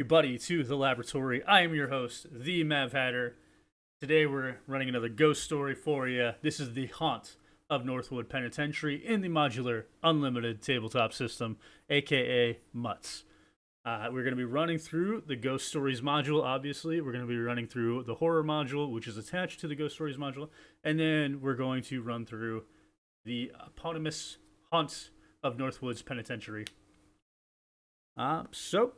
Everybody to the laboratory. I am your host, the Mav Hatter. Today we're running another ghost story for you. This is the haunt of Northwood Penitentiary in the modular unlimited tabletop system, aka MUTS. We're going to be running through the ghost stories module, obviously. We're going to be running through the horror module, which is attached to the ghost stories module. And then we're going to run through the eponymous haunt of Northwood's Penitentiary. So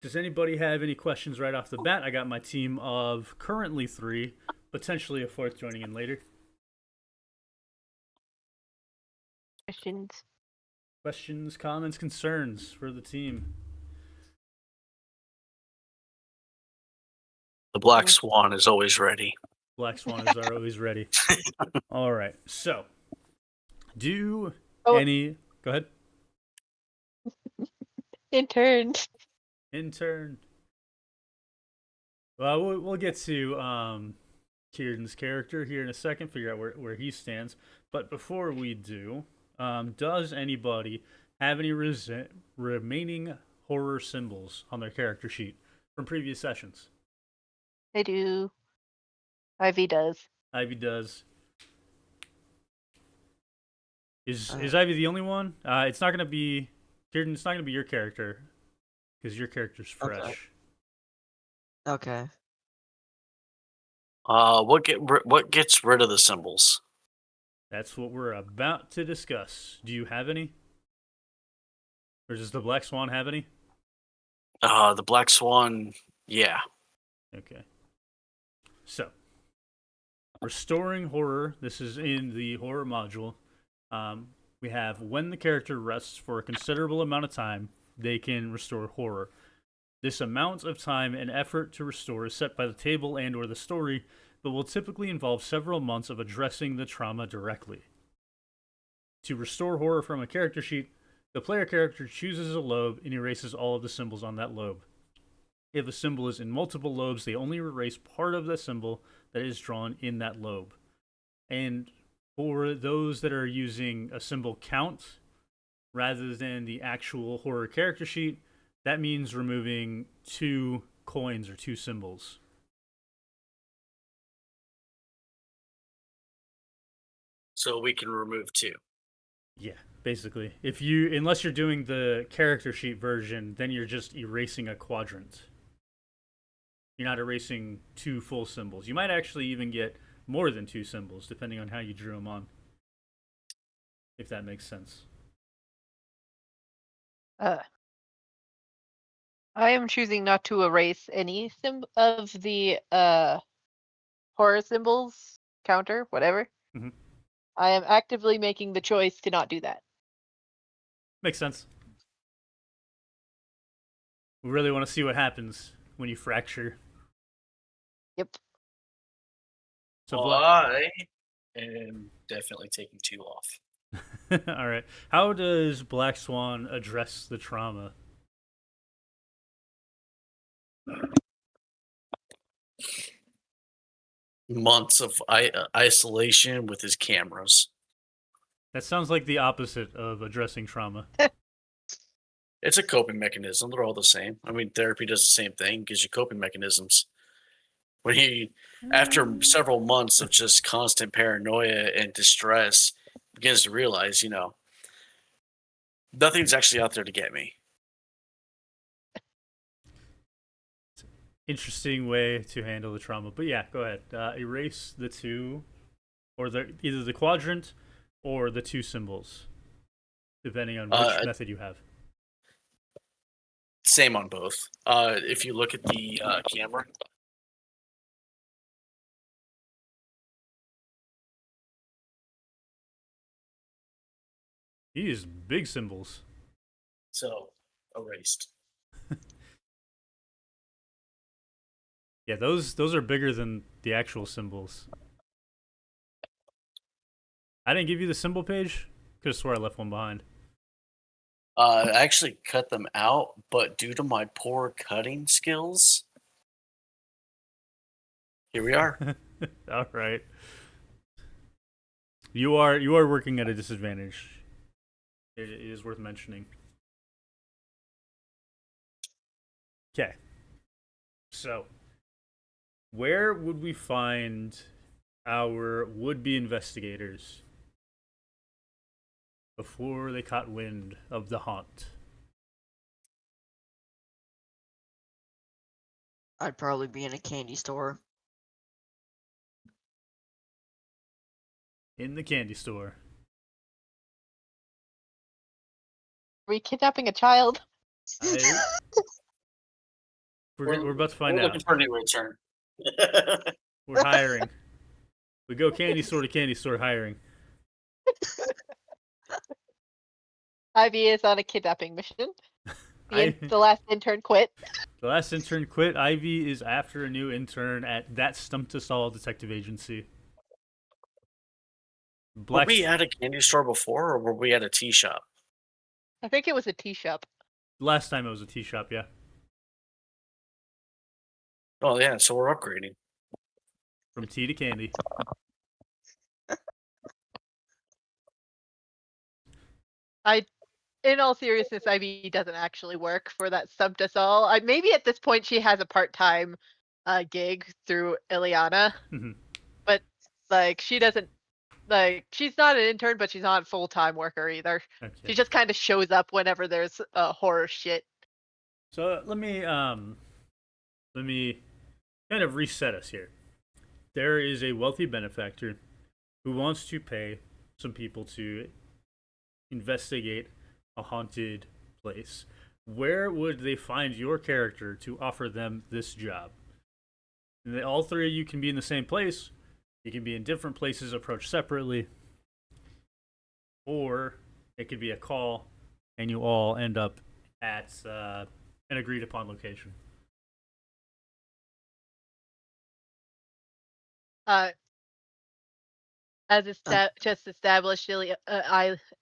does anybody have any questions right off the bat? I got my team of currently 3, potentially a 4th joining in later. Questions, comments, concerns for the team? The Black Swan is always ready. Black Swan is always ready. All right. So, Go ahead. Intern. Well, we'll get to Kieran's character here in a second, figure out where he stands. But before we do, does anybody have any remaining horror symbols on their character sheet from previous sessions? I do. Ivy does. Ivy does. Is Ivy the only one? It's not gonna be Kieran. It's not gonna be your character because your character's fresh. Okay. What gets rid of the symbols? That's what we're about to discuss. Do you have any? Or does the Black Swan have any? The Black Swan, yeah. Okay. So, restoring horror. This is in the horror module. We have when the character rests for a considerable amount of time, they can restore horror. This amount of time and effort to restore is set by the table and or the story, but will typically involve several months of addressing the trauma directly. To restore horror from a character sheet, the player character chooses a lobe and erases all of the symbols on that lobe. If a symbol is in multiple lobes, they only erase part of the symbol that is drawn in that lobe. And for those that are using a symbol count rather than the actual horror character sheet, that means removing 2 coins or 2 symbols. So we can remove 2. Yeah, basically. Unless you're doing the character sheet version, then you're just erasing a quadrant. You're not erasing 2 full symbols. You might actually even get more than 2 symbols, depending on how you drew them on. If that makes sense. I am choosing not to erase any of the horror symbols, counter, whatever. Mm-hmm. I am actively making the choice to not do that. Makes sense. We really want to see what happens when you fracture. Yep. So I am definitely taking 2 off. All right. How does Black Swan address the trauma? Months of isolation with his cameras. That sounds like the opposite of addressing trauma. It's a coping mechanism. They're all the same. I mean, therapy does the same thing, gives you coping mechanisms. When after several months of just constant paranoia and distress, begins to realize, nothing's actually out there to get me. Interesting way to handle the trauma. But yeah, go ahead. Erase the 2, or either the quadrant or the 2 symbols, depending on which method you have. Same on both. If you look at the camera. He used big symbols. So, erased. Yeah, those are bigger than the actual symbols. I didn't give you the symbol page. Could have swore I left one behind. I actually cut them out, but due to my poor cutting skills, here we are. All right. You are working at a disadvantage. It is worth mentioning. Okay. So, where would we find our would-be investigators before they caught wind of the haunt? I'd probably be in a candy store. In the candy store. Are we kidnapping a child? We're about to find we're out. looking for a new intern. We're hiring. We go candy store to candy store hiring. Ivy is on a kidnapping mission. I- The last intern quit. The last intern quit. Ivy is after a new intern at That Stumped Us All Detective Agency. Were we at a candy store before, or were we at a tea shop? I think it was a tea shop. Last time it was a tea shop, yeah. Oh yeah, so we're upgrading. From tea to candy. In all seriousness, Ivy doesn't actually work for that Stumped Us All. Maybe at this point she has a part-time gig through Ileana, Mhm. but like she doesn't she's not an intern, but she's not a full-time worker either. Okay. She just kind of shows up whenever there's horror shit. So let me kind of reset us here. There is a wealthy benefactor who wants to pay some people to investigate a haunted place. Where would they find your character to offer them this job? And all three of you can be in the same place. You can be in different places, approached separately. Or it could be a call, and you all end up at an agreed upon location. As just established,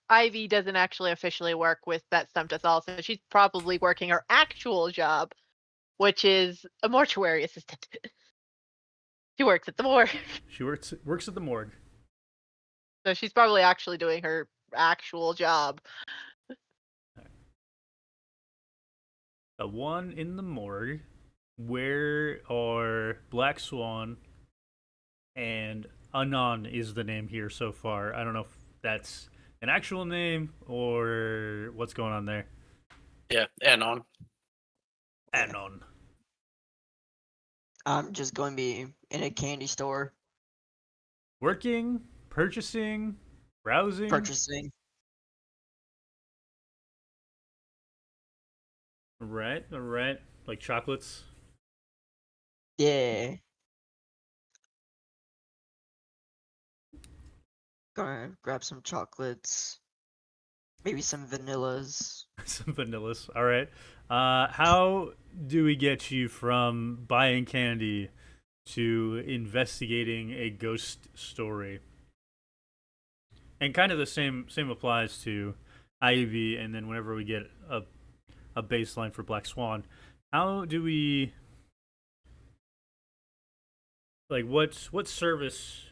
Ivy doesn't actually officially work with that Stumped Us All, so she's probably working her actual job, which is a mortuary assistant. She works at the morgue. She works at the morgue. So she's probably actually doing her actual job. The one in the morgue. Where are Black Swan and Anon is the name here so far. I don't know if that's an actual name or what's going on there. Yeah, and on. Anon. I'm just going to be in a candy store Working, purchasing, browsing. purchasing. Right, all right. Like chocolates. Yeah. Gonna grab some chocolates. Maybe some vanillas. Some vanillas. All right. How do we get you from buying candy to investigating a ghost story? And kind of the same applies to Ivy, and then whenever we get a baseline for Black Swan, how do we like what service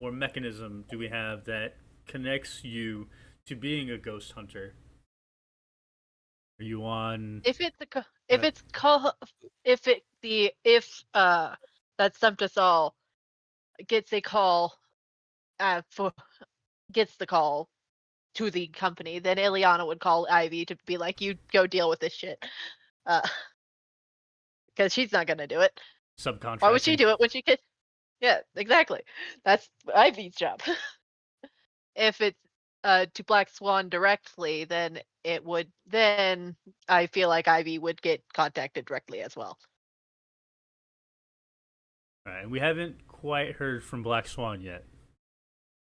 or mechanism do we have that connects you to being a ghost hunter? Are you on? If that Stumped Us All gets a call gets the call to the company, then Ileana would call Ivy to be like, "You go deal with this shit," because she's not gonna do it. Subcontracting. Why would she do it when she could? Yeah, exactly. That's Ivy's job. If it's to Black Swan directly, then I feel like Ivy would get contacted directly as well. All right, we haven't quite heard from Black Swan yet.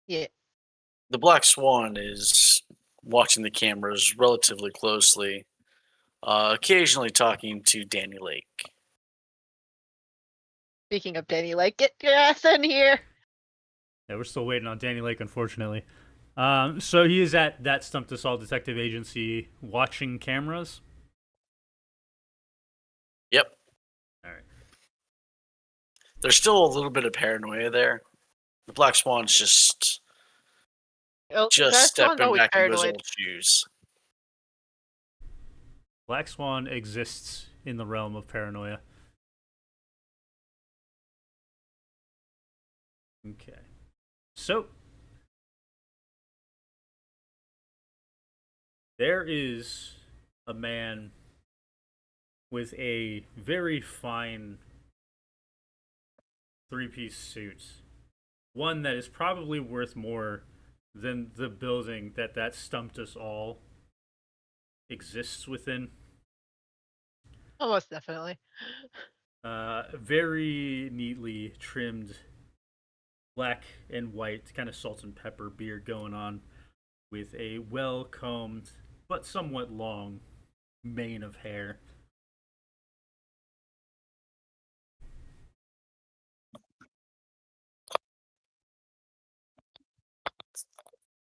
Yeah. The Black Swan is watching the cameras relatively closely, occasionally talking to Danny Lake. Speaking of Danny Lake, get your ass in here. Yeah, we're still waiting on Danny Lake, unfortunately. So he is at That Stumped Us All Detective Agency watching cameras. Yep. All right. There's still a little bit of paranoia there. The Black Swan's just Black Swan's stepping always back into his paranoid. old shoes. Black Swan exists in the realm of paranoia. Okay. So, there is a man with a very fine three-piece suit. One that is probably worth more than the building that stumped us all exists within. Almost definitely. Very neatly trimmed black and white, kind of salt and pepper beard going on, with a well combed but somewhat long mane of hair.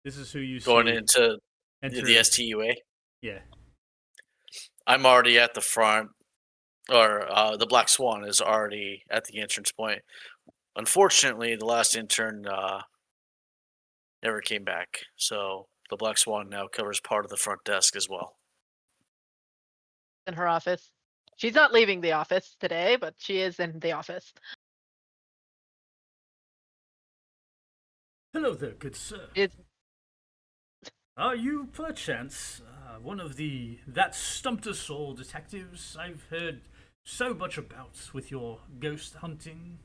This is who you Going see into enter. the STUA. Yeah. I'm already at the front, or the Black Swan is already at the entrance point. Unfortunately, the last intern never came back, so the Black Swan now covers part of the front desk as well. In her office. She's not leaving the office today, but she is in the office. Hello there, good sir. It's Are you perchance one of the that stumped us all detectives I've heard so much about with your ghost hunting?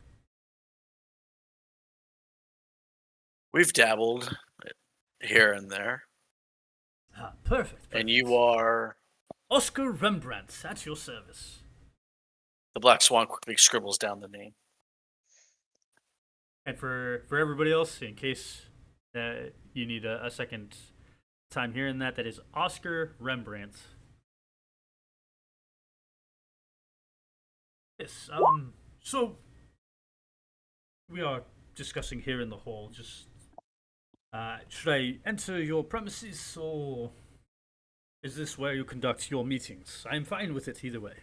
We've dabbled here and there, Ah, perfect. and you are. Oscar Rembrandt at your service. The Black Swan quickly scribbles down the name. And for everybody else, in case you need a second time hearing that, that is Oscar Rembrandt. Yes. So we are discussing here in the hall. Just should I enter your premises, or is this where you conduct your meetings? I'm fine with it either way.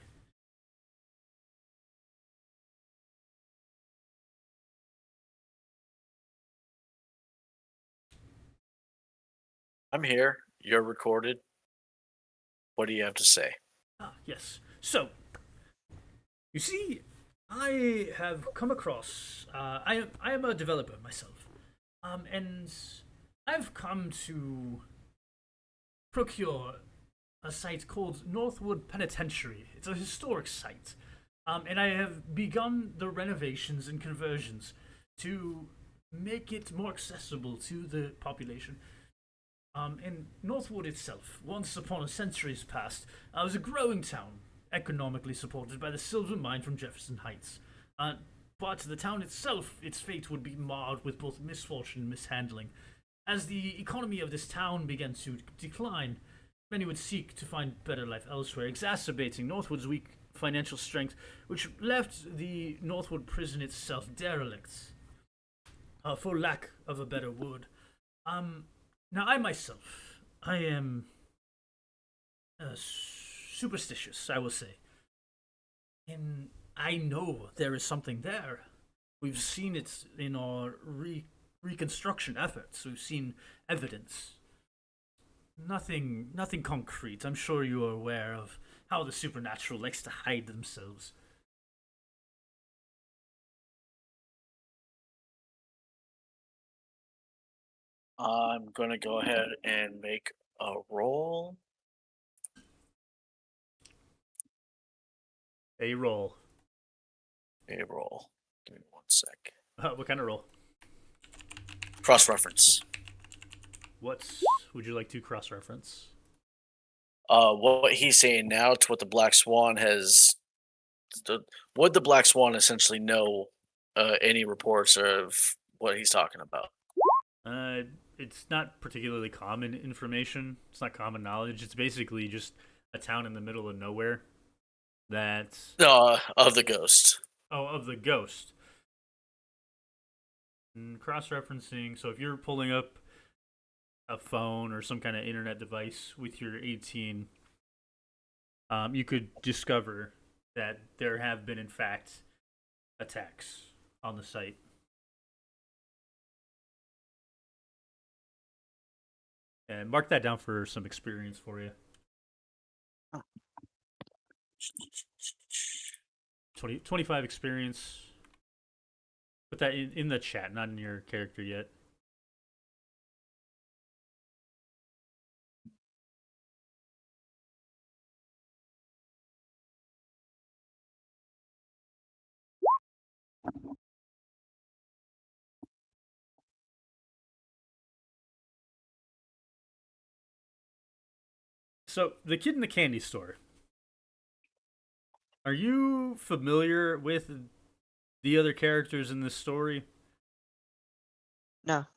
I'm here. You're recorded. What do you have to say? Ah, yes. So, you see, I have come across. I am a developer myself, and I've come to procure a site called Northwood Penitentiary. It's a historic site, and I have begun the renovations and conversions to make it more accessible to the population. And Northwood itself, once upon a centuries past, was a growing town, economically supported by the silver mine from Jefferson Heights. But the town itself, its fate would be marred with both misfortune and mishandling. As the economy of this town began to decline, many would seek to find better life elsewhere, exacerbating Northwood's weak financial strength, which left the Northwood prison itself derelict, for lack of a better word. Now, I myself, I am superstitious, I will say. And I know there is something there. We've seen it in our reconstruction efforts. We've seen evidence. Nothing concrete. I'm sure you are aware of how the supernatural likes to hide themselves. I'm going to go ahead and make a roll. A roll. A roll. Give me 1 sec. What kind of roll? Cross reference. What would you like to cross reference? What he's saying now to what the Black Swan has. Would the Black Swan essentially know any reports of what he's talking about? It's not particularly common information. It's not common knowledge. It's basically just a town in the middle of nowhere. That's Of the ghost. of the ghost. Cross referencing. So if you're pulling up a phone or some kind of internet device with your 18, you could discover that there have been, in fact, attacks on the site. And mark that down for some experience for you. 25 experience. Put that in the chat, not in your character yet. So, the kid in the candy store. Are you familiar with the other characters in this story? No.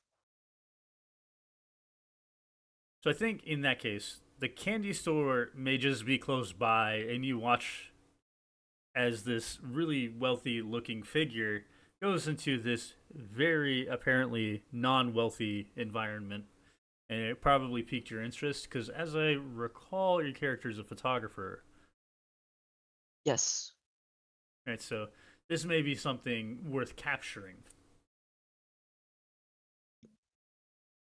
So I think in that case, the candy store may just be close by, and you watch as this really wealthy looking figure goes into this very apparently non wealthy environment. And it probably piqued your interest because, as I recall, your character is a photographer. Yes. Right, so this may be something worth capturing.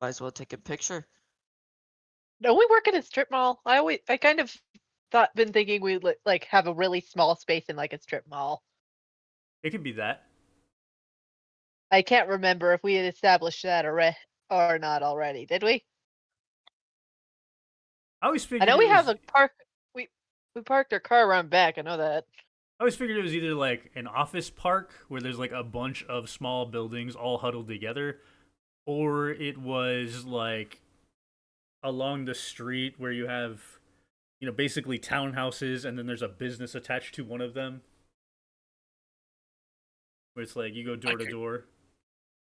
Might as well take a picture. No, we work at a strip mall. I kind of been thinking we like have a really small space in like a strip mall. It could be that. I can't remember if we had established that or not already. Did we? I always I figured know it we was. have a park. We parked our car around back. I know that. I always figured it was either like an office park where there's like a bunch of small buildings all huddled together, or it was like along the street where you have, basically townhouses and then there's a business attached to one of them. Where it's like you go door to door.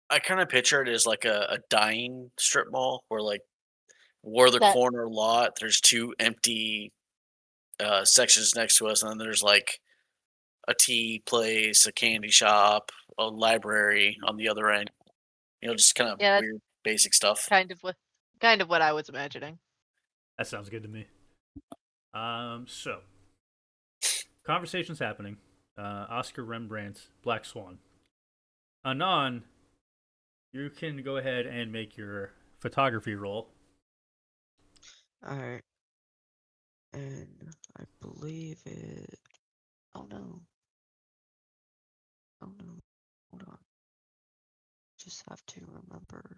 I kind of picture it as like a dying strip mall where the That corner lot, there's two empty sections next to us, and then there's like a tea place, a candy shop, a library on the other end. Just kind of yeah, that's weird, basic stuff. kind of what I was imagining. That sounds good to me. So conversations happening. Oscar Rembrandt, Black Swan. Anon, you can go ahead and make your photography roll. Alright. And I believe it. Oh no. Oh no. Hold on. Just have to remember.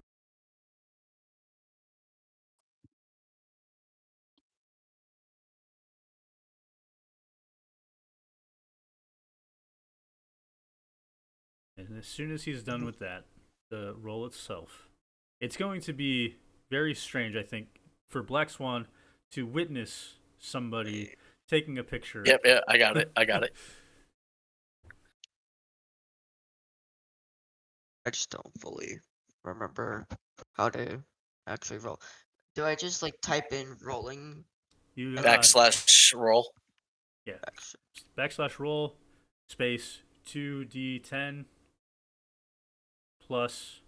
And as soon as he's done with that, the roll itself, it's going to be very strange, I think, for Black Swan to witness somebody taking a picture. Yep, yeah, I got it. I got it. I just don't fully remember how to actually roll. Do I just like type in rolling? You Backslash roll. yeah, backslash roll space 2d10 plus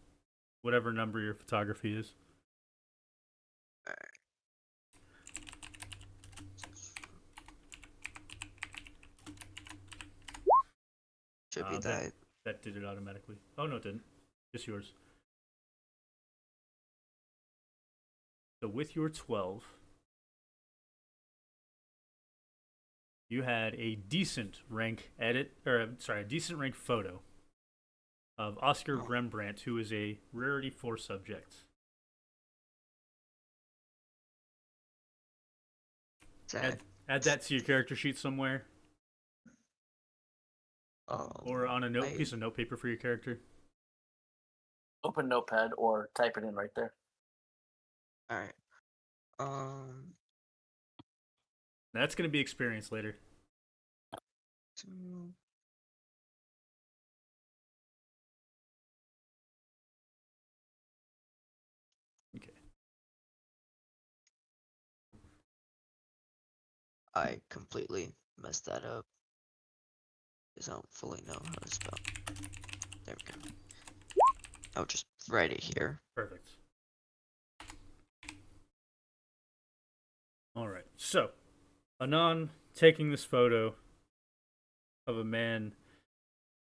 whatever number your photography is. Should be that. That did it automatically. Oh no, it didn't. Just yours. So with your 12, you had a decent rank a decent rank photo of Oscar Rembrandt, who is a rarity 4 subject. Add that to your character sheet somewhere, or on a piece of notepaper for your character. Open Notepad or type it in right there. All right. That's going to be experience later. Okay. I completely messed that up because I don't fully know how to spell. There we go. I'll just write it here. Perfect. All right. So, Anon taking this photo of a man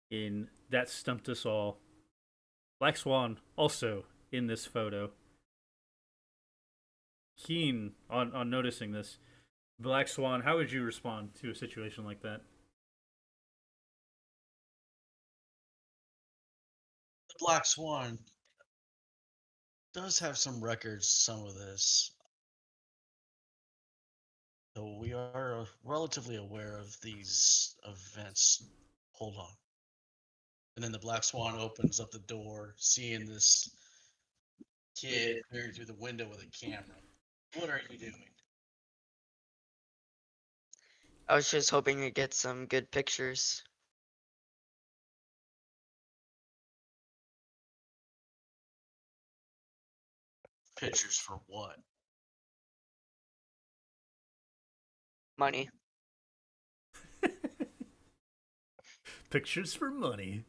in That Stumped Us All. Black Swan also in this photo. Keen on noticing this. Black Swan, how would you respond to a situation like that? The Black Swan does have some records, some of this. So we are relatively aware of these events. Hold on. And then the Black Swan opens up the door, seeing this kid peering through the window with a camera. What are you doing? I was just hoping to get some good pictures. Pictures for what? Money. Pictures for money.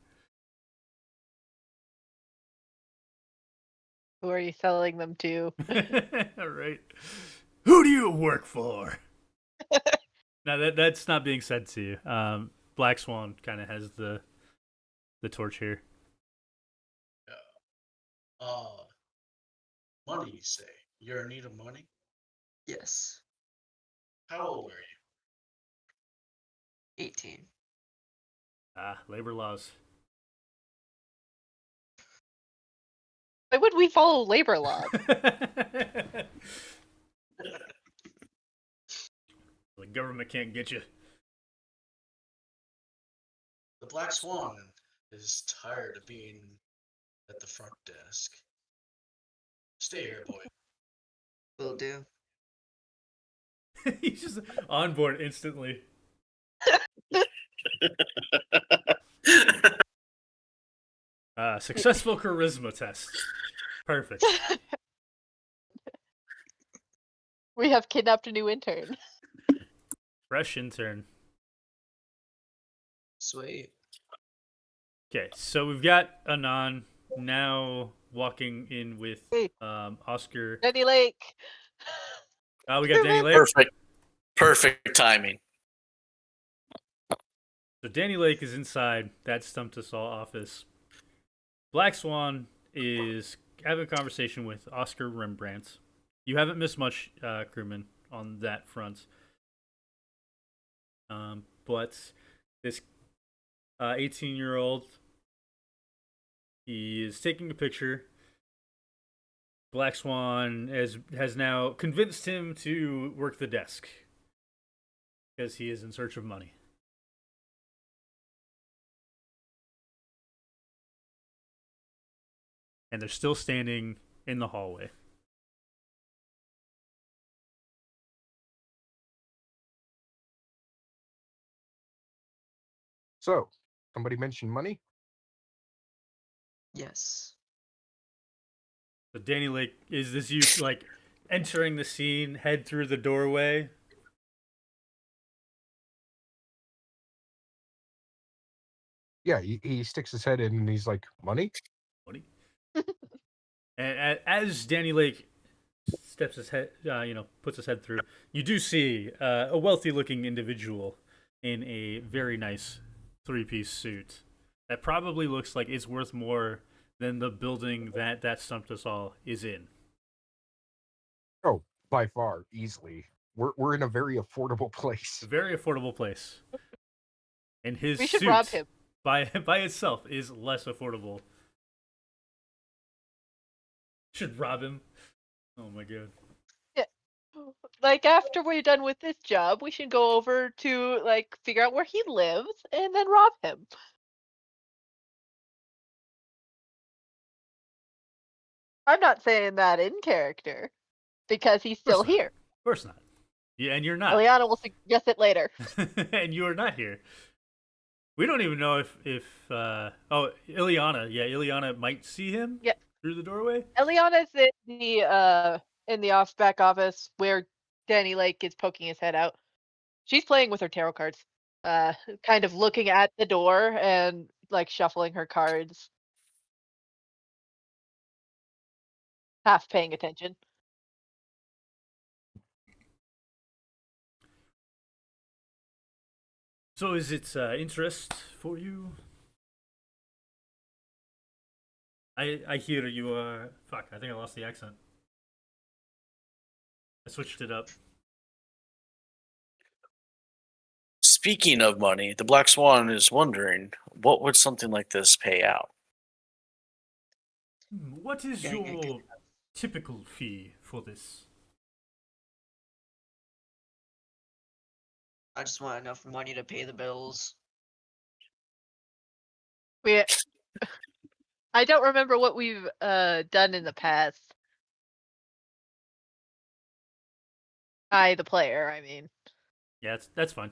Who are you selling them to? All right. Who do you work for? No, that's not being said to you. Black Swan kind of has the torch here. Money, you say? You're in need of money? Yes. How old are you? 18. Labor laws. Why would we follow labor laws? The government can't get you. The Black Swan is tired of being at the front desk. Stay here, boy. Will do. He's just on board instantly. Successful charisma test. Perfect. We have kidnapped a new intern. Fresh intern. Sweet. Okay, so we've got Anon now walking in with Oscar. Denny Lake. We got Danny Lake. Perfect timing. So Danny Lake is inside that Stumped Us All office. Black Swan is having a conversation with Oscar Rembrandt. You haven't missed much, crewman, on that front. But this 18-year-old, he is taking a picture. Black Swan has now convinced him to work the desk because he is in search of money. And they're still standing in the hallway. So, somebody mentioned money? Yes. So Danny Lake, is this you like entering the scene, head through the doorway? Yeah, he sticks his head in and he's like, money? Money. And as Danny Lake steps his head, puts his head through, you do see a wealthy-looking individual in a very nice three-piece suit that probably looks like it's worth more than the building that Stumped Us All is in. Oh, by far, easily. We're in a very affordable place. A very affordable place. And his We should suit rob him. by itself is less affordable. Should rob him. Oh my god. Like, after we're done with this job, we should go over to, like, figure out where he lives and then rob him. I'm not saying that in character, because he's still Of course not. here. Of course not. Yeah, and you're not. Eliana will suggest it later. And you are not here. We don't even know if Ileana might see him through the doorway. Eliana's in the back office where Danny Lake is poking his head out. She's playing with her tarot cards, kind of looking at the door and like shuffling her cards, half paying attention. So is it interest for you? I hear you are. Fuck, I think I lost the accent. I switched it up. Speaking of money, the Black Swan is wondering what would something like this pay out? What is Gang, gang, gang. your typical fee for this? I just want enough money to pay the bills. We I don't remember what we've done in the past. The player, I mean. Yeah, that's fine.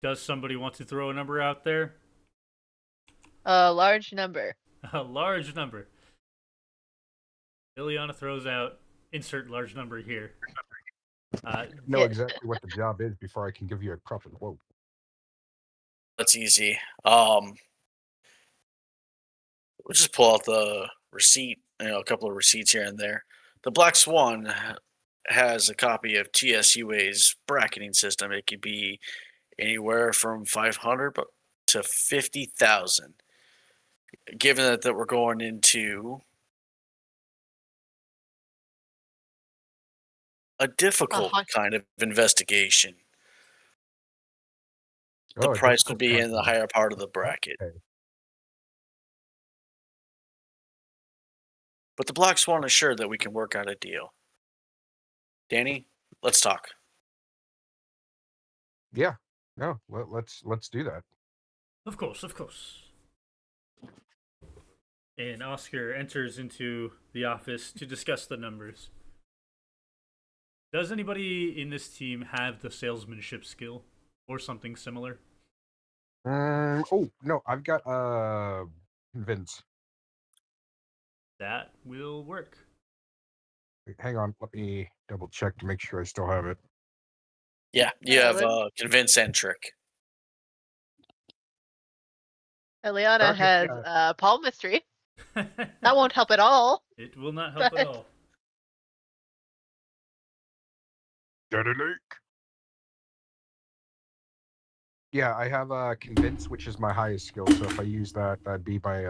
Does somebody want to throw a number out there? A large number. A large number. Ileana throws out insert large number here. Know Yeah. exactly what the job is before I can give you a proper quote. That's easy. We'll just pull out the receipt, a couple of receipts here and there. The Black Swan has a copy of TSUA's bracketing system. It could be anywhere from 500 to 50,000. Given that we're going into a difficult kind of investigation, the Oh, a price would difficult be in the kind. higher part of the bracket. Okay. But the Black Swan is sure that we can work out a deal. Danny, let's talk. Yeah. No. Let's do that. Of course, of course. And Oscar enters into the office to discuss the numbers. Does anybody in this team have the salesmanship skill or something similar? Oh no, I've got convince. That will work. Wait, hang on, let me double check to make sure I still have it. Yeah, you have Then- convince and trick. Eliana Okay, has yeah. palmistry. That won't help at all. It will not help at all. Yeah, I have convince, which is my highest skill. So if I use that, that'd be my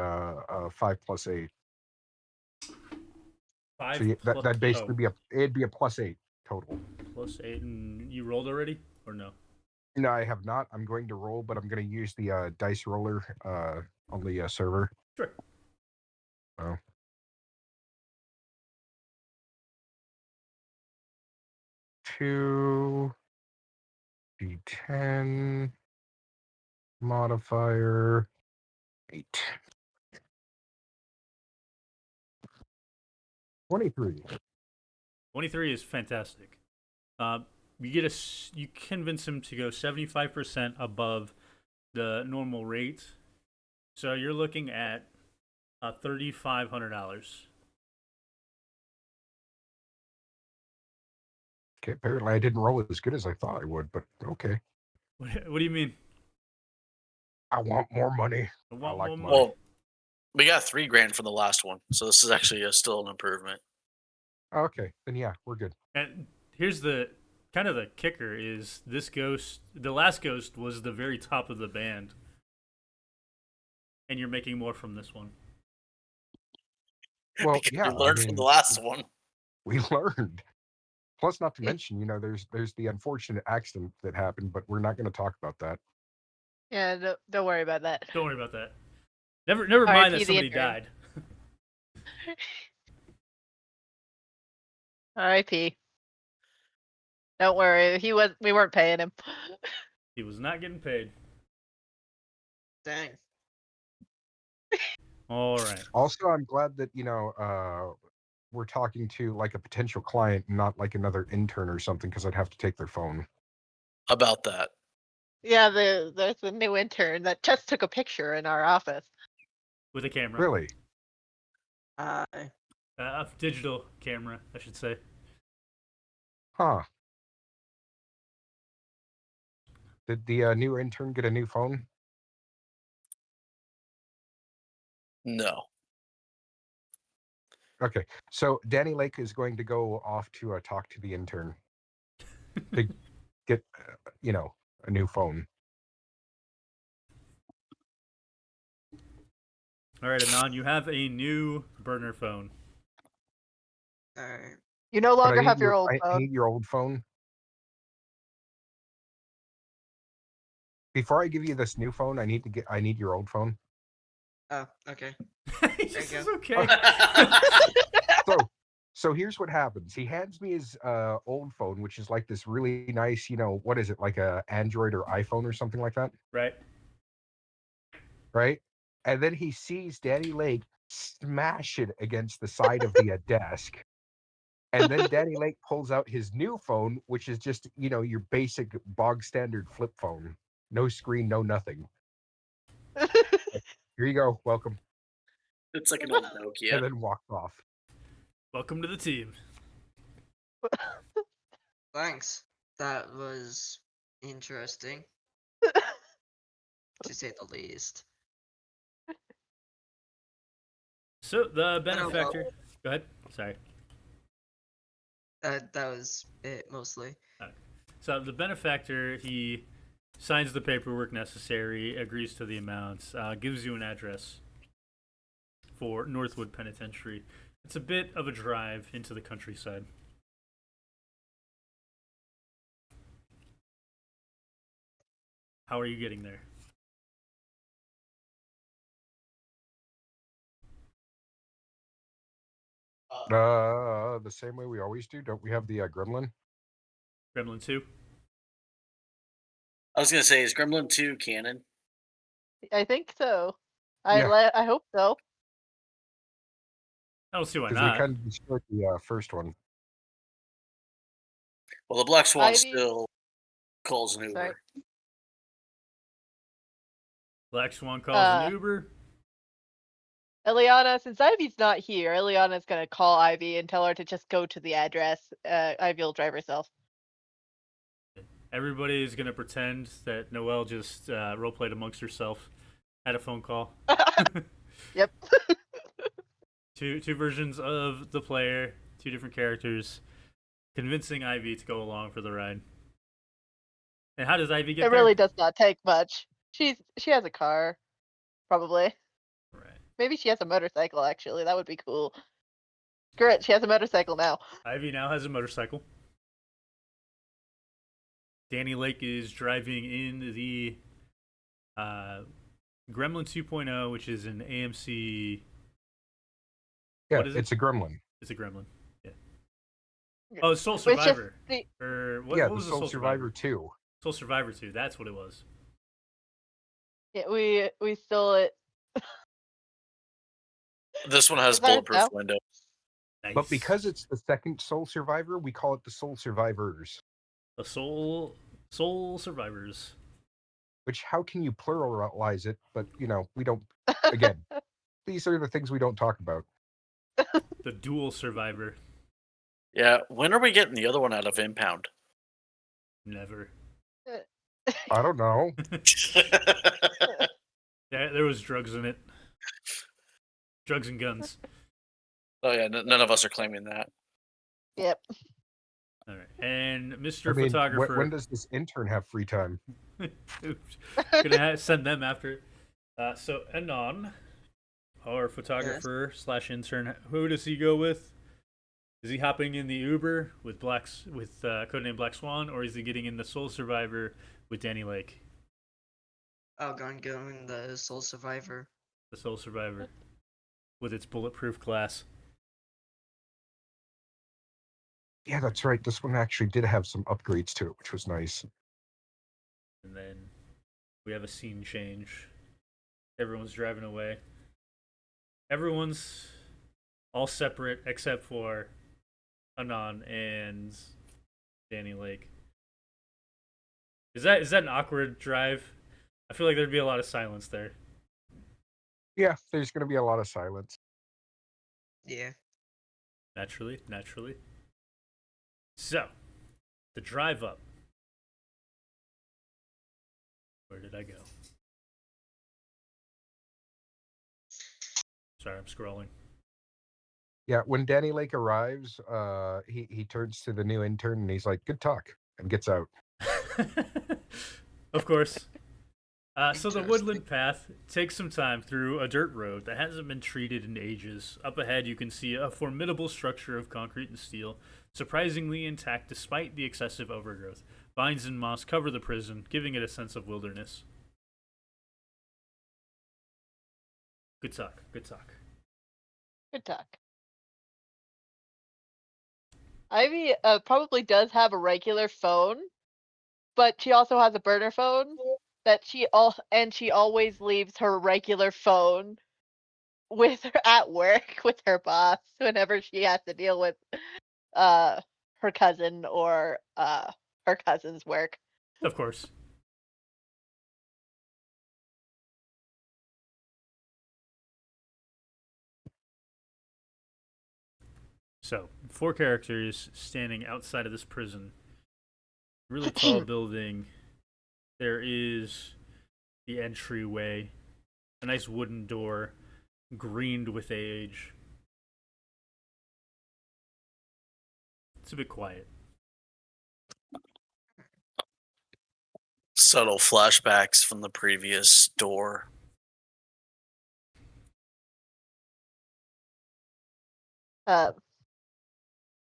5+8. 5 So plus, that'd basically be it'd be a +8 total. plus 8, and you rolled already or no? No, I have not. I'm going to roll, but I'm going to use the dice roller on the server. Sure. Oh. Two D10 modifier 8. 23. 23 is fantastic. You convince him to go 75% above the normal rate, so you're looking at $3,500. Okay, apparently I didn't roll as good as I thought I would, but okay. What do you mean? I want more money. I want like more money. money. Well, we got $3,000 for the last one, so this is actually still an improvement. Okay, then yeah, we're good. And here's the kind of the kicker is this ghost, the last ghost was the very top of the band. And you're making more from this one. Well, Because yeah, we learned from the last one. We learned. Plus, not to mention, there's the unfortunate accident that happened, but we're not going to talk about that. Yeah, don't worry about that. Don't worry about that. Never mind that RIP the somebody intern. died. R.I.P. Don't worry, we weren't paying him. He was not getting paid. Dang. All right. Also, I'm glad that we're talking to like a potential client, not like another intern or something, because I'd have to take their phone. About that. Yeah, there's a new intern that just took a picture in our office. With a camera. Really? A digital camera, I should say. Huh. Did the new intern get a new phone? No. Okay, so Danny Lake is going to go off to talk to the intern to get, a new phone. All right, Anon, you have a new burner phone. Alright. You no But longer I have your old I phone. need your old phone. before I give you this new phone, I need your old phone. Oh, okay. He just you says, go. okay. So here's what happens. He hands me his old phone, which is like this really nice, what is it, like a Android or iPhone or something like that, Right. right? And then he sees Danny Lake smash it against the side of the desk. And then Danny Lake pulls out his new phone, which is just, your basic bog standard flip phone. No screen, no nothing. Here you go. Welcome. It's like an old Nokia. And then walks off. Welcome to the team. Thanks. That was interesting, to say the least. So the I don't know. benefactor. Go ahead. Sorry. That was it mostly. So the benefactor, he signs the paperwork necessary, agrees to the amounts, gives you an address for Northwood Penitentiary. It's a bit of a drive into the countryside. How are you getting there? The same way we always do. Don't we have the gremlin? Gremlin 2? I was gonna say, is Gremlin 2 canon? I think so. Yeah. I hope so. I don't see why Because we not. kind of destroyed the first one. Well, the Black Swan Ivy- still calls an Uber. Sorry. Black Swan calls an Uber. Eliana, since Ivy's not here, Eliana's gonna call Ivy and tell her to just go to the address. Ivy will drive herself. Everybody is going to pretend that Noelle just roleplayed amongst herself, had a phone call. Yep. Two versions of the player, two different characters, convincing Ivy to go along for the ride. And how does Ivy get It there? really does not take much. She has a car, probably. Right. Maybe she has a motorcycle. Actually, that would be cool. Screw it, she has a motorcycle now. Ivy now has a motorcycle. Danny Lake is driving in the Gremlin 2.0, which is an AMC. Yeah, What is it? it's a gremlin. It's a Gremlin. Yeah. Oh, Soul Survivor. Or what Yeah, was the Soul Survivor 2. Soul Survivor 2. That's what it was. Yeah, we stole it. This one has Is that it bulletproof now? window. Nice. But because it's the second Soul Survivor, we call it the Soul Survivors. The Soul Survivors. Which, how can you pluralize it? But, we don't, again, these are the things we don't talk about. The Dual Survivor. Yeah, when are we getting the other one out of impound? Never. I don't know. Yeah, there was drugs in it. Drugs and guns. Oh yeah, none of us are claiming that. Yep. All right. And Mr. I mean, Photographer. when does this intern have free time? Gonna send them after. So Anon, our photographer / intern, who does he go with? Is he hopping in the Uber with codename Black Swan, or is he getting in the Soul Survivor with Danny Lake? Oh, going the Soul Survivor. The Soul Survivor with its bulletproof glass. Yeah, that's right. This one actually did have some upgrades to it, which was nice. And then we have a scene change. Everyone's driving away. Everyone's all separate except for Anon and Danny Lake. Is that an awkward drive? I feel like there'd be a lot of silence there. Yeah, there's going to be a lot of silence. Yeah. Naturally. So, the drive up. Where did I go? Sorry, I'm scrolling. Yeah, when Danny Lake arrives, he turns to the new intern and he's like, "Good talk," and gets out. Of course. So the Interesting. woodland path takes some time through a dirt road that hasn't been treated in ages. Up ahead, you can see a formidable structure of concrete and steel, surprisingly intact despite the excessive overgrowth. Vines and moss cover the prison, giving it a sense of wilderness. Good talk. Good talk. Good talk. Ivy probably does have a regular phone, but she also has a burner phone that she always leaves her regular phone with her at work with her boss whenever she has to deal with her cousin or her cousin's work. Of course. So, 4 characters standing outside of this prison. Really tall building. There is the entryway, a nice wooden door, greened with age. It's a bit quiet. Subtle flashbacks from the previous door.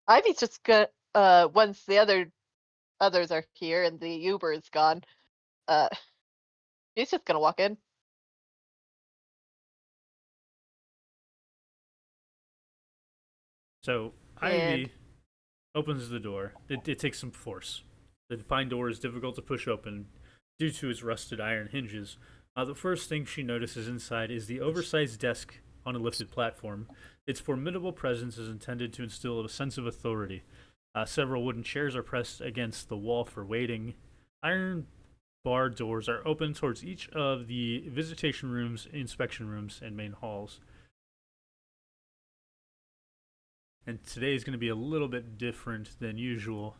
Ivy's just gonna once the others are here and the Uber is gone, she's just gonna walk in. So, And- Ivy opens the door. It takes some force. The pine door is difficult to push open due to its rusted iron hinges. The first thing she notices inside is the oversized desk on a lifted platform. Its formidable presence is intended to instill a sense of authority. Several wooden chairs are pressed against the wall for waiting. Iron bar doors are open towards each of the visitation rooms, inspection rooms, and main halls. And today is going to be a little bit different than usual.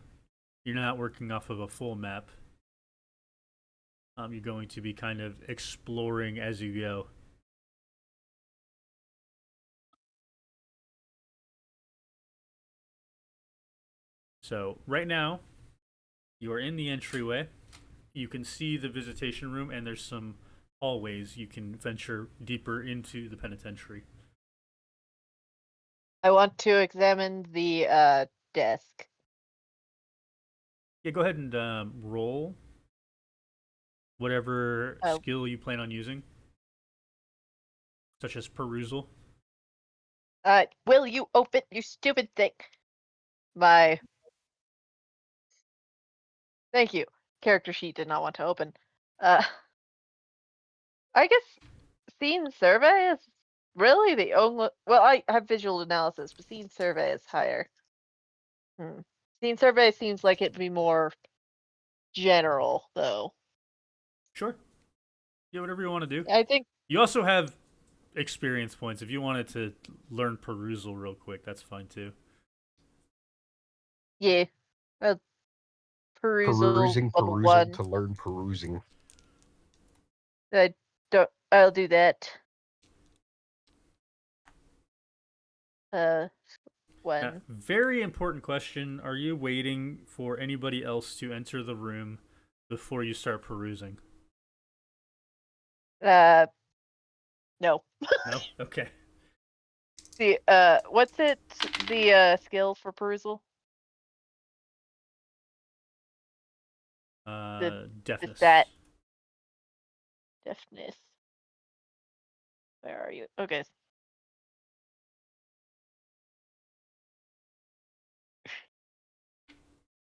You're not working off of a full map. You're going to be kind of exploring as you go. So right now, you are in the entryway. You can see the visitation room, and there's some hallways you can venture deeper into the penitentiary. I want to examine the desk. Yeah, go ahead and roll whatever Oh. skill you plan on using, such as perusal. Will you open, you stupid thing? Thank you. Character sheet did not want to open. I guess scene survey is really the only. Well, I have visual analysis, but scene survey is higher. Scene survey seems like it'd be more general, though. Sure. Yeah, whatever you want to do. I think. You also have experience points. If you wanted to learn perusal real quick, that's fine too. Yeah. Perusal Perusing level 1. to learn perusing. I'll do that. When? Very important question. Are you waiting for anybody else to enter the room before you start perusing? No. No? Okay. What's it? The skill for perusal? Deafness. stat. Deafness. Where are you? Okay.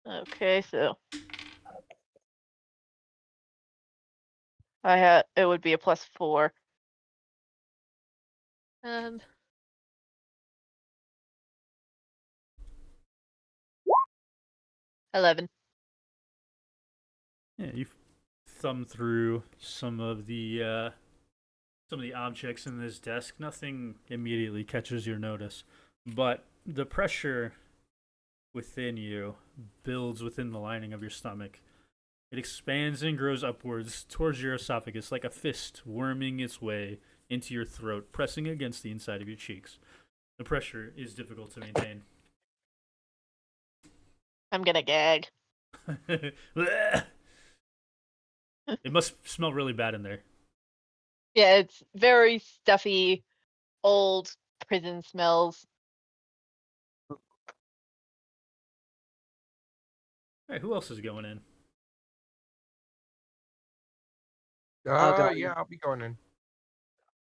Okay, so it would be a +4. And 11. Yeah, you thumb through some of the objects in this desk. Nothing immediately catches your notice, but the pressure within you builds within the lining of your stomach. It expands and grows upwards towards your esophagus like a fist worming its way into your throat, pressing against the inside of your cheeks. The pressure is difficult to maintain. I'm gonna gag. It must smell really bad in there. Yeah, it's very stuffy, old prison smells. All right, who else is going in? I'll go Yeah, in. I'll be going in.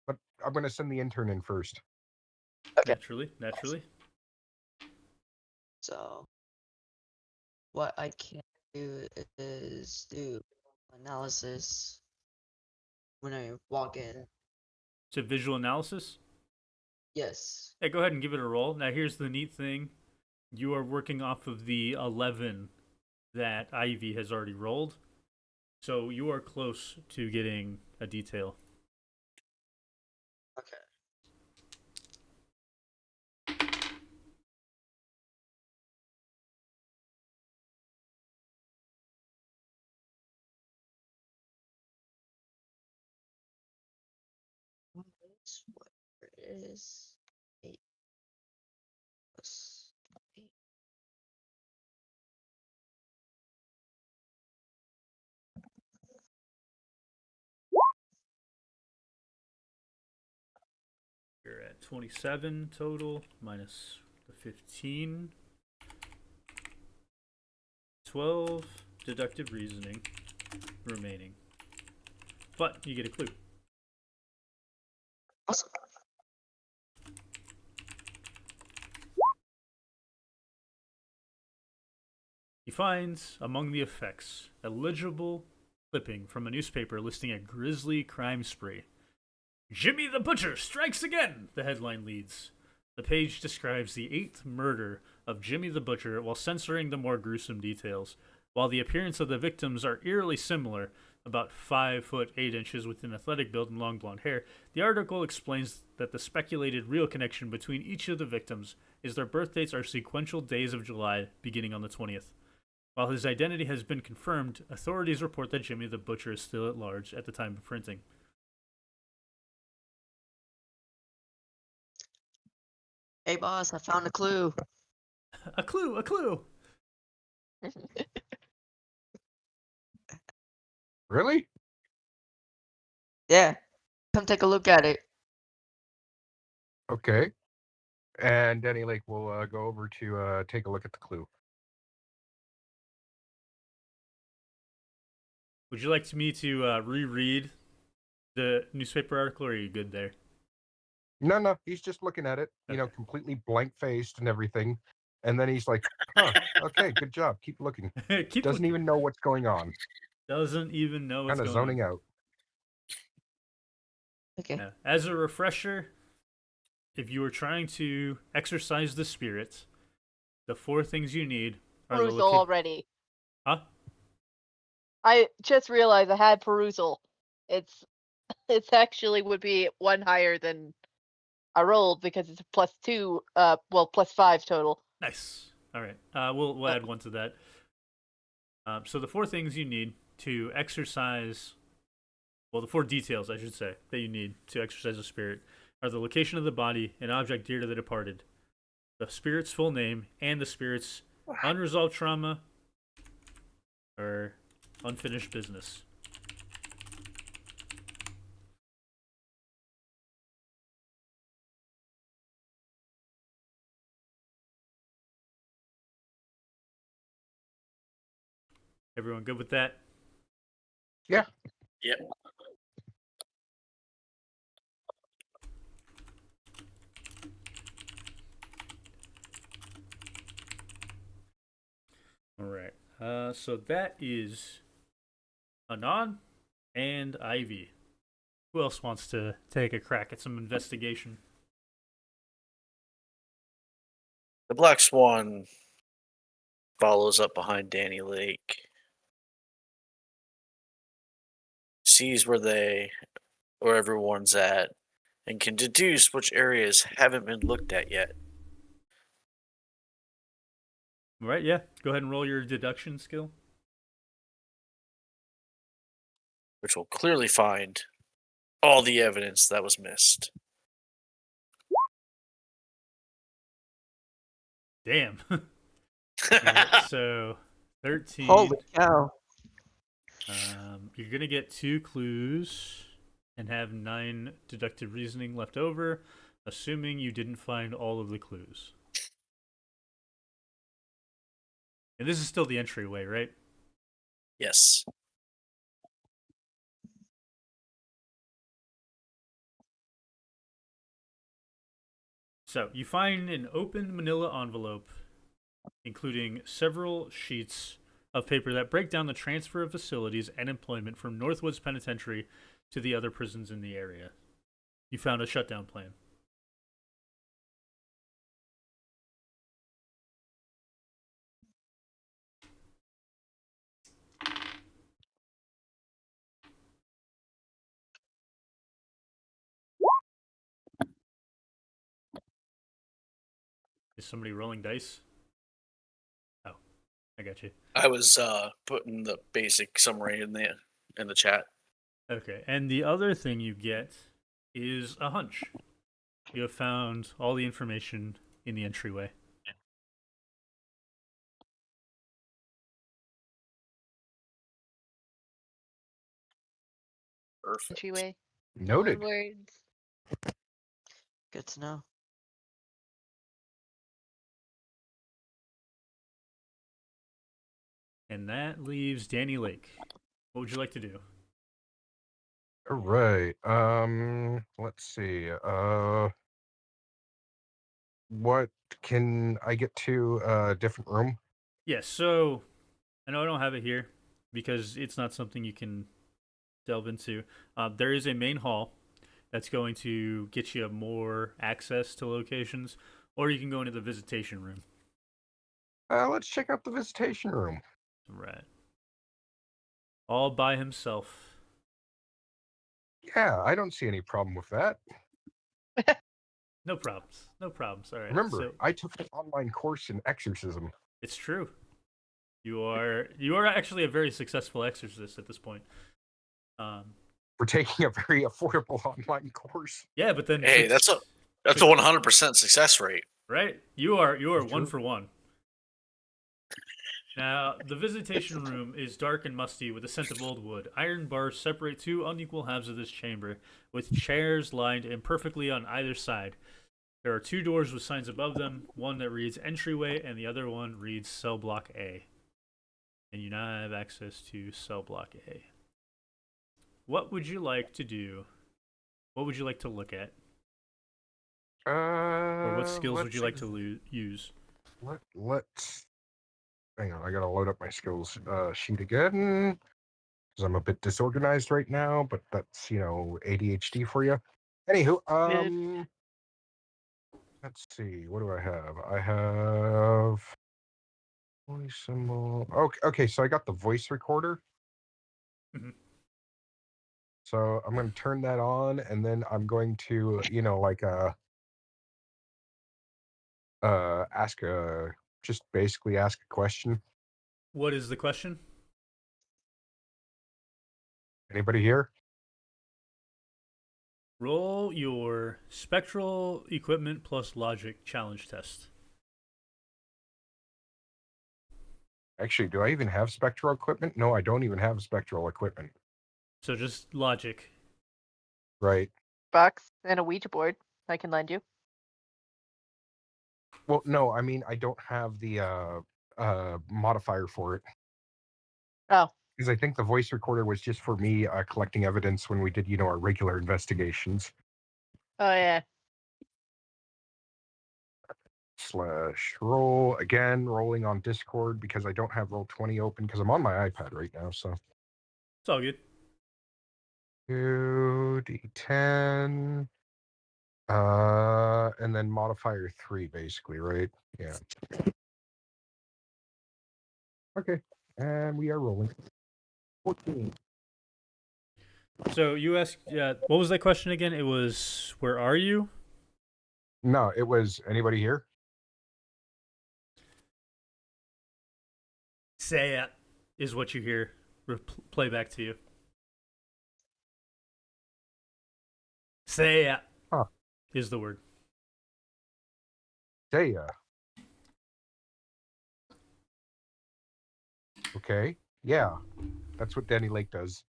But I'm gonna send the intern in first. Okay. Naturally. So what I can do is do analysis when I walk in. So visual analysis. Yes. Yeah, go ahead and give it a roll. Now here's the neat thing: you are working off of the 11 that Ivy has already rolled, so you are close to getting a detail. Okay. Whatever it is, 8 plus 8. You're at 27 total minus the 15. 12 deductive reasoning remaining. But you get a clue. Awesome. He finds among the effects a legible clipping from a newspaper listing a grisly crime spree. Jimmy the Butcher strikes again, the headline leads. The page describes the 8th murder of Jimmy the Butcher while censoring the more gruesome details. While the appearance of the victims are eerily similar, about 5 foot 8 inches with an athletic build and long blonde hair, the article explains that the speculated real connection between each of the victims is their birth dates are sequential days of July beginning on the 20th. While his identity has been confirmed, authorities report that Jimmy the Butcher is still at large at the time of printing. Hey boss, I found a clue. A clue, a clue! Really? Yeah. Come take a look at it. Okay. And Danny Lake will go over to take a look at the clue. Would you like me to reread the newspaper article, or are you good there? No, he's just looking at it, Okay. completely blank faced and everything. And then he's like, huh, okay, good job. Keep looking. Keep Doesn't looking. even know what's going on. Doesn't even know what's Kind of going zoning on. out. Okay. Yeah. As a refresher, if you were trying to exercise the spirit, the 4 things you need are the Perusal already. Huh? I just realized I had perusal. It's actually would be 1 higher than I rolled because it's a +2, +5 total. Nice. All right. We'll add 1 to that. So the 4 things you need to exercise, well, the 4 details, I should say, that you need to exercise the spirit are the location of the body, an object dear to the departed, the spirit's full name, and the spirit's unresolved trauma or unfinished business. Everyone good with that? Yeah. Yep. All right. So that is Anon and Ivy. Who else wants to take a crack at some investigation? The Black Swan follows up behind Danny Lake, sees where everyone's at, and can deduce which areas haven't been looked at yet. All right, yeah. Go ahead and roll your deduction skill. Which will clearly find all the evidence that was missed. Damn. All right, so 13. Holy cow. You're going to get 2 clues and have 9 deductive reasoning left over, assuming you didn't find all of the clues. And this is still the entryway, right? Yes. So you find an open manila envelope, including several sheets of paper that break down the transfer of facilities and employment from Northwood's Penitentiary to the other prisons in the area. You found a shutdown plan. Is somebody rolling dice? Oh, I got you. I was putting the basic summary in the chat. Okay, and the other thing you get is a hunch. You have found all the information in the entryway. Perfect. Entryway. Noted. Onwards. Good to know. And that leaves Danny Lake. What would you like to do? All right. Let's see. What can I get to a different room? Yes, so I know I don't have it here because it's not something you can delve into. There is a main hall that's going to get you more access to locations, or you can go into the visitation room. Let's check out the visitation room. Right. All by himself. Yeah, I don't see any problem with that. No problems. No problems. All right. Remember, So I took an online course in exorcism. it's true. You are actually a very successful exorcist at this point. We're taking a very affordable online course. Yeah, but then Hey, that's a 100% success rate. right. You are It's one true. for one. Now, the visitation room is dark and musty with a scent of old wood. Iron bars separate two unequal halves of this chamber, with chairs lined imperfectly on either side. There are two doors with signs above them, one that reads entryway and the other one reads cell block A. And you now have access to cell block A. What would you like to do? What would you like to look at? Or what skills would you like to use? Let's hang on. I gotta load up my skills sheet again because I'm a bit disorganized right now. But that's ADHD for you. Anywho, let's see. What do I have? I have voice symbol. Okay. So I got the voice recorder. Mhm. So I'm going to turn that on, and then I'm going to, basically ask a question. What is the question? Anybody here? Roll your spectral equipment plus logic challenge test. Actually, do I even have spectral equipment? No, I don't even have spectral equipment. So just logic. Right. Box and a Ouija board. I can lend you. Well, no, I mean, I don't have the modifier for it. Oh. Because I think the voice recorder was just for me collecting evidence when we did, our regular investigations. Oh yeah. /roll again, rolling on Discord because I don't have Roll20 open because I'm on my iPad right now. So It's all good. 2d10, and then modifier 3, basically, right? Yeah. Okay, and we are rolling. 14. So you asked, what was that question again? It was, where are you? No, it was anybody here? Say it is what you hear play back to you. Say it is the word. Daya. Okay, yeah, that's what Danny Lake does.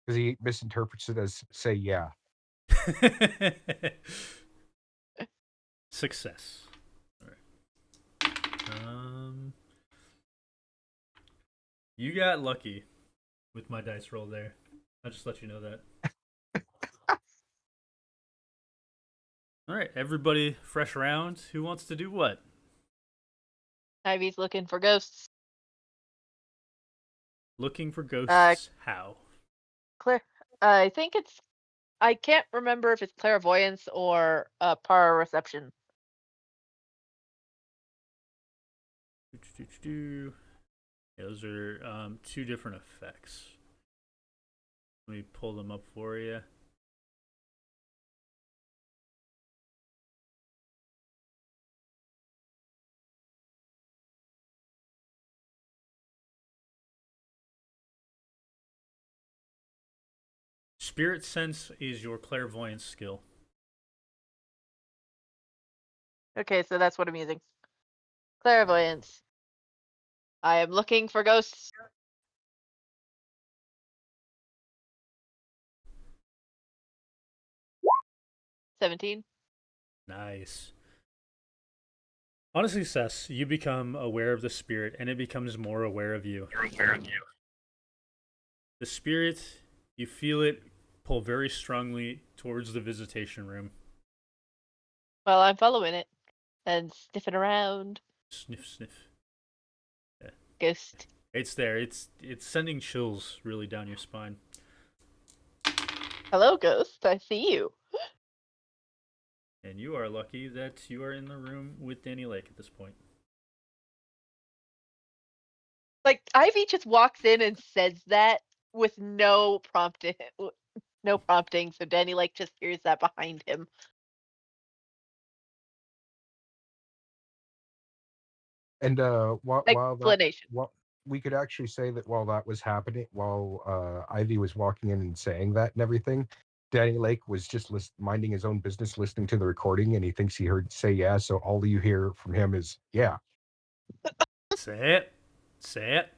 Because he misinterprets it as say yeah. Success. All right. You got lucky with my dice roll there. I'll just let you know that. All right, everybody, fresh round. Who wants to do what? Ivy's looking for ghosts. Looking for ghosts. How? I think it's. I can't remember if it's clairvoyance or para reception. Yeah, those are two different effects. Let me pull them up for you. Spirit sense is your clairvoyance skill. Okay, so that's what I'm using. Clairvoyance. I am looking for ghosts. 17. Nice. Honestly, Sess, you become aware of the spirit, and it becomes more aware of you. The spirit, you feel it pull very strongly towards the visitation room. Well, I'm following it and sniffing around. Sniff, sniff. Ghost. It's there. It's sending chills really down your spine. Hello, ghost. I see you. And you are lucky that you are in the room with Danny Lake at this point. Like Ivy just walks in and says that with no prompting. No prompting, so Danny like just hears that behind him. And Explanation. we could actually say that while that was happening, while Ivy was walking in and saying that and everything, Danny Lake was just minding his own business, listening to the recording, and he thinks he heard say yeah. So all you hear from him is yeah. Say it. Say it.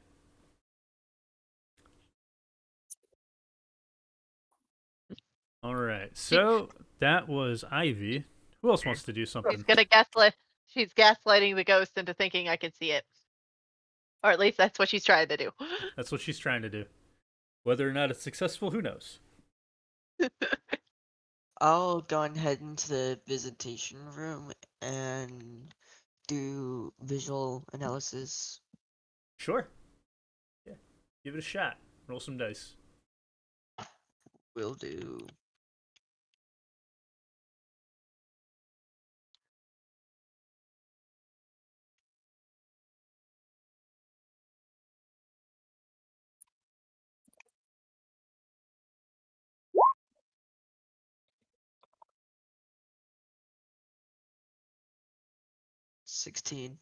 All right. So that was Ivy. Who else wants to do something? She's gonna gaslight. She's gaslighting the ghost into thinking I can see it, or at least that's what she's trying to do. That's what she's trying to do. Whether or not it's successful, who knows? I'll go ahead into the visitation room and do visual analysis. Sure. Yeah. Give it a shot. Roll some dice. Will do. $16.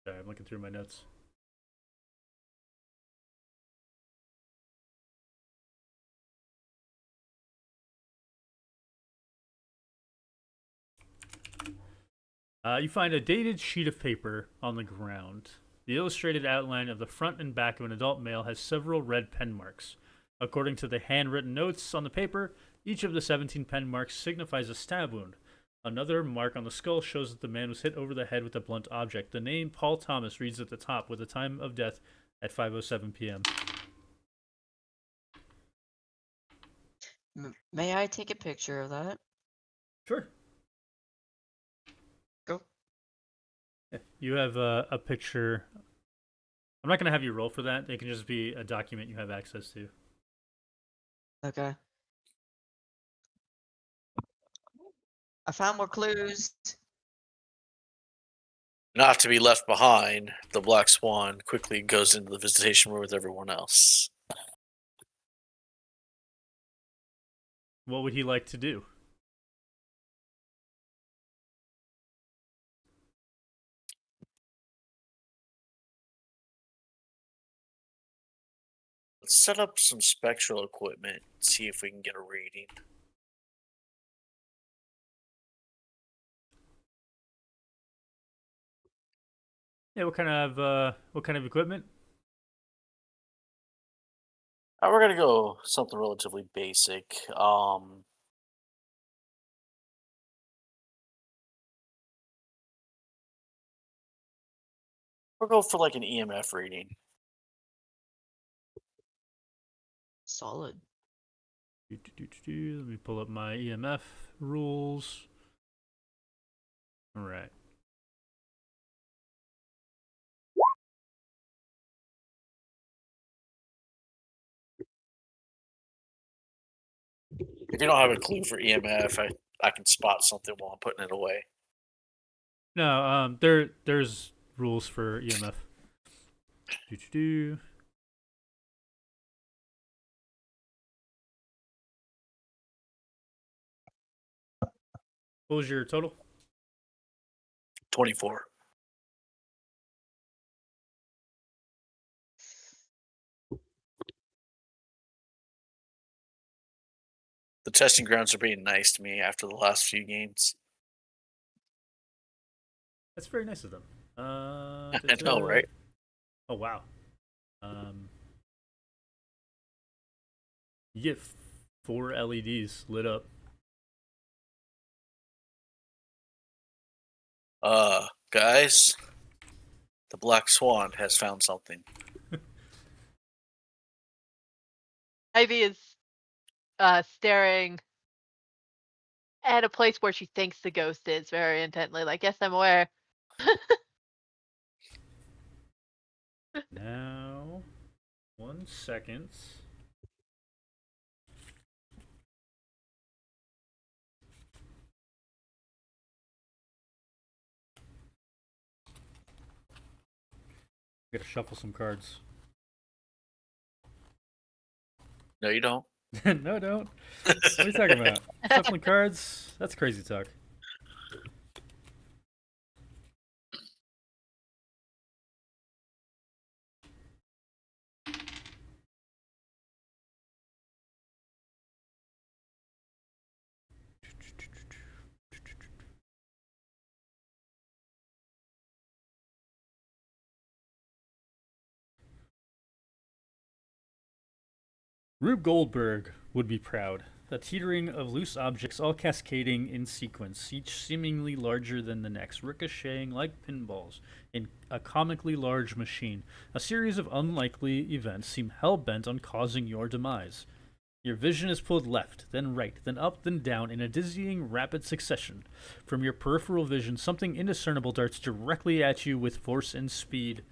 Sorry, I'm looking through my notes. You find a dated sheet of paper on the ground. The illustrated outline of the front and back of an adult male has several red pen marks. According to the handwritten notes on the paper, each of the 17 pen marks signifies a stab wound. Another mark on the skull shows that the man was hit over the head with a blunt object. The name Paul Thomas reads at the top with the time of death at 5:07 p.m. May I take a picture of that? Sure. Go. Yeah, you have a picture. I'm not going to have you roll for that. It can just be a document you have access to. Okay. I found more clues. Not to be left behind, the Black Swan quickly goes into the visitation room with everyone else. What would he like to do? Let's set up some spectral equipment, see if we can get a reading. Yeah, what kind of equipment? We're gonna go something relatively basic. We'll go for like an EMF reading. Solid. Let me pull up my EMF rules. All right. If you don't have a clue for EMF, I can spot something while I'm putting it away. No, there's rules for EMF. What was your total? 24. The testing grounds are being nice to me after the last few games. That's very nice of them. I know, right? Oh wow. You get 4 LEDs lit up. Guys, the Black Swan has found something. Ivy is staring at a place where she thinks the ghost is very intently. Like, yes, I'm aware. Now, 1 second. Gotta shuffle some cards. No, you don't. No, don't. What are you talking about? Shuffling cards? That's crazy talk. Rube Goldberg would be proud. The teetering of loose objects all cascading in sequence, each seemingly larger than the next, ricocheting like pinballs in a comically large machine. A series of unlikely events seem hell-bent on causing your demise. Your vision is pulled left, then right, then up, then down in a dizzying, rapid succession. From your peripheral vision, something indiscernible darts directly at you with force and speed.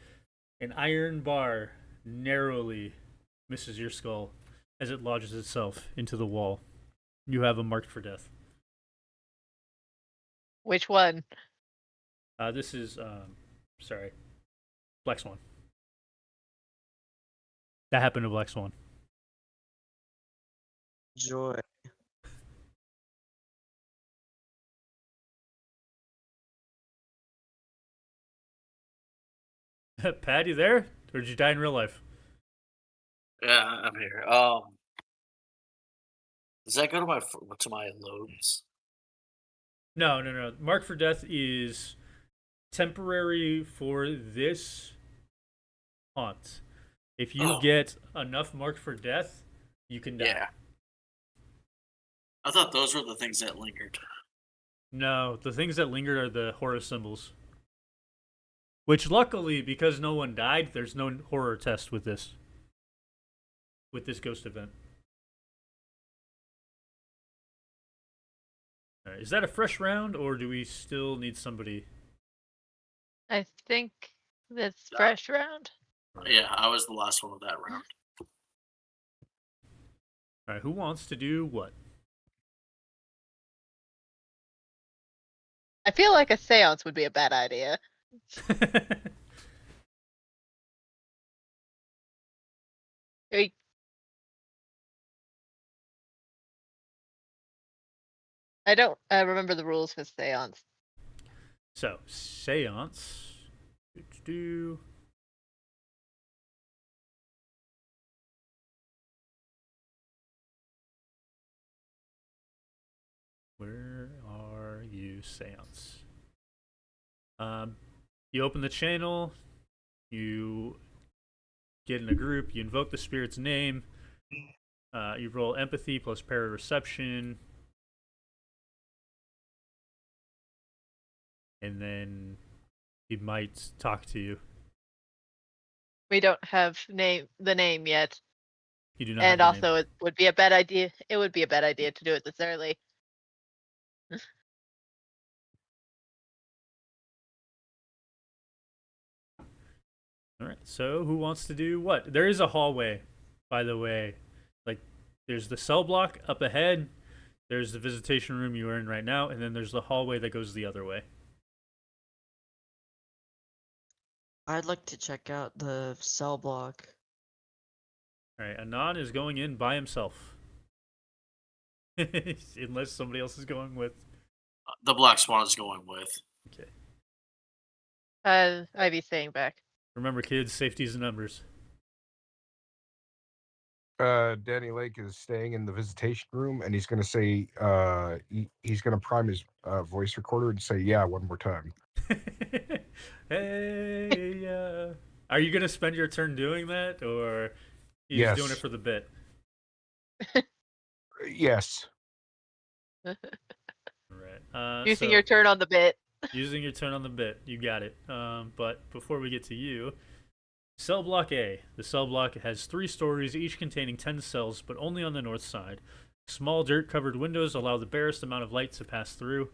An iron bar narrowly misses your skull as it lodges itself into the wall. You have a marked for death. Which one? This is, sorry, Black Swan. That happened to Black Swan. Joy. Pat, you there? Or did you die in real life? Yeah, I'm here. Does that go to my lobes? No. Mark for death is temporary for this haunt. If you get enough marked for death, you can die. Yeah. I thought those were the things that lingered. No, the things that lingered are the horror symbols. Which luckily, because no one died, there's no horror test with this. With this ghost event. Alright, is that a fresh round, or do we still need somebody? I think that's fresh round. Yeah, I was the last one of that round. Alright, who wants to do what? I feel like a seance would be a bad idea. I don't remember the rules for seance. So, seance. Do. Where are you, seance? You open the channel, you get in a group, you invoke the spirit's name, you roll empathy plus parareception, and then he might talk to you. We don't have the name yet. You do not And have the name. also, it would be a bad idea. It would be a bad idea to do it this early. All right. So who wants to do what? There is a hallway, by the way. Like, there's the cell block up ahead. There's the visitation room you are in right now, and then there's the hallway that goes the other way. I'd like to check out the cell block. All right. Anon is going in by himself, unless somebody else is going with. The Black Swan is going with. Okay. Ivy's staying back. Remember, kids, safety is in numbers. Danny Lake is staying in the visitation room, and he's going to say, he's going to prime his voice recorder and say, "Yeah," one more time. Hey, are you gonna spend your turn doing that, or you just doing it Yes. for the bit? Yes. All right. Using So, your turn on the bit. using your turn on the bit, you got it. But before we get to you, cell block A. The cell block has 3 stories, each containing 10 cells, but only on the north side. Small dirt-covered windows allow the barest amount of light to pass through.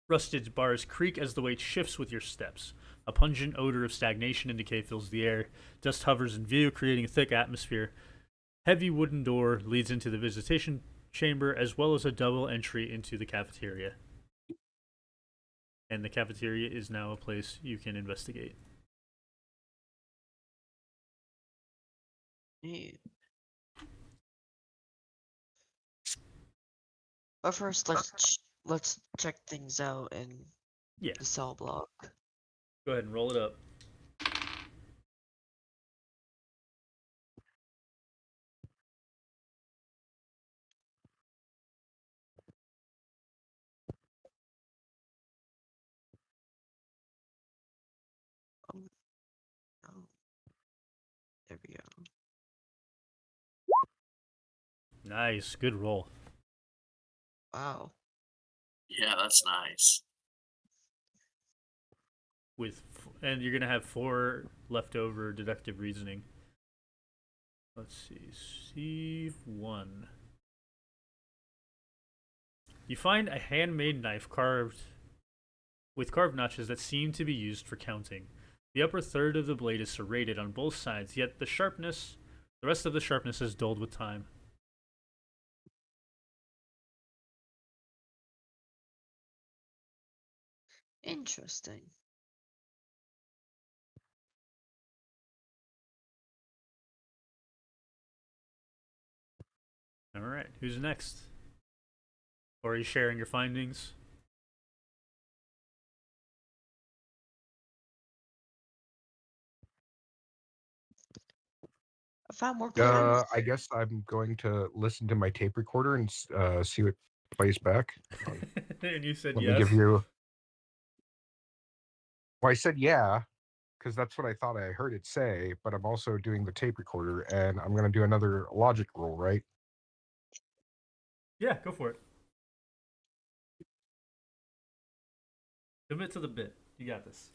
Rusted bars creak as the weight shifts with your steps. A pungent odor of stagnation and decay fills the air. Dust hovers in view, creating a thick atmosphere. Heavy wooden door leads into the visitation chamber, as well as a double entry into the cafeteria. And the cafeteria is now a place you can investigate. Yeah. But first, let's check things out in Yeah, the cell block. go ahead and roll it up. Oh, there we go. Nice, good roll. Wow. Yeah, that's nice. And you're gonna have 4 leftover deductive reasoning. Let's see, C1. You find a handmade knife with carved notches that seem to be used for counting. The upper third of the blade is serrated on both sides, yet the rest of the sharpness is dulled with time. Interesting. All right, who's next? Or are you sharing your findings? I found more players. I guess I'm going to listen to my tape recorder and see what plays back. And you said Let yes. me give you. Well, I said yeah, because that's what I thought I heard it say. But I'm also doing the tape recorder, and I'm going to do another logic roll, right? Yeah, go for it. Commit to the bit. You got this.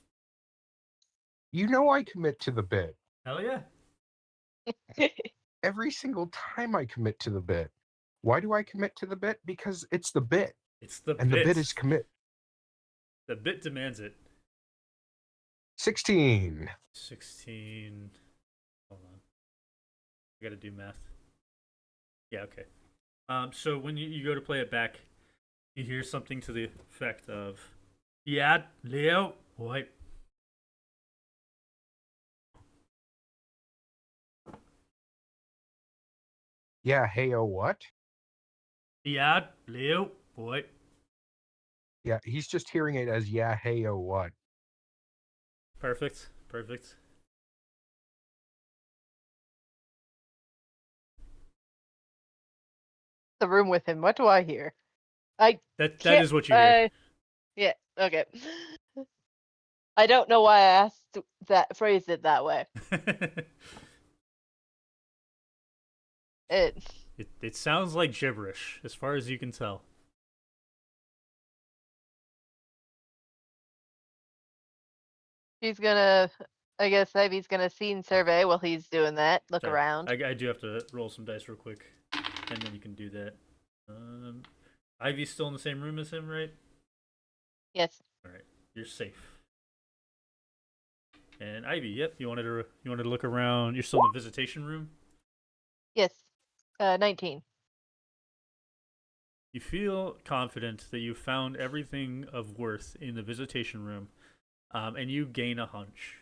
You know I commit to the bit. Hell yeah. Every single time I commit to the bit. Why do I commit to the bit? Because it's the bit, It's the and bit. the bit is commit. The bit demands it. 16. 16. Hold on. I gotta do math. Yeah, okay. So when you go to play it back, you hear something to the effect of, "Yeah, Leo, boy." Yeah, hey, oh, what? Yeah, Leo, boy. Yeah, he's just hearing it as yeah, hey, oh, what? Perfect. Perfect. The room with him. What do I hear? I That can't. is what you hear. Yeah. Okay. I don't know why I asked that, phrased it that way. It. It sounds like gibberish, as far as you can tell. She's gonna I guess Ivy's gonna scene survey while he's doing that. Look Sorry, around. I do have to roll some dice real quick, and then you can do that. Ivy's still in the same room as him, right? Yes. All right, you're safe. And Ivy, yep, you wanted to look around. You're still in the visitation room. Yes. 19. You feel confident that you found everything of worth in the visitation room, and you gain a hunch.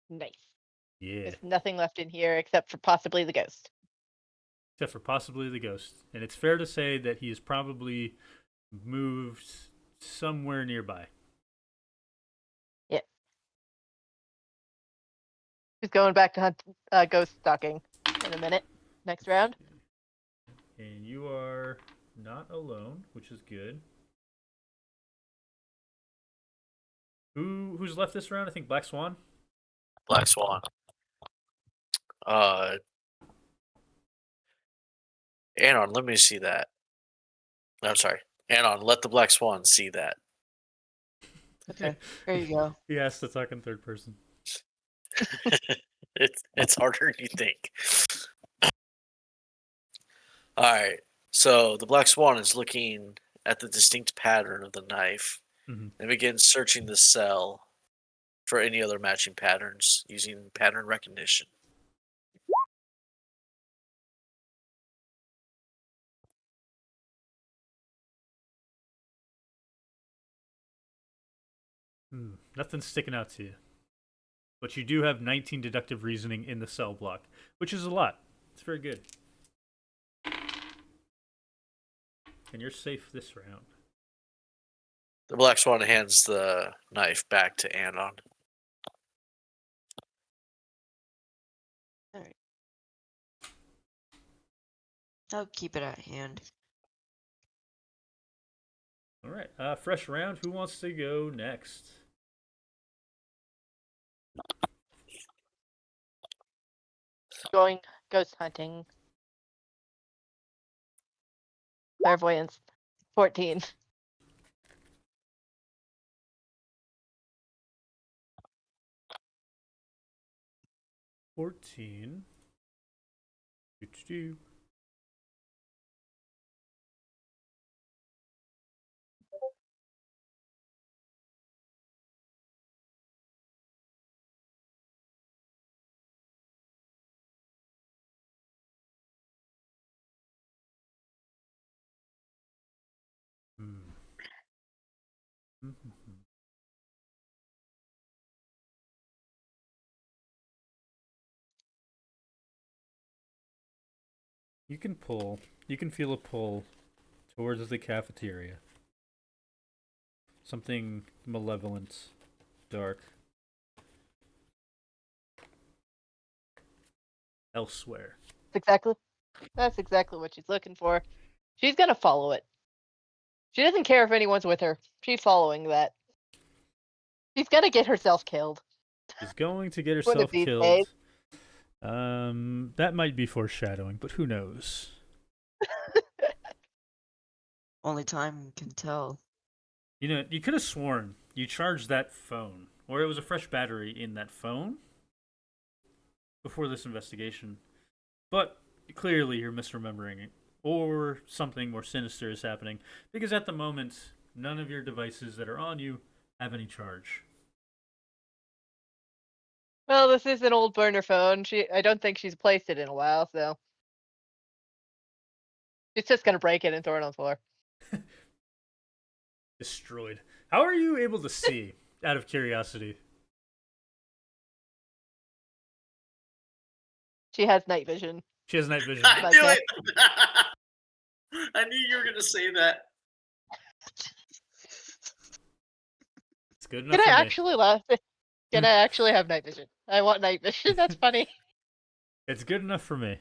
Nice. Yeah, There's nothing left in here except for possibly the ghost. except for possibly the ghost. And it's fair to say that he is probably moved somewhere nearby. Yeah. He's going back to hunt ghost stalking in a minute. Next round. And you are not alone, which is good. Who's left this round? I think Black Swan. Black Swan. Anon, let me see that. I'm sorry. Anon, let the Black Swan see that. Okay. There you go. He has to talk in third person. It's harder than you think. Alright. So the Black Swan is looking at the distinct pattern of the knife Mhm. and begins searching the cell for any other matching patterns using pattern recognition. Nothing's sticking out to you. But you do have 19 deductive reasoning in the cell block, which is a lot. It's very good. And you're safe this round. The Black Swan hands the knife back to Anon. I'll keep it at hand. All right, fresh round. Who wants to go next? Going ghost hunting. Clairvoyance. 14. $14. Do-do-do. You can pull. You can feel a pull towards the cafeteria. Something malevolent, dark. Elsewhere. That's exactly what she's looking for. She's gonna follow it. She doesn't care if anyone's with her. She's following that. She's gonna get herself killed. She's going to get One of herself these killed. days. That might be foreshadowing, but who knows? Only time can tell. You know, you could have sworn you charged that phone, or it was a fresh battery in that phone before this investigation. But clearly you're misremembering it, or something more sinister is happening, because at the moment, none of your devices that are on you have any charge. Well, this is an old burner phone. I don't think she's placed it in a while, so she's just gonna break it and throw it on the floor. Destroyed. How are you able to see, out of curiosity? She has night vision. She has night vision. I Like knew that. it! I knew you were going to say that. It's good enough Can I for me. actually laugh? Can I actually have night vision? I want night vision. That's funny. It's good enough for me.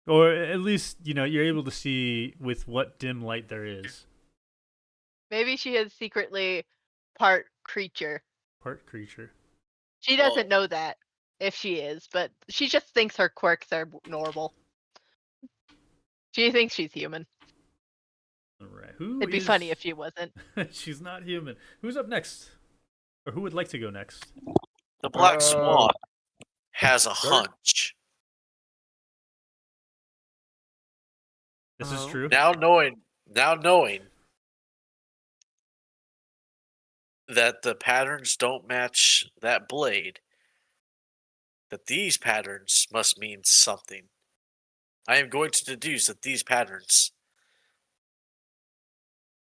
Or at least, you know, you're able to see with what dim light there is. Maybe she is secretly part creature. Part creature. She doesn't know that if she is, but she just thinks her quirks are normal. She thinks she's human. Who It'd be is... funny if she wasn't. She's not human. Who's up next? Or who would like to go next? The Black Uh, Swan has a Sure. hunch. This is Oh. true. Now knowing that the patterns don't match that blade, that these patterns must mean something. I am going to deduce that these patterns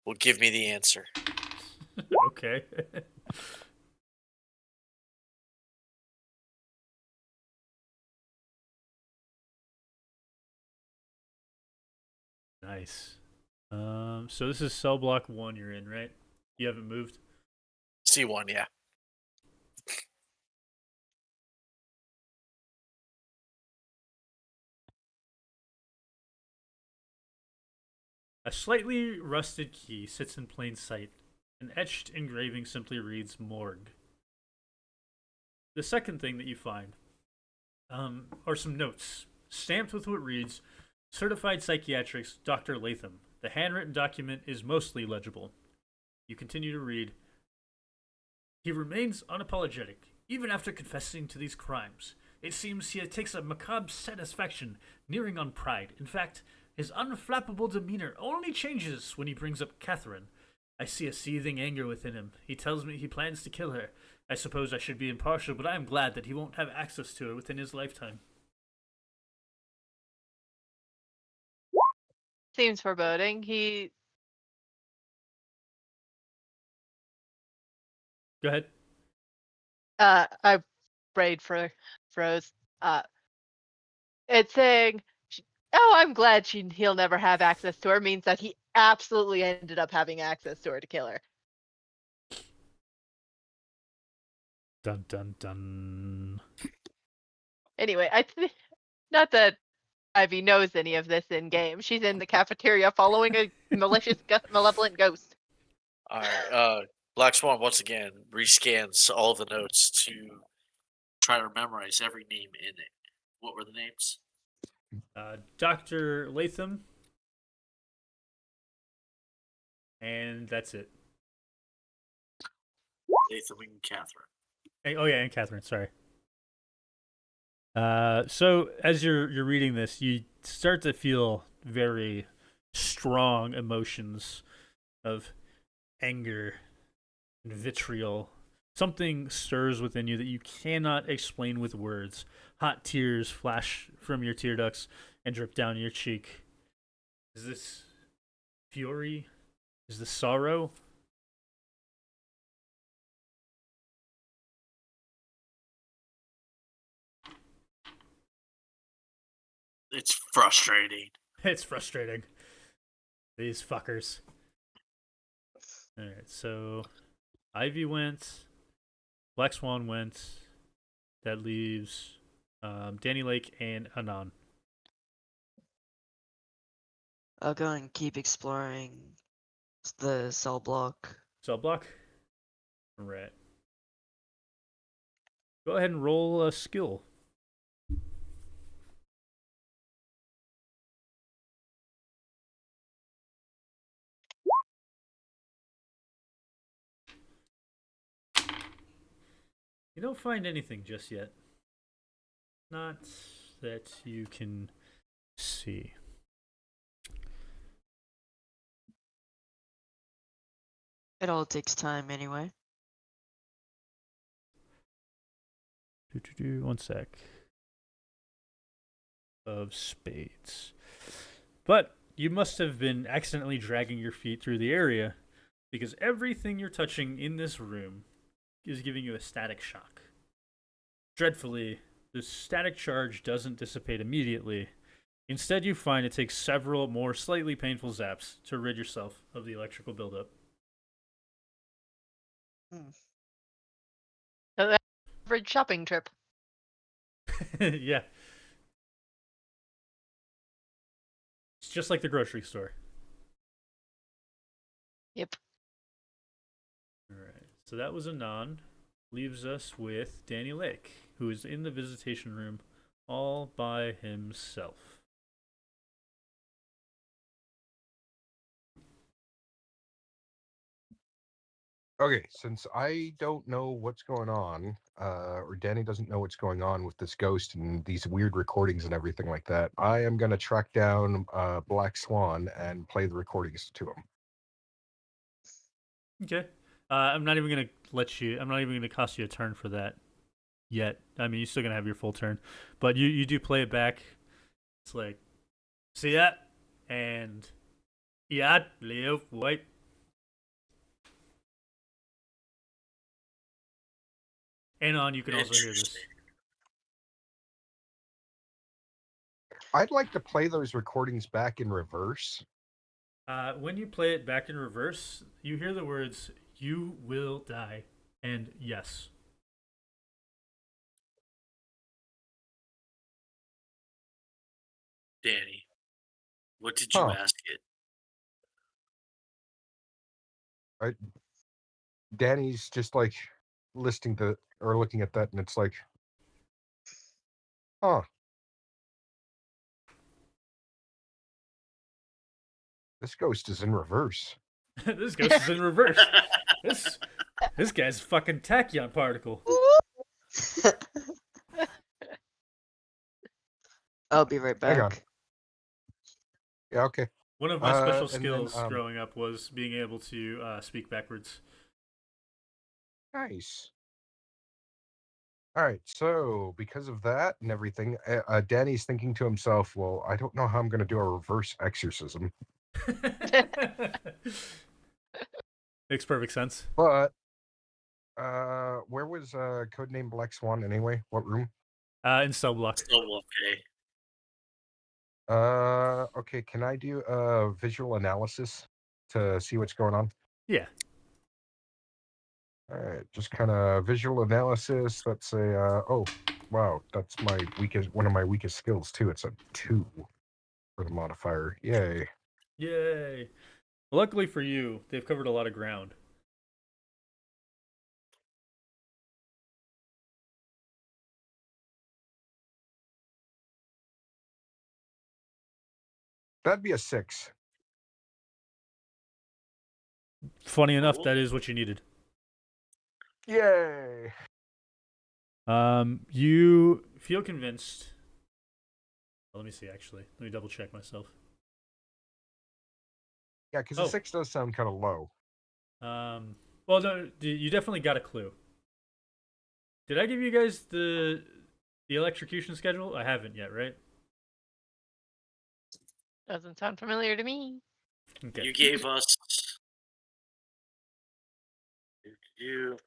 will give me the answer. Okay. Nice. So this is cell block 1 you're in, right? You haven't moved? C1, yeah. A slightly rusted key sits in plain sight. An etched engraving simply reads morgue. The second thing that you find are some notes, stamped with what reads, Certified Psychiatrics, Dr. Latham. The handwritten document is mostly legible. You continue to read, He remains unapologetic, even after confessing to these crimes. It seems he takes a macabre satisfaction, nearing on pride. In fact, his unflappable demeanor only changes when he brings up Catherine. I see a seething anger within him. He tells me he plans to kill her. I suppose I should be impartial, but I am glad that he won't have access to her within his lifetime. Seems foreboding. Go ahead. I braid froze. It's saying, "Oh, I'm glad he'll never have access to her." Means that he absolutely ended up having access to her to kill her. Dun dun dun. Anyway, not that Ivy knows any of this in game. She's in the cafeteria following a malicious, malevolent ghost. All right. Black Swan once again rescans all the notes to try to memorize every name in it. What were the names? Dr. Latham. And that's it. Latham and Catherine. Oh yeah, and Catherine. Sorry. So as you're reading this, you start to feel very strong emotions of anger and vitriol. Something stirs within you that you cannot explain with words. Hot tears flash from your tear ducts and drip down your cheek. Is this fury? Is this sorrow? It's frustrating. It's frustrating. These fuckers. Alright, so Ivy went, Black Swan went. That leaves Danny Lake and Anon. I'll go and keep exploring the cell block. Cell block? Alright. Go ahead and roll a skill. You don't find anything just yet. Not that you can see. It all takes time anyway. One sec. Of spades. But you must have been accidentally dragging your feet through the area because everything you're touching in this room is giving you a static shock. Dreadfully, the static charge doesn't dissipate immediately. Instead, you find it takes several more slightly painful zaps to rid yourself of the electrical buildup. Average shopping trip. Yeah. It's just like the grocery store. Yep. Alright, so that was Anon. Leaves us with Danny Lake, who is in the visitation room all by himself. Okay, since I don't know what's going on, or Danny doesn't know what's going on with this ghost and these weird recordings and everything like that, I am gonna track down Black Swan and play the recordings to him. Okay. I'm not even gonna let you. I'm not even gonna cost you a turn for that yet. I mean, you're still gonna have your full turn, but you do play it back. It's like, see that, and yeah, Leo, wait. Anon, you can also hear this. I'd like to play those recordings back in reverse. When you play it back in reverse, you hear the words "You will die" and "Yes." Danny, what did you Huh. ask it? Danny's just like listening to or looking at that, and it's like, huh. This ghost is in reverse. This ghost is in reverse. This guy's fucking tachyon particle. I'll be right Hang on. back. Yeah, okay. One of my special and then, skills growing up was being able to speak backwards. Nice. All right, so because of that and everything, Danny's thinking to himself, well, I don't know how I'm going to do a reverse exorcism, Makes perfect sense. but where was codename Black Swan anyway? What room? In cell block. So okay. Okay, can I do a visual analysis to see what's going on? Yeah. All right, just kind of visual analysis. Let's say, oh, wow, that's my weakest, one of my weakest skills too. It's a 2 for the modifier. Yay. Yay. Luckily for you, they've covered a lot of ground. That'd be a 6. Funny enough, Cool. that is what you needed. Yay. You feel convinced. Let me see, actually. Let me double check myself. Yeah, because Oh. a 6 does sound kind of low. Well, no, you definitely got a clue. Did I give you guys the electrocution schedule? I haven't yet, right? Doesn't sound familiar to me. Okay. You gave us the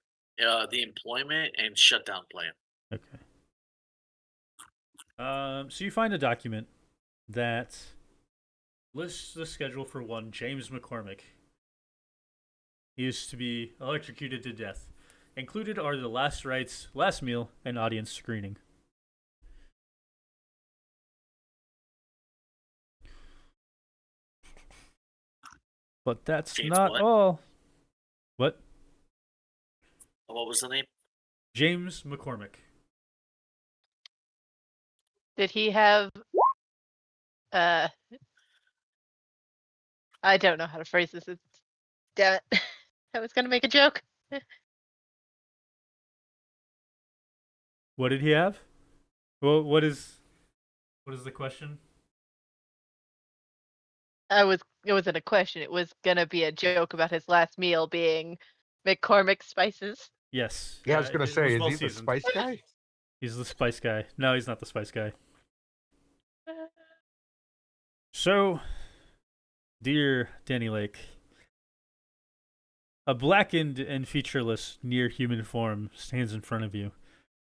employment and shutdown plan. Okay. So you find a document that lists the schedule for one James McCormick. He is to be electrocuted to death. Included are the last rites, last meal, and audience screening. But that's James not what? all. What? What was the name? James McCormick. Did he have I don't know how to phrase this. Damn it. I was gonna make a joke. What did he have? Well, what is the question? It wasn't a question. It was gonna be a joke about his last meal being McCormick spices. Yes. Yeah, I was going to it say, was is well he the seasoned. spice guy? He's the spice guy. No, he's not the spice guy. So, dear Danny Lake, a blackened and featureless near human form stands in front of you.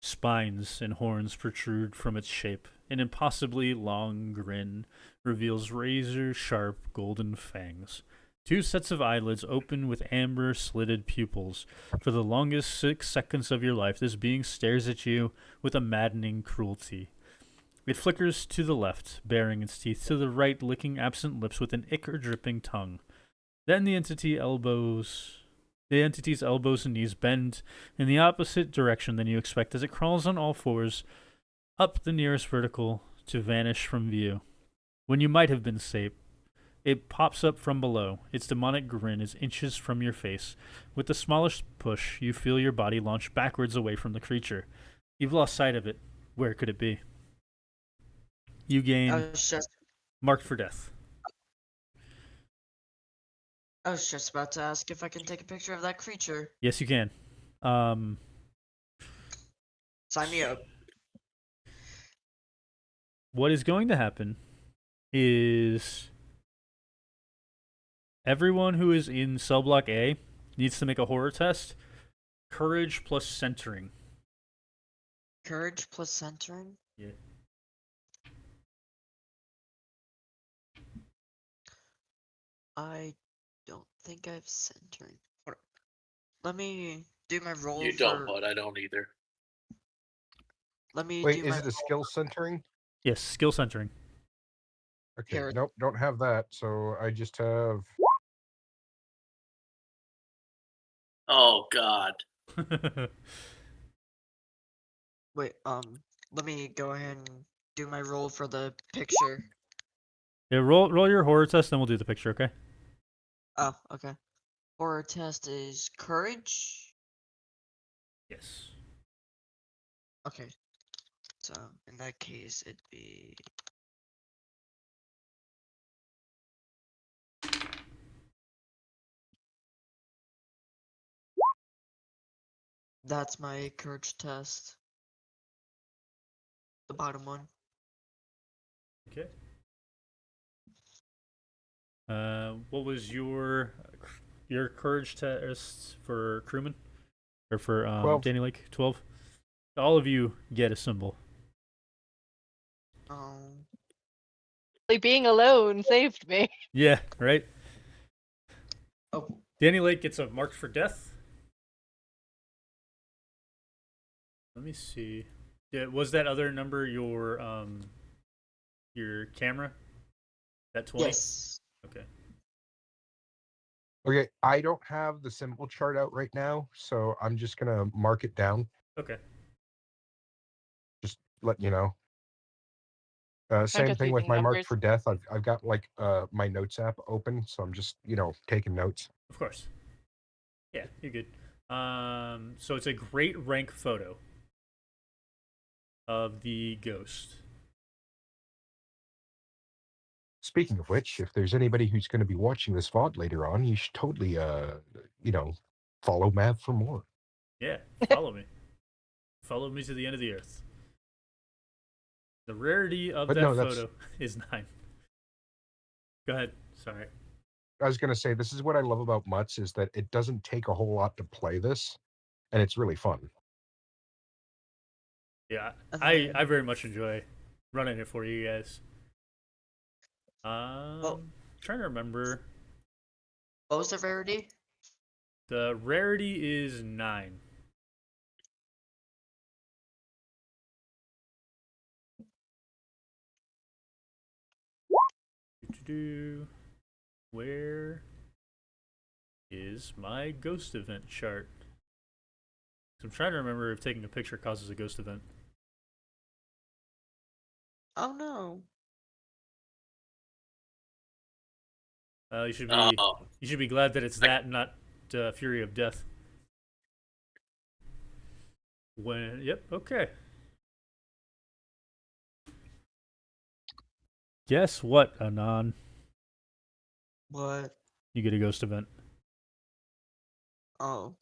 Spines and horns protrude from its shape. An impossibly long grin reveals razor-sharp golden fangs. 2 sets of eyelids open with amber slitted pupils. For the longest 6 seconds of your life, this being stares at you with a maddening cruelty. It flickers to the left, baring its teeth, to the right, licking absent lips with an ichor-dripping tongue. Then the entity's elbows and knees bend in the opposite direction than you expect as it crawls on all fours up the nearest vertical to vanish from view. When you might have been safe, It pops up from below. Its demonic grin is inches from your face. With the smallest push, you feel your body launch backwards away from the creature. You've lost sight of it. Where could it be? You I gain was just marked for death. I was just about to ask if I can take a picture of that creature. Yes, you can. Sign me up. What is going to happen is everyone who is in cell block A needs to make a horror test. Courage plus centering. Courage plus centering? Yeah. I don't think I've centering. Hold on. Let me do my roll You for. don't, but I don't either. Let me Wait, do is my it a skill centering? Yes, skill centering. Okay, Here. nope, don't have that. So I just have. Oh God. Wait, let me go ahead and do my roll for the picture. Yeah, roll your horror test, then we'll do the picture, okay? Oh, okay. Horror test is courage. Yes. Okay. So in that case, it'd be. That's my courage test. The bottom one. Okay. What was your courage test for crewman or for 12. Danny Lake? 12. All of you get a symbol. Being alone saved me. Yeah, right. Oh, Danny Lake gets a marked for death. Let me see. Yeah, was that other number your camera? That 20? yes. Okay. Okay, I don't have the symbol chart out right now, so I'm just gonna mark it down. Okay. Just let you know. I'm Same just thing with using my mark numbers. for death. I've got like my notes app open, so I'm just taking notes. Of course. Yeah, you're good. So it's a great rank photo of the ghost. Speaking of which, if there's anybody who's going to be watching this VOD later on, you should totally follow Mav for more. Yeah, follow me. Follow me to the end of the earth. The rarity of But that no, that's photo is 9. Go ahead. Sorry. I was going to say this is what I love about Mutts is that it doesn't take a whole lot to play this, and it's really fun. Yeah, And I then- very much enjoy running it for you guys. Trying to remember. What was the rarity? The rarity is 9. Where is my ghost event chart? So I'm trying to remember if taking a picture causes a ghost event. Oh no. You should Oh, be glad that it's that, and not Fury of Death. Yep, okay. Guess what, Anon? What? You get a ghost event. Oh.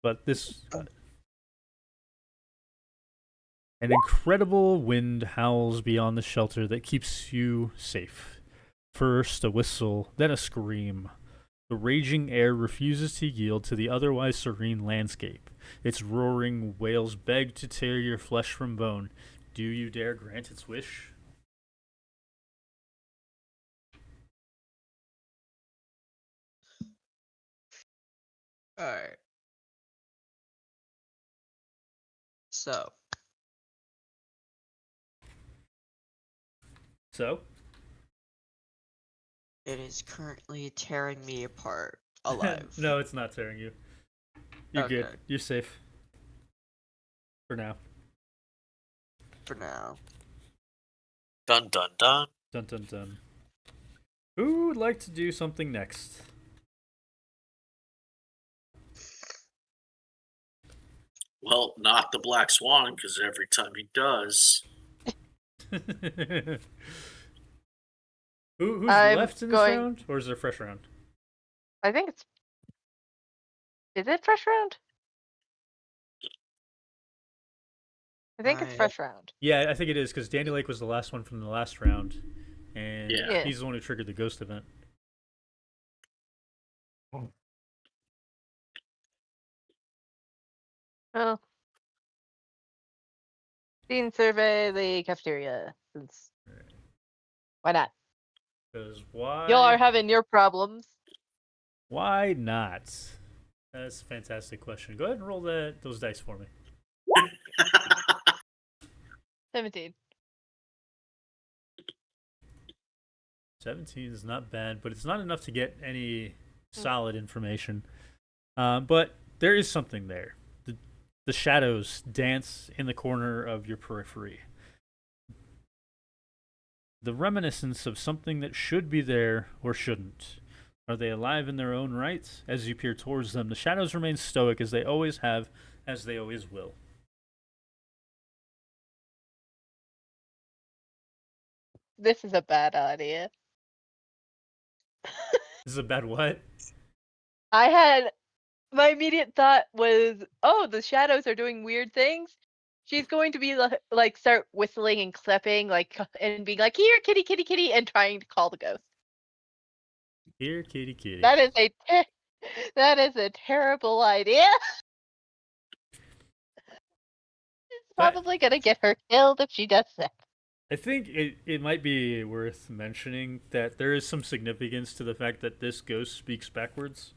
But this. An incredible wind howls beyond the shelter that keeps you safe. First a whistle, then a scream. The raging air refuses to yield to the otherwise serene landscape. Its roaring wails beg to tear your flesh from bone. Do you dare grant its wish? Alright. So. So? It is currently tearing me apart alive. No, it's not tearing you. You're good. Okay. You're safe. For now. For now. dun dun dun. Dun dun dun. Who would like to do something next? Well, not the Black Swan, because every time he does, Who's I'm left in this going- round, or is it a fresh round? I think it's. Is it fresh round? I think it's I- fresh round. Yeah, I think it is because Danny Lake was the last one from the last round, and Yeah. he's the one who triggered the ghost event. Well, Dean, survey the cafeteria. Since why not? Because why? Y'all are having your problems. Why not? That's a fantastic question. Go ahead and roll those dice for me. 17. 17 is not bad, but it's not enough to get any solid information. But there is something there. The shadows dance in the corner of your periphery. The reminiscence of something that should be there or shouldn't. Are they alive in their own right? As you peer towards them, the shadows remain stoic as they always have, as they always will. This is a bad idea. This is a bad what? My immediate thought was, oh, the shadows are doing weird things. She's going to be like start whistling and clapping, like, and being like, "Here, kitty, kitty, kitty," and trying to call the ghost. Here, kitty, kitty. That is that is a terrible idea. It's probably gonna get her killed if she does that. I think it might be worth mentioning that there is some significance to the fact that this ghost speaks backwards.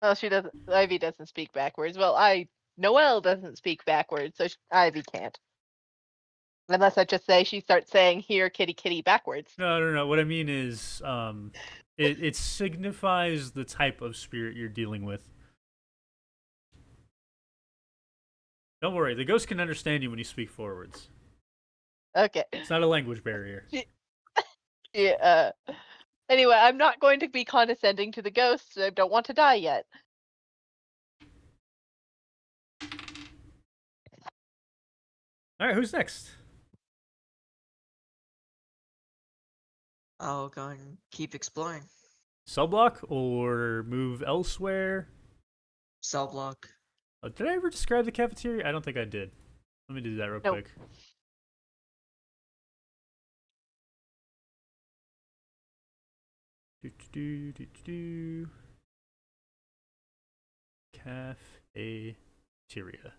Well, she doesn't. Ivy doesn't speak backwards. Well, Noelle doesn't speak backwards, so Ivy can't. Unless I just say she starts saying "Here, kitty, kitty" backwards. No. What I mean is, it signifies the type of spirit you're dealing with. Don't worry, the ghost can understand you when you speak forwards. Okay. It's not a language barrier. Yeah. Anyway, I'm not going to be condescending to the ghosts. I don't want to die yet. All right, who's next? I'll go and keep exploring. Cell block or move elsewhere? Cell block. Did I ever describe the cafeteria? I don't think I did. Let me do that real Nope. quick. Cafeteria.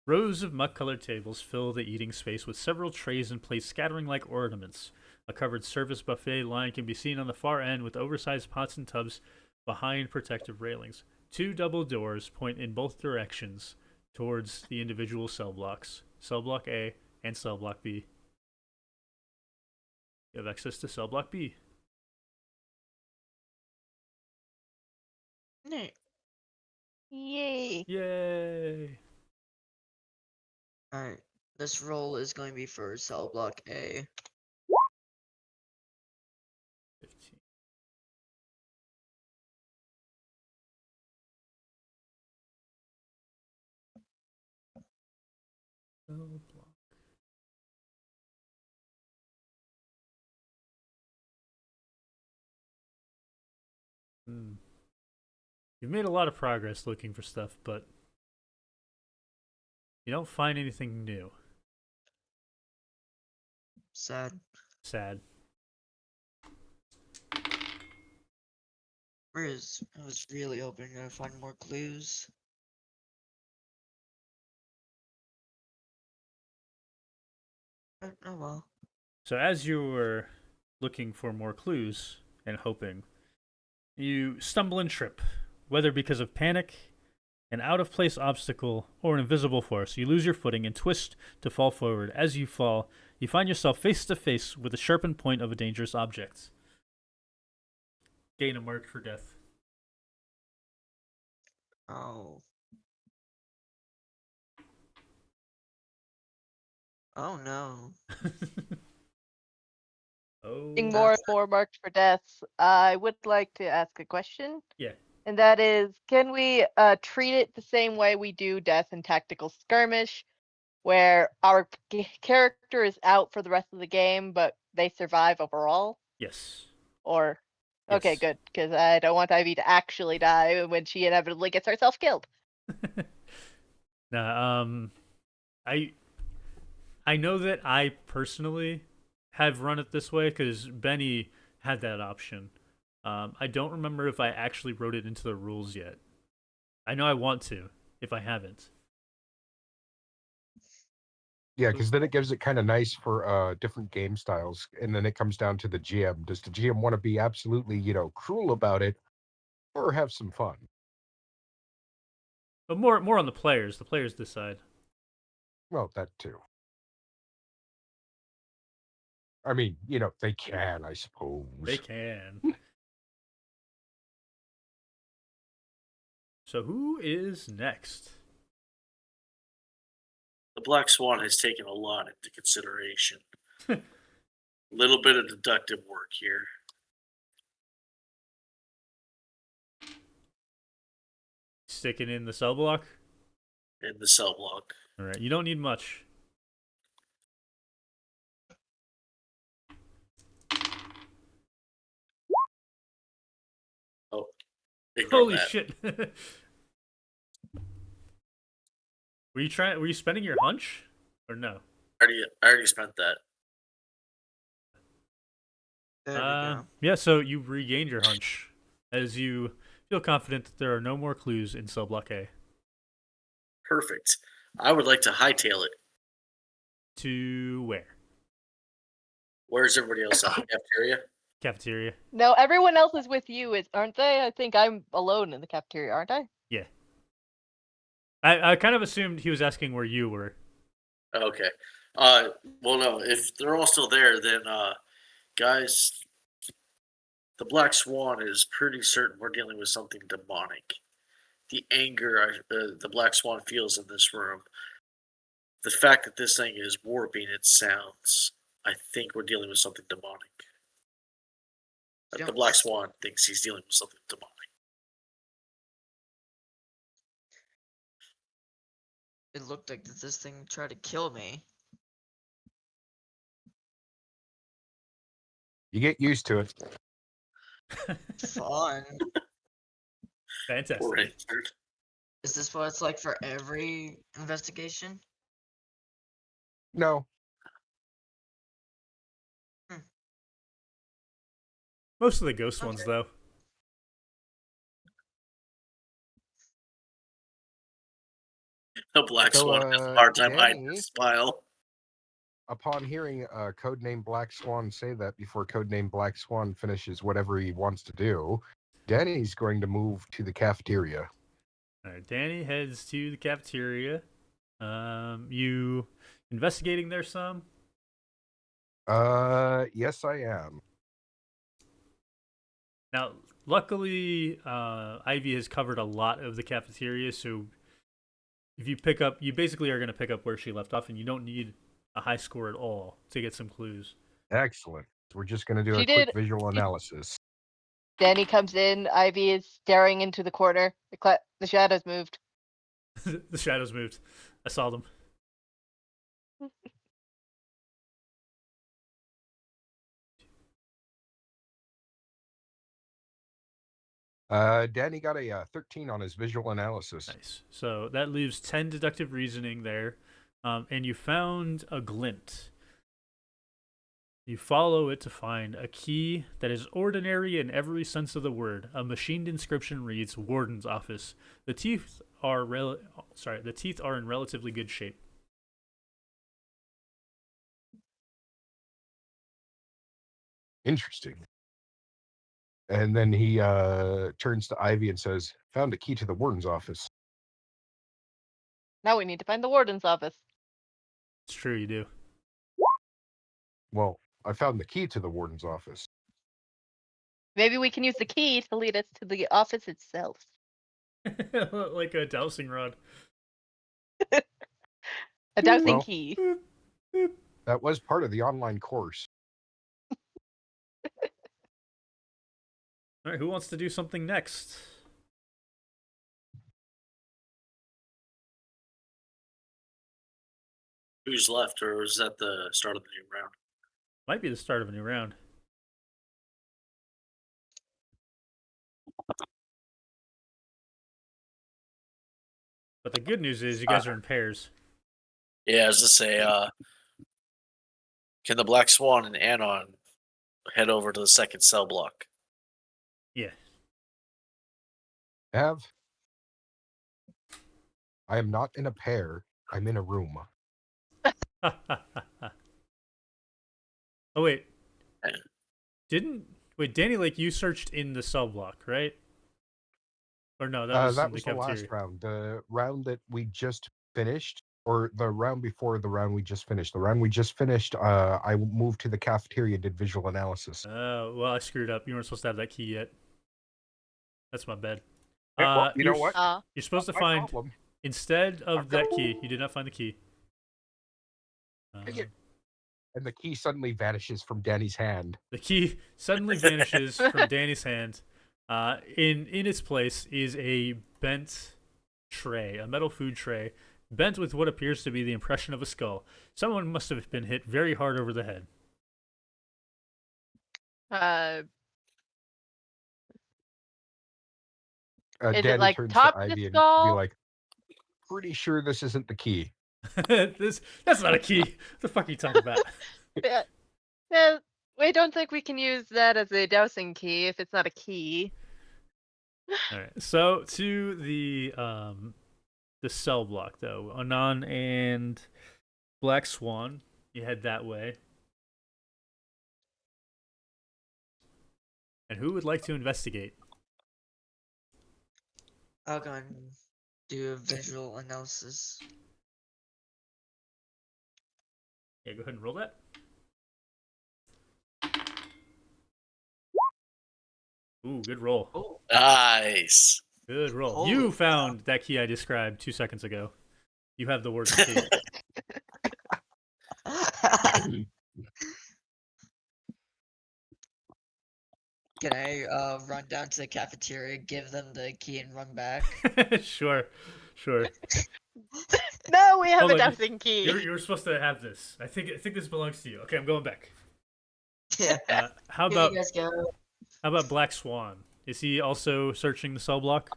Rows of muck-colored tables fill the eating space with several trays and plates scattering like ornaments. A covered service buffet line can be seen on the far end with oversized pots and tubs behind protective railings. Two double doors point in both directions towards the individual cell blocks. Cell block A and cell block B. You have access to cell block B. Neat. Yay. Yay! Alright. This roll is going to be for cell block A. 15. Cell block. You've made a lot of progress looking for stuff, but you don't find anything new. Sad. Sad. I was really hoping to find more clues. But, oh well. So as you were looking for more clues and hoping, you stumble and trip, whether because of panic, an out-of-place obstacle, or an invisible force. You lose your footing and twist to fall forward. As you fall, you find yourself face to face with the sharpened point of a dangerous object. Gain a mark for death. Oh. Oh no. Getting Oh, more and more marked for deaths. I would like to ask a question, yeah. and that is, can we treat it the same way we do death in tactical skirmish, where our character is out for the rest of the game, but they survive overall? Yes. Or okay, Yes. good, because I don't want Ivy to actually die when she inevitably gets herself killed. Nah, I know that I personally have run it this way because Benny had that option. I don't remember if I actually wrote it into the rules yet. I know I want to, if I haven't. Yeah, because then it gives it kind of nice for different game styles, and then it comes down to the GM. Does the GM want to be absolutely, cruel about it, or have some fun? But more on the players. The players decide. Well, that too. I mean, they can, I suppose. They can. So who is next? The Black Swan has taken a lot into consideration. Little bit of deductive work here. Sticking in the cell block? In the cell block. All right, you don't need much. Oh, ignore Holy that. shit. Were you spending your hunch? Or no? I already spent that. There we go. Yeah, so you regained your hunch as you feel confident that there are no more clues in cell block A. Perfect. I would like to hightail it. To where? Where's everybody else at the cafeteria? Cafeteria. No, everyone else is with you, aren't they? I think I'm alone in the cafeteria, aren't I? Yeah. I kind of assumed he was asking where you were. Okay. Well, no. If they're all still there, then guys, the Black Swan is pretty certain we're dealing with something demonic. The anger the Black Swan feels in this room, the fact that this thing is warping its sounds, I think we're dealing with something demonic. You The don't Black s- Swan thinks he's dealing with something demonic. It looked like this thing tried to kill me. You get used to it. Fun. Fantastic. Poor Richard. Is this what it's like for every investigation? No, Most of the ghost ones, Okay. though. The Black So, Swan has a hard time hiding Danny- his smile. upon hearing Codename Black Swan say that before Codename Black Swan finishes whatever he wants to do, Danny's going to move to the cafeteria. All right, Danny heads to the cafeteria. You investigating there some? Yes, I am. Now, luckily, Ivy has covered a lot of the cafeteria, so if you pick up, you basically are going to pick up where she left off, and you don't need a high score at all to get some clues. Excellent. We're just going to do She a quick did- visual analysis. Danny comes in. Ivy is staring into the corner. The shadows moved. The shadows moved. I saw them. Danny got a 13 on his visual analysis. Nice. So that leaves 10 deductive reasoning there, and you found a glint. You follow it to find a key that is ordinary in every sense of the word. A machined inscription reads "Warden's Office." The teeth are in relatively good shape. Interesting. And then he turns to Ivy and says, "Found a key to the warden's office." Now we need to find the warden's office. It's true, you do. Well, I found the key to the warden's office. Maybe we can use the key to lead us to the office itself. Like a dowsing rod. A dowsing Well- key. That was part of the online course. All right, who wants to do something next? Who's left, or is that the start of the new round? Might be the start of a new round. But the good news is you guys are in pairs. Yeah, as I say, can the Black Swan and Anon head over to the second cell block? Yeah. Have. I am not in a pair. I'm in a room. Oh wait. Yeah. Danny Lake, you searched in the cell block, right? Or no, that was in the the cafeteria. last round. The round that we just finished, or the round before the round we just finished. The round we just finished, I moved to the cafeteria, did visual analysis. Oh, well, I screwed up. You weren't supposed to have that key yet. That's my bad. Well, you know what? You're supposed to My find, problem. instead of I've got- that key, you did not find the key. Dang it. And the key suddenly vanishes from Danny's hand. The key suddenly vanishes from Danny's hand. In its place is a bent tray, a metal food tray, bent with what appears to be the impression of a skull. Someone must have been hit very hard over the head. Is Danny it like turns top to the Ivy and be skull? like, pretty sure this isn't the key. That's not a key. What the fuck are you talking about? Yeah, we don't think we can use that as a dowsing key if it's not a key. All right. So to the cell block though, Anon and Black Swan, you head that way. And who would like to investigate? I'll go and do a visual analysis. Yeah, go ahead and roll that. Ooh, good roll. Oh, Nice. Good roll. Holy You cow. found that key I described 2 seconds ago. You have the word key. Can I run down to the cafeteria, give them the key, and run back? Sure. No, we have Hold a on, dowsing key. You were supposed to have this. I think this belongs to you. Okay, I'm going back. Yeah. How Here about you guys go. Black Swan? Is he also searching the cell block?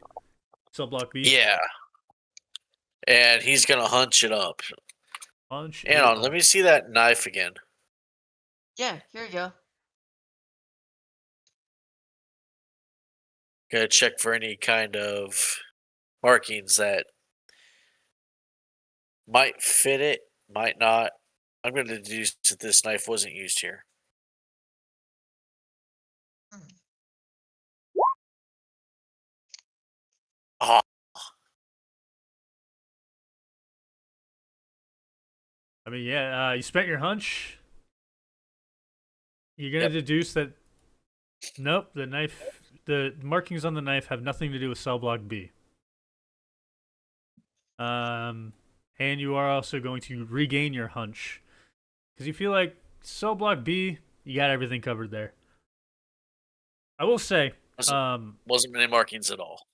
Cell block B? Yeah. And he's gonna hunch it up. Punch Anon, it let up. me see that knife again. Yeah, here you go. Gotta check for any kind of markings that might fit it, might not. I'm gonna deduce that this knife wasn't used here. Ah, I mean, yeah, you spent your hunch. You're gonna deduce that. Nope, the markings on the knife have nothing to do with cell block B. And you are also going to regain your hunch because you feel like cell block B, you got everything covered there. I will say, wasn't many markings at all.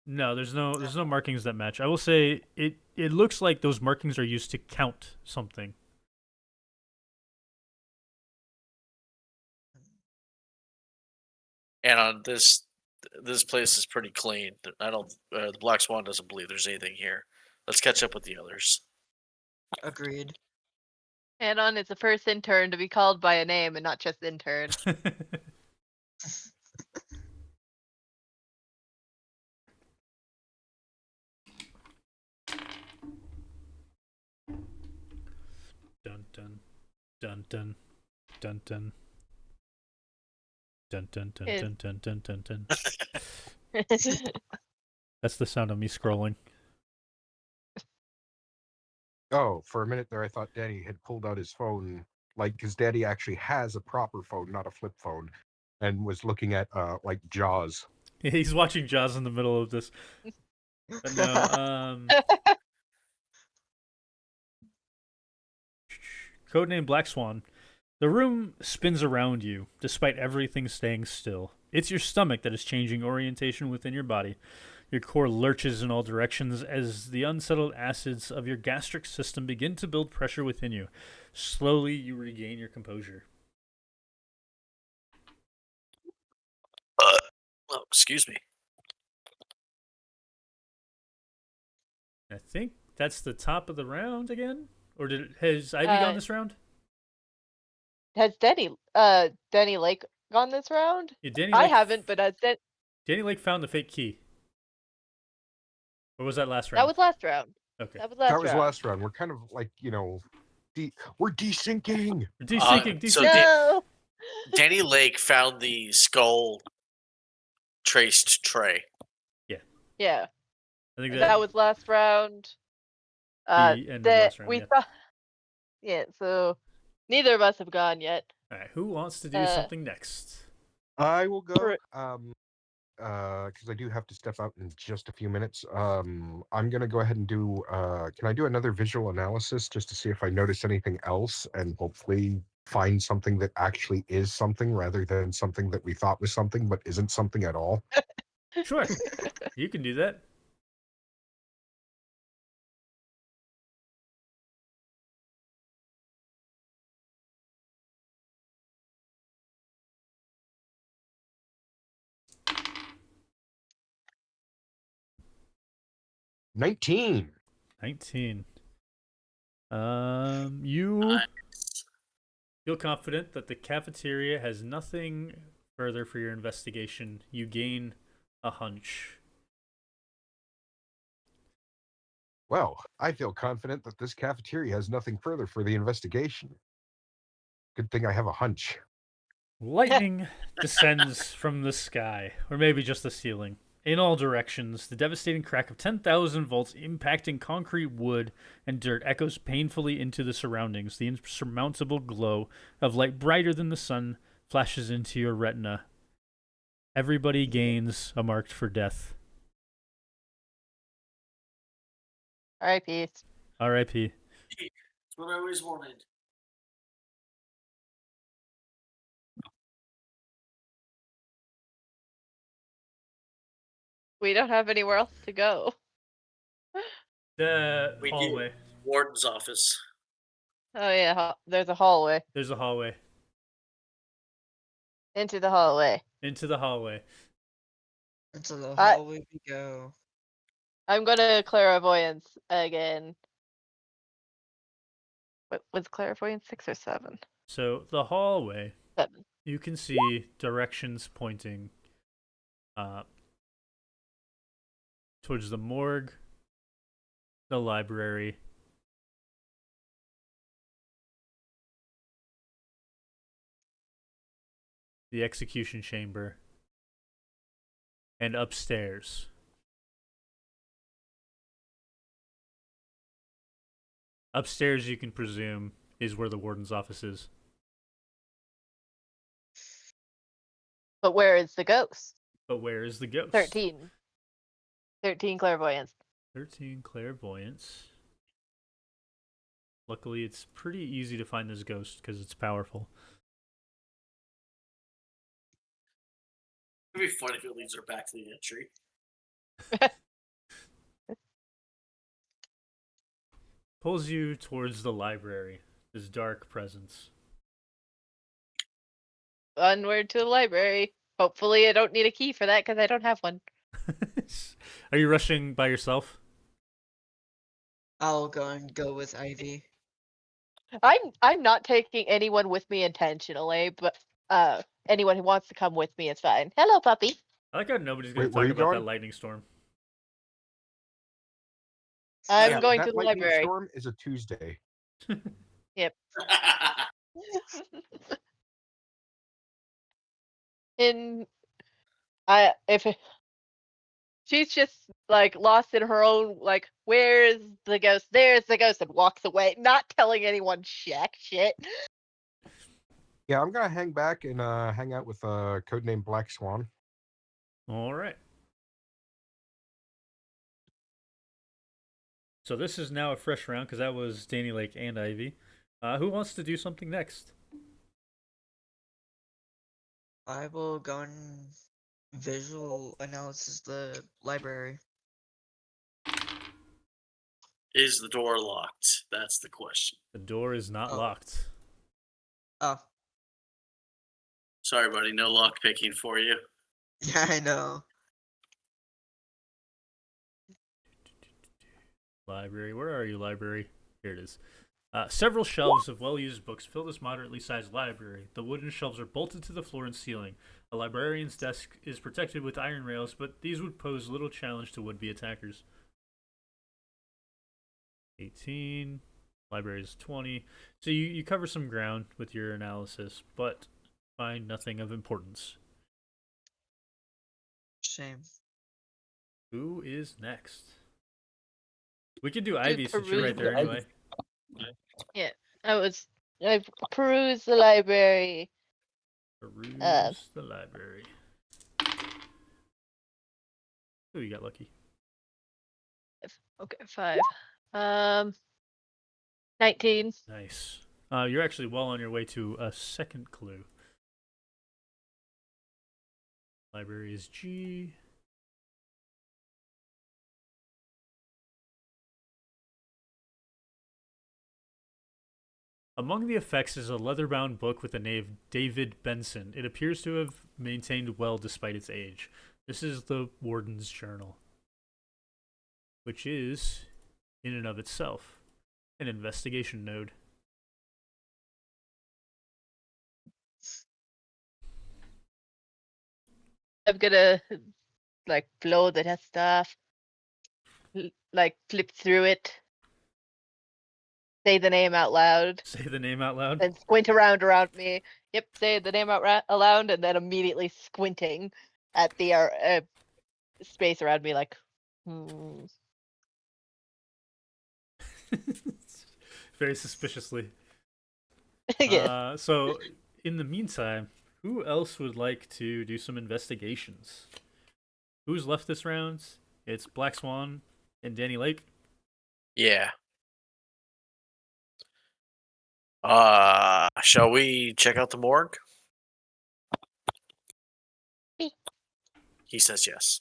no, there's no markings that match. I will say it looks like those markings are used to count something. And on this place is pretty clean. I don't. The Black Swan doesn't believe there's anything here. Let's catch up with the others. Agreed. Anon is the first intern to be called by a name and not just intern. Dun dun dun dun dun dun dun dun dun dun dun dun dun dun. That's the sound of me scrolling. Oh, for a minute there, I thought Daddy had pulled out his phone, like, because Daddy actually has a proper phone, not a flip phone, and was looking at, like, Jaws. He's watching Jaws in the middle of this. But no, codename Black Swan. The room spins around you, despite everything staying still. It's your stomach that is changing orientation within your body. Your core lurches in all directions as the unsettled acids of your gastric system begin to build pressure within you. Slowly, you regain your composure. Oh, excuse me. I think that's the top of the round again? Or has Ivy gone this round? Has Denny Lake gone this round? Yeah, Danny I Lake, haven't, but Danny Lake found the fake key. Or was that last that round? was last round. Okay. That was last That was round. last round. We're kind of like, we're desyncing. We're desyncing, So desyncing. No. Danny Lake found the skull traced tray. Yeah, I think that was last round. the end of That last round, we yeah. thought. Yeah, so neither of us have gone yet. All right, who wants to do something next? I will go. For- Because I do have to step out in just a few minutes. I'm gonna go ahead and do. Can I do another visual analysis just to see if I notice anything else, and hopefully find something that actually is something rather than something that we thought was something but isn't something at all? Sure, you can do that. $19. 19. You feel confident that the cafeteria has nothing further for your investigation. You gain a hunch. Well, I feel confident that this cafeteria has nothing further for the investigation. Good thing I have a hunch. Lightning descends from the sky, or maybe just the ceiling. In all directions, the devastating crack of 10,000 volts impacting concrete, wood, and dirt echoes painfully into the surroundings. The insurmountable glow of light brighter than the sun flashes into your retina. Everybody gains a marked for death. Alright, peace. R.I.P. That's what I always wanted. We don't have anywhere else to go. The We hallway. do. Warden's office. Oh yeah, there's a hallway. There's a hallway. Into the hallway. Into the hallway. Into the hallway we go. I'm gonna clairvoyance again. What was clairvoyance 6 or 7? So the hallway, 7. you can see directions pointing towards the morgue, the library, the execution chamber, and upstairs. Upstairs, you can presume, is where the warden's office is. But where is the ghost? But where is the ghost? 13. 13 clairvoyance. 13 clairvoyance. Luckily, it's pretty easy to find this ghost because it's powerful. It'd be funny if it leads her back to the entry. Pulls you towards the library, this dark presence. Onward to the library. Hopefully I don't need a key for that because I don't have one. Are you rushing by yourself? I'll go with Ivy. I'm not taking anyone with me intentionally, but anyone who wants to come with me is fine. Hello, puppy. I like how nobody's going Wait, to where talk you about that going? lightning storm. I'm Yeah, going that to the lightning library. storm is a Tuesday. Yep. And if she's just like lost in her own like, where's the ghost? There's the ghost, and walks away, not telling anyone jack shit. Yeah, I'm gonna hang back and hang out with codename Black Swan. All right. So this is now a fresh round because that was Danny Lake and Ivy. Who wants to do something next? I will go and visual analysis the library. Is the door locked? That's the question. The door is not Oh. locked. Oh, Sorry, buddy. No lock picking for you. yeah, I know. Library. Where are you, library? Here it is. Several shelves of well-used books fill this moderately sized library. The wooden shelves are bolted to the floor and ceiling. A librarian's desk is protected with iron rails, but these would pose little challenge to would-be attackers. 18. Library is 20. So you cover some ground with your analysis, but find nothing of importance. Shame. Who is next? We could do Ivy since you're peruse right there the- anyway. Yeah, I perused the library. Peruse the library. Oh, you got lucky. Okay, 5. 19. Nice. You're actually well on your way to a second clue. Library is G. Among the effects is a leather-bound book with the name David Benson. It appears to have maintained well despite its age. This is the Warden's Journal, which is, in and of itself, an investigation node. I'm gonna like blow the test off, like flip through it, say the name out loud, Say the name out loud. then squint around me. Yep, say the name out aloud, and then immediately squinting at the space around me, like, Very suspiciously. yeah. So, in the meantime, who else would like to do some investigations? Who's left this round? It's Black Swan and Danny Lake. Yeah. Shall we check out the morgue? Me. He says yes.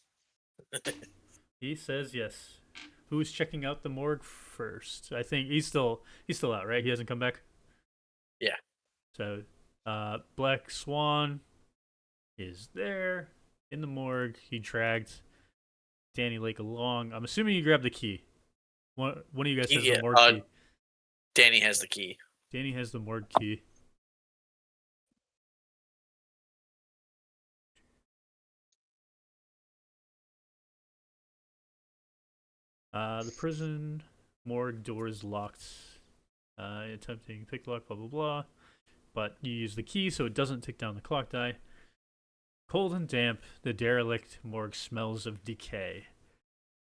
He says yes. Who's checking out the morgue first? I think he's still out, right? He hasn't come back. Yeah. So, Black Swan is there in the morgue. He dragged Danny Lake along. I'm assuming you grabbed the key. One of you guys has the morgue key. Danny has the key. Danny has the morgue key. The prison morgue door is locked. Attempting pick lock, blah blah blah. But you use the key so it doesn't tick down the clock die. Cold and damp, the derelict morgue smells of decay.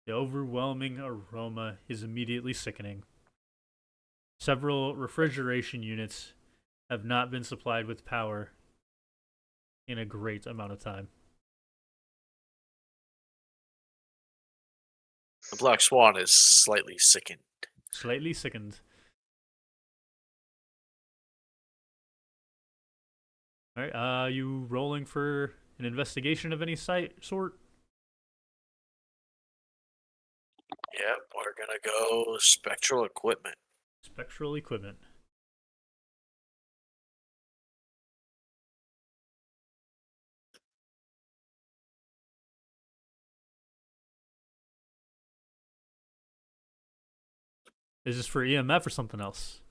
The overwhelming aroma is immediately sickening. Several refrigeration units have not been supplied with power in a great amount of time. The Black Swan is slightly sickened. Slightly sickened. Alright, you rolling for an investigation of any sort? Yep, we're gonna go spectral equipment. Spectral equipment. Is this for EMF or something else?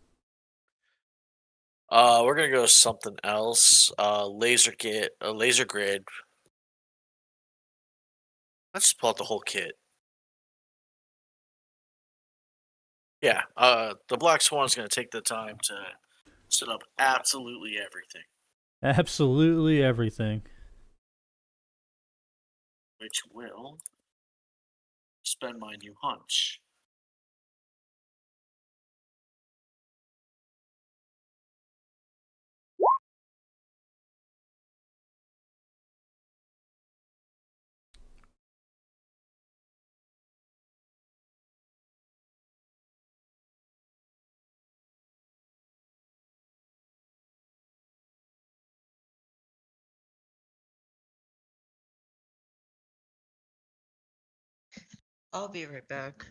We're gonna go something else. Laser grid. Let's just pull out the whole kit. Yeah, the Black Swan is gonna take the time to set up absolutely everything, Absolutely everything. which will spend my new hunch. I'll be right back.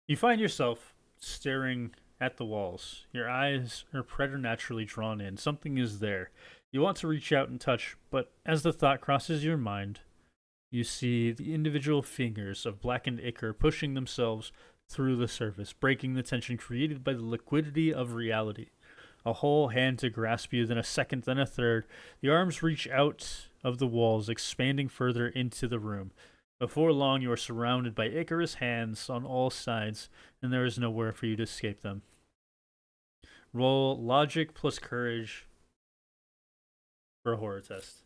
You find yourself staring at the walls. Your eyes are preternaturally drawn in. Something is there. You want to reach out and touch, but as the thought crosses your mind, you see the individual fingers of blackened ichor pushing themselves through the surface, breaking the tension created by the liquidity of reality. A whole hand to grasp you, then a second, then a third. The arms reach out of the walls, expanding further into the room. Before long, you are surrounded by Icarus hands on all sides, and there is nowhere for you to escape them. Roll logic plus courage for a horror test.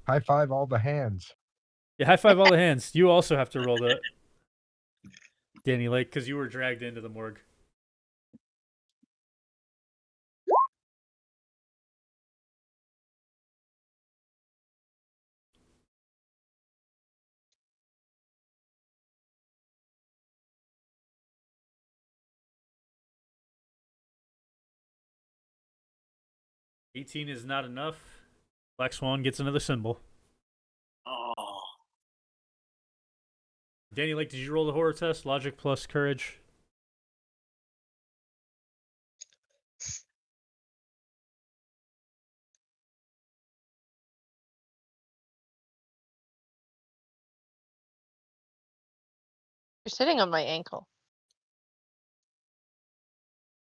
High five all the hands. Yeah, high five all the hands. You also have to roll the Danny Lake because you were dragged into the morgue. $18 is not enough. Black Swan gets another symbol. Oh, Danny Lake, did you roll the horror test? Logic plus courage. You're sitting on my ankle.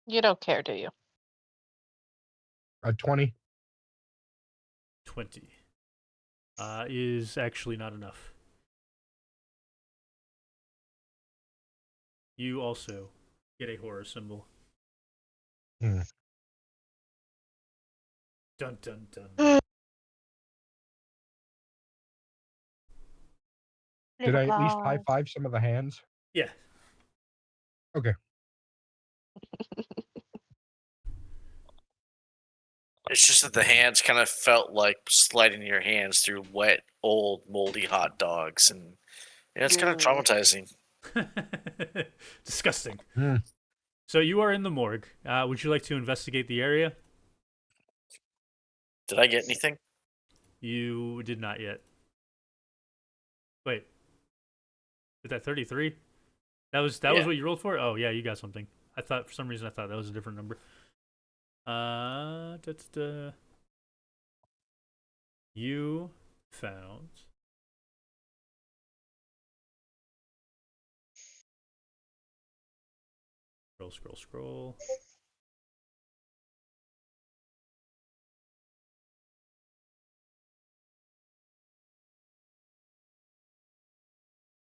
You don't care, do you? 20. 20 is actually not enough. You also get a horror symbol. Hmm. Dun dun dun. Did I at least high five some of the hands? Yeah. Okay. it's just that the hands kind of felt like sliding your hands through wet, old, moldy hot dogs, and yeah, it's kind of Ooh. traumatizing. Disgusting. Hmm. So you are in the morgue. Would you like to investigate the area? Did I get anything? You did not yet. Wait. Is that 33? That was Yeah. what you rolled for? Oh yeah, you got something. I thought for some reason that was a different number. You found scroll.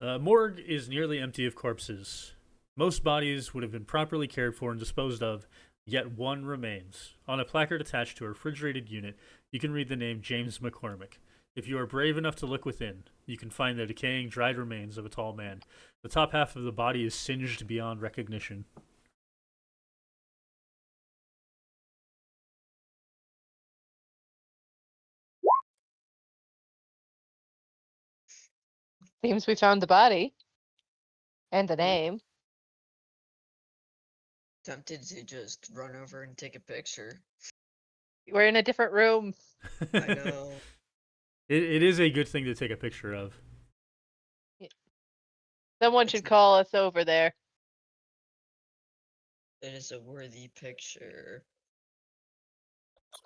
Morgue is nearly empty of corpses. Most bodies would have been properly cared for and disposed of, yet one remains. On a placard attached to a refrigerated unit, you can read the name James McCormick. If you are brave enough to look within, you can find the decaying, dried remains of a tall man. The top half of the body is singed beyond recognition. Seems we found the body. And the name. Tempted to just run over and take a picture. We're in a different room. I know. It is a good thing to take a picture of. Someone should call us over there. It is a worthy picture.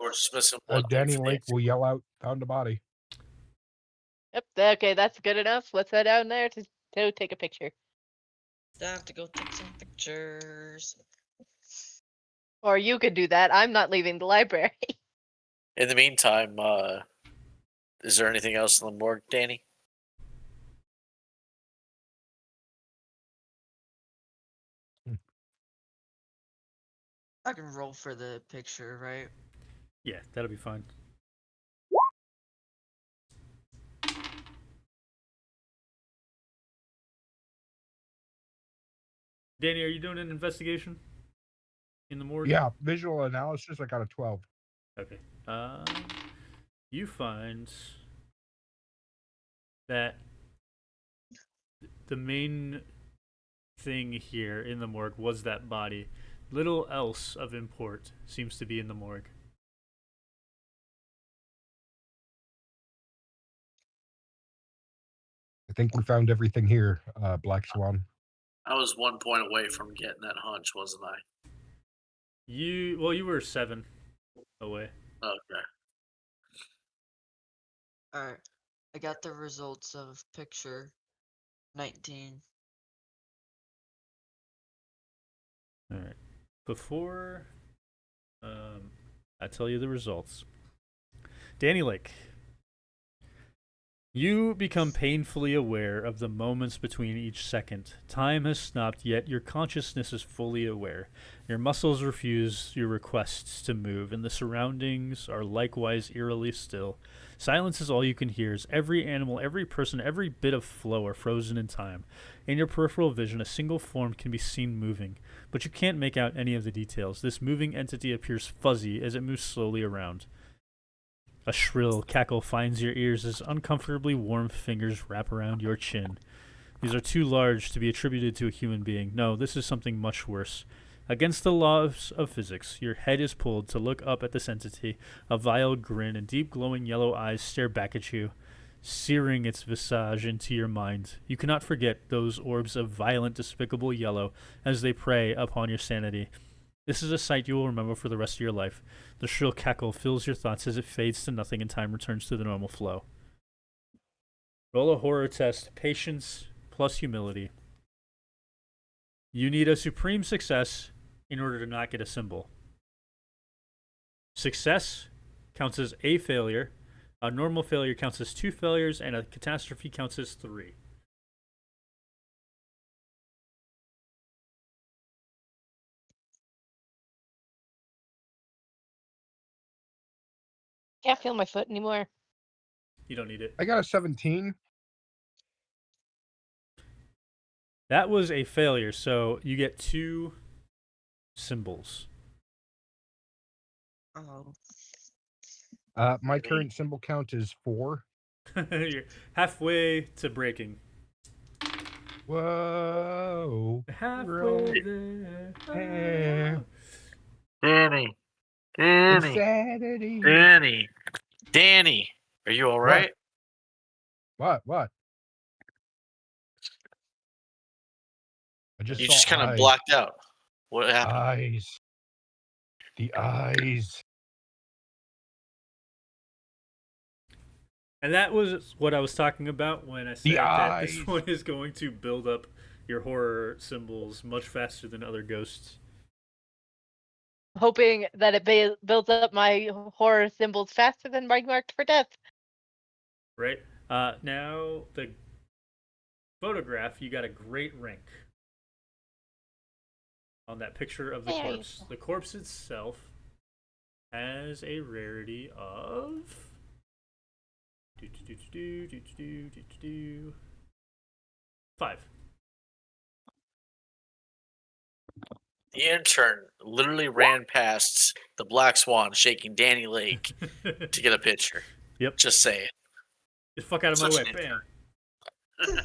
Or dismissive blood Danny from Lake will yell out, "Found a body." Yep. Okay, that's good enough. Let's head down there to take a picture. Have to go take some pictures. Or you could do that. I'm not leaving the library. In the meantime, is there anything else in the morgue, Danny? I can roll for the picture, right? Yeah, that'll be fine. Danny, are you doing an investigation in the morgue? Yeah, visual analysis, I got a 12. Okay. You find that the main thing here in the morgue was that body. Little else of import seems to be in the morgue. I think we found everything here, Black Swan. I was 1 point away from getting that hunch, wasn't I? You were 7 away. Okay. Alright. I got the results of picture 19. All right. Before I tell you the results, Danny Lake, you become painfully aware of the moments between each second. Time has stopped, yet your consciousness is fully aware. Your muscles refuse your requests to move, and the surroundings are likewise eerily still. Silence is all you can hear, as every animal, every person, every bit of flow are frozen in time. In your peripheral vision, a single form can be seen moving, but you can't make out any of the details. This moving entity appears fuzzy as it moves slowly around. A shrill cackle finds your ears as uncomfortably warm fingers wrap around your chin. These are too large to be attributed to a human being. No, this is something much worse. Against the laws of physics, your head is pulled to look up at this entity. A vile grin and deep glowing yellow eyes stare back at you, searing its visage into your mind. You cannot forget those orbs of violent, despicable yellow as they prey upon your sanity. This is a sight you will remember for the rest of your life. The shrill cackle fills your thoughts as it fades to nothing and time returns to the normal flow. Roll a horror test, patience plus humility. You need a supreme success in order to not get a symbol. Success counts as a failure, a normal failure counts as 2 failures, and a catastrophe counts as 3. Can't feel my foot anymore. You don't need it. I got a 17. That was a failure, so you get 2 symbols. Oh. My current symbol count is 4. You're halfway to breaking. Whoa. Halfway there. Danny. Insanity. Danny. Are you all right? What? I You saw just kind of eyes. blocked out. What happened? Eyes. The eyes. And that was what I was talking about when I said that this eyes. one is going to build up your horror symbols much faster than other ghosts. Hoping that it builds up my horror symbols faster than my marked for death. Right? Now, the photograph, you got a great rank on that picture of the There you corpse. The corpse itself has a rarity of 5. The intern literally ran past the Black Swan shaking Danny Lake to get a picture. Yep. Just saying. Get the fuck out of my Such way. an Bam.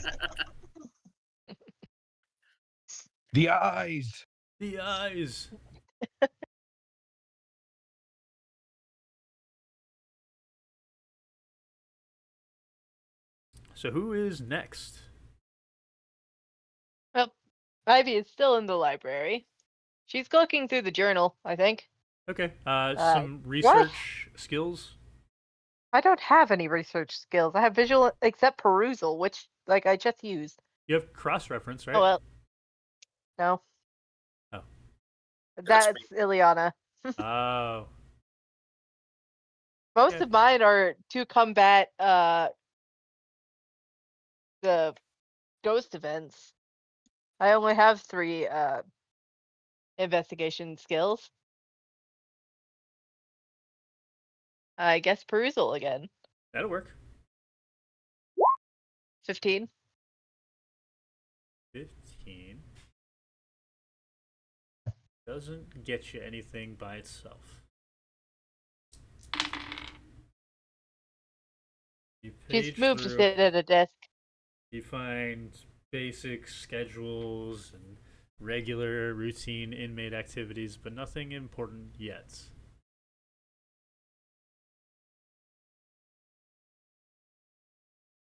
The eyes. The eyes. So who is next? Well, Ivy is still in the library. She's looking through the journal, I think. Okay. Some research skills. I don't have any research skills. I have visual except perusal, which I just used. You have cross-reference, right? Oh well. No. Oh. That's Ileana. Oh. Most Yeah. of mine are to combat the ghost events. I only have 3 investigation skills. I guess perusal again. That'll work. 15. 15 doesn't get you anything by itself. You She's page moved to through, sit at a desk. you find basic schedules and regular routine inmate activities, but nothing important yet.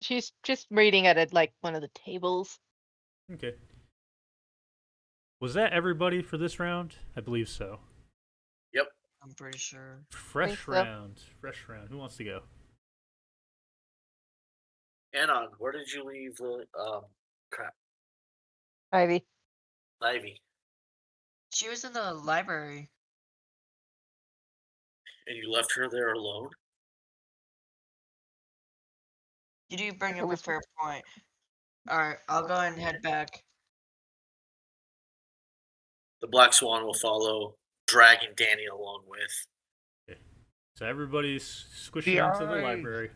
She's just reading at it like one of the tables. Okay. Was that everybody for this round? I believe so. Yep. I'm pretty sure. Fresh so. round. Fresh round. Who wants to go? Anon, where did you leave the crap? Ivy. Ivy. She was in the library. And you left her there alone? You do bring It up a was- fair point. Alright, I'll go ahead and head back. The Black Swan will follow, dragging Danny along with. So everybody's squishing into the DI. library.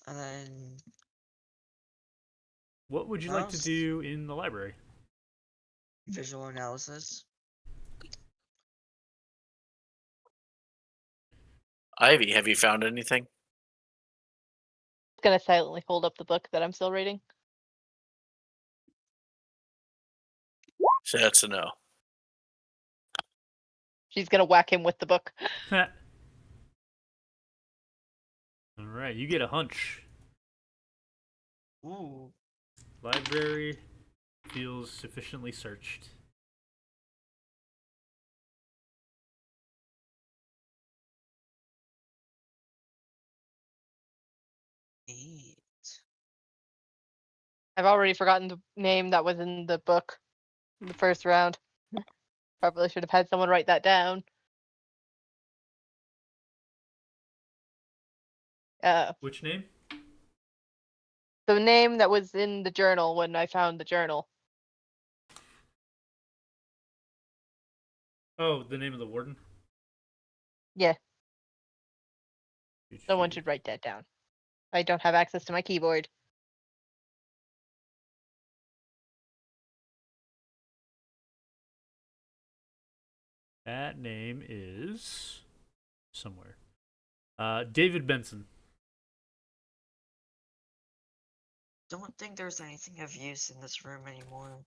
And then What would you like to Mouse? do in the library? visual analysis. Ivy, have you found anything? Gonna silently hold up the book that I'm still reading. So that's a no. She's gonna whack him with the book. All right, you get a hunch. Ooh. Library feels sufficiently searched. Eight. I've already forgotten the name that was in the book in the first round. Probably should have had someone write that down. Which name? The name that was in the journal when I found the journal. Oh, the name of the warden? Yeah, someone should write that down. I don't have access to my keyboard. That name is somewhere. David Benson. Don't think there's anything of use in this room anymore.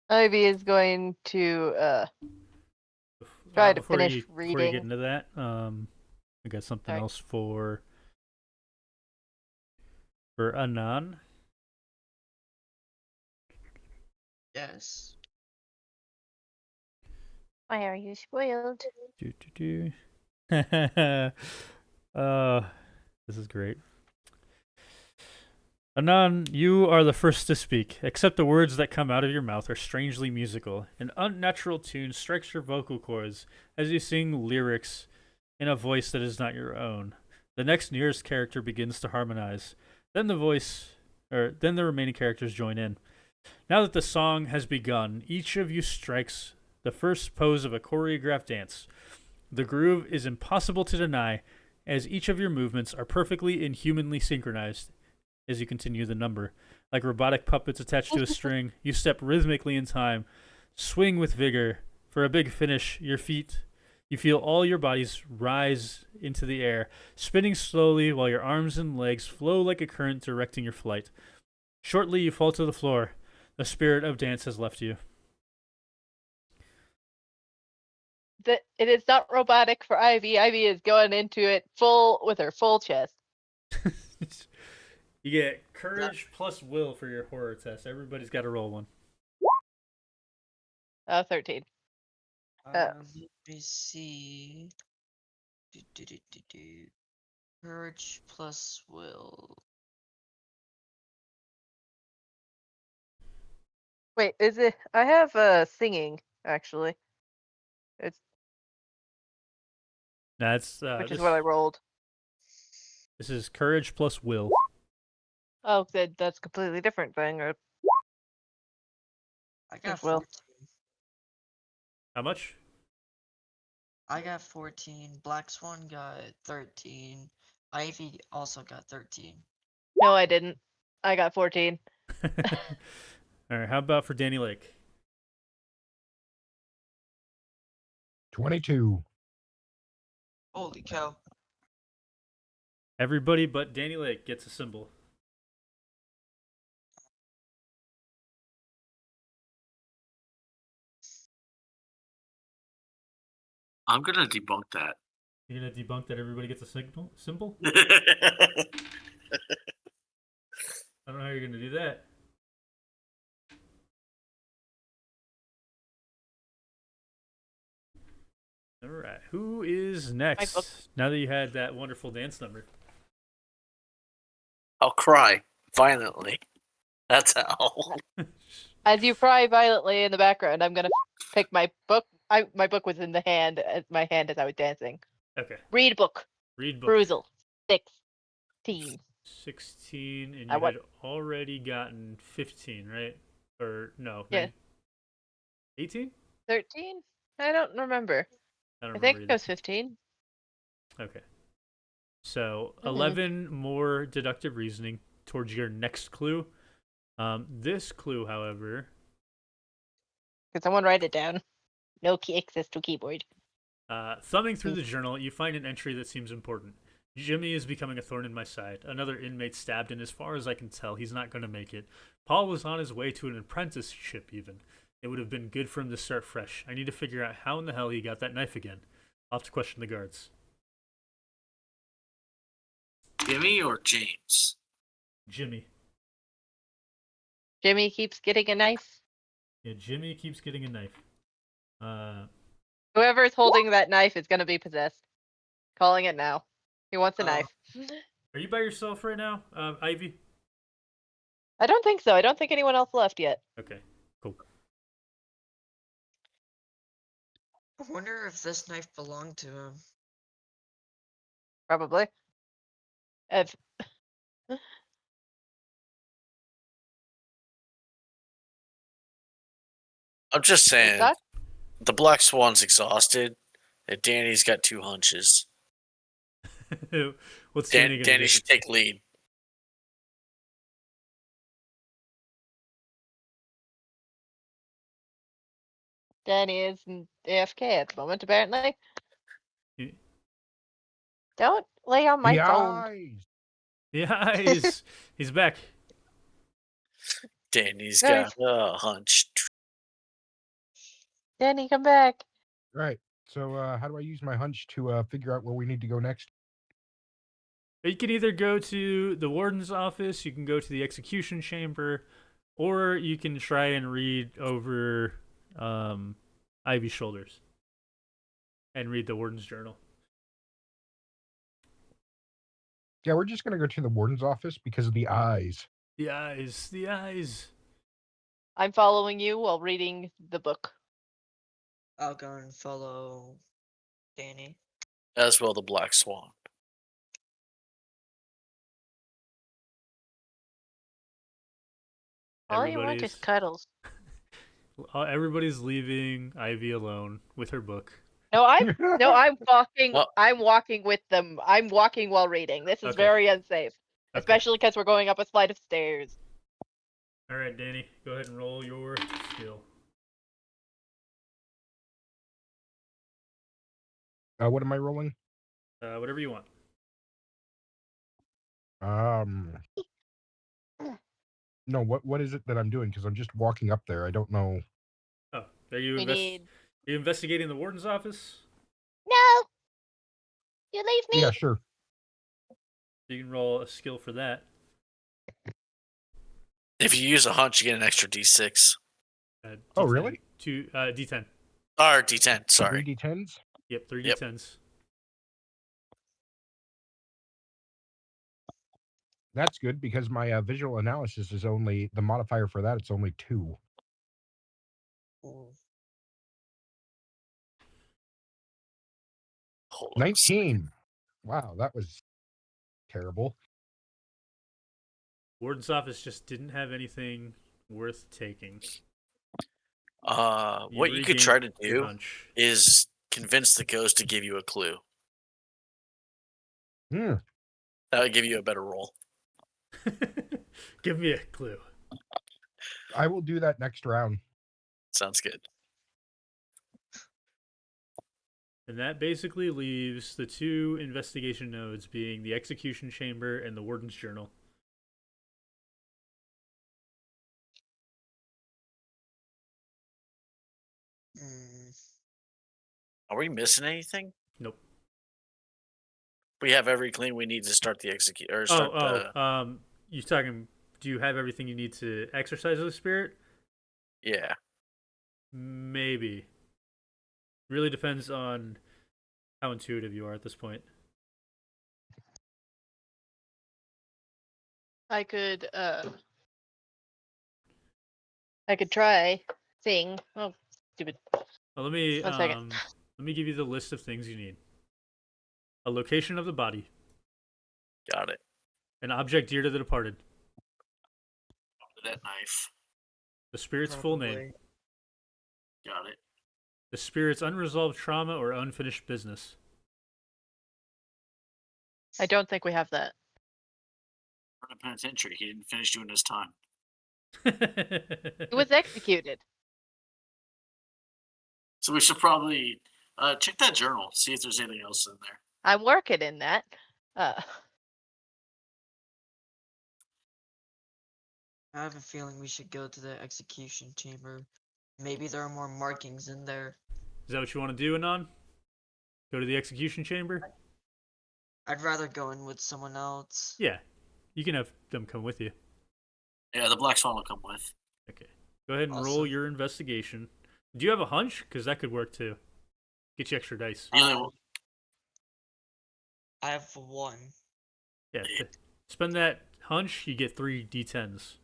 Ivy is going to try to Before finish you get reading. into that, I got something Alright. else for Anan. Yes. Why are you spoiled? This is great. Anan, you are the first to speak, except the words that come out of your mouth are strangely musical. An unnatural tune strikes your vocal cords as you sing lyrics in a voice that is not your own. The next nearest character begins to harmonize. Then the remaining characters join in. Now that the song has begun, each of you strikes the first pose of a choreographed dance. The groove is impossible to deny, as each of your movements are perfectly and humanly synchronized. As you continue the number, like robotic puppets attached to a string, you step rhythmically in time, swing with vigor. For a big finish, you feel all your bodies rise into the air, spinning slowly while your arms and legs flow like a current directing your flight. Shortly, you fall to the floor. The spirit of dance has left you. It is not robotic for Ivy. Ivy is going into it with her full chest. You get courage plus will for your horror test. Everybody's got to roll one. 13. Let me see. Courage plus will. Wait, is it? I have singing actually. It's That's which is what I rolled. This is courage plus will. Oh, that's completely different thing. Or I got Will. 14. How much? I got 14. Black Swan got 13. Ivy also got 13. no, I didn't. I got 14. All right, how about for Danny Lake? 22. Holy cow. Everybody but Danny Lake gets a symbol. I'm gonna debunk that. You're gonna debunk that everybody gets a signal symbol? All I don't know how you're gonna do that. All right, who is book. next? Now that you had that wonderful dance number. I'll cry violently. That's how. As you cry violently in the background, I'm gonna pick my book. My book was in the hand, my hand as I was dancing. Okay, Read book. read book. Perusal. 16. 16, and I you want- had already gotten 15, right? Or no? Yeah. 18? 13? I don't remember. I don't I remember think either. it was 15. Okay. So Mhm. 11 more deductive reasoning towards your next clue. This clue, however, Can someone write it down? No access to keyboard. thumbing through the journal, you find an entry that seems important. Jimmy is becoming a thorn in my side. Another inmate stabbed, and as far as I can tell, he's not going to make it. Paul was on his way to an apprenticeship, even. It would have been good for him to start fresh. I need to figure out how in the hell he got that knife again. I'll have to question the guards. Jimmy or James? Jimmy. Jimmy keeps getting a knife. Yeah, Jimmy keeps getting a knife. Whoever's holding that knife is gonna be possessed. Calling it now. He wants a Oh. knife. Are you by yourself right now, Ivy? I don't think so. I don't think anyone else left yet. Okay, cool. I wonder if this knife belonged to him. Probably. If I'm just they saying, suck. the Black Swan's exhausted, and Danny's got 2 hunches. What's Danny gonna Danny do? should take lead. Danny is AFK at the moment, apparently. He- Don't lay on my The phone. eyes. Yeah, he's back. Danny's Nice. got a hunch. Danny, come back. Right. So, how do I use my hunch to figure out where we need to go next? You can either go to the warden's office, you can go to the execution chamber, or you can try and read over Ivy's shoulders and read the warden's journal. Yeah, we're just gonna go to the warden's office because of the eyes. The eyes, the eyes. I'm following you while reading the book. I'll go and follow Danny. As well, the Black Swan. All you want is cuddles. Everybody's leaving Ivy alone with her book. No, I'm walking. Well- I'm walking with them. I'm walking while reading. This is Okay. very unsafe, Okay. especially because we're going up a flight of stairs. All right, Danny, go ahead and roll your skill. What am I rolling? Whatever you want. No, what is it that I'm doing? Because I'm just walking up there. I don't know. Oh, are you We need. Are you investigating the warden's office? No. You leave me. Yeah, sure. You can roll a skill for that. If you use a hunch, you get an extra D6. D10, Oh, really? D10. Or D10, sorry. 3 D10s? Yep, 3 Yep. D10s. That's good because my visual analysis is only the modifier for that. It's only 2. Ooh. Hold on a second. 19. Wow, that was terrible. Warden's office just didn't have anything worth taking. What you could try to regained your do hunch. is convince the ghost to give you a clue. Hmm. That would give you a better roll. Give me a clue. I will do that next round. Sounds good. And that basically leaves the two investigation nodes being the execution chamber and the warden's journal. Hmm. Are we missing anything? Nope. We have every clean we need to start the execute or start the. You talking? Do you have everything you need to exercise the spirit? Yeah. Maybe. Really depends on how intuitive you are at this point. I could try seeing. Oh, stupid. Well, let me 1 second. let me give you the list of things you need. A location of the body, Got it. an object dear to the departed, That knife. the spirit's full name, Probably. Got it. the spirit's unresolved trauma or unfinished business. I don't think we have that. For the penitentiary, he didn't finish doing his time. It was executed. So we should probably check that journal, see if there's anything else in there. I'm working in that. I have a feeling we should go to the execution chamber. Maybe there are more markings in there. Is that what you want to do, Anon? Go to the execution chamber? I'd rather go in with someone else. Yeah. You can have them come with you. Yeah, the Black Swan will come with. Okay. Go ahead and roll Awesome. your investigation. Do you have a hunch? Because that could work too. Get you extra dice. The only I have 1. Yeah. Spend that hunch, you get 3 d10s.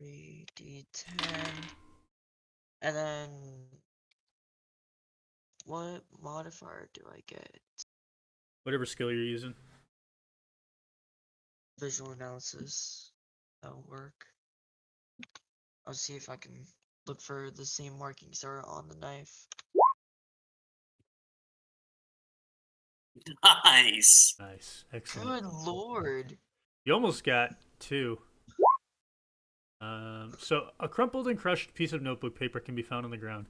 3d10. And then what modifier do I get? Whatever skill you're using. Visual analysis. That'll work. I'll see if I can look for the same markings that are on the knife. Nice. Nice. Excellent. Good lord. You almost got 2. So a crumpled and crushed piece of notebook paper can be found on the ground.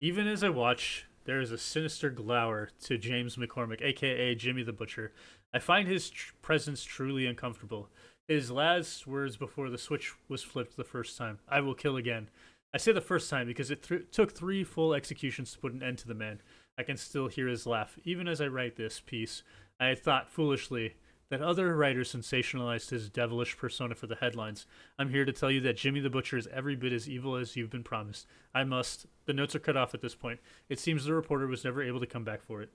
Even as I watch, there is a sinister glower to James McCormick, aka Jimmy the Butcher. I find his presence truly uncomfortable. His last words before the switch was flipped the first time: "I will kill again." I say the first time because it took 3 full executions to put an end to the man. I can still hear his laugh. Even as I write this piece, I had thought foolishly that other writers sensationalized his devilish persona for the headlines. I'm here to tell you that Jimmy the Butcher is every bit as evil as you've been promised. I must. The notes are cut off at this point. It seems the reporter was never able to come back for it.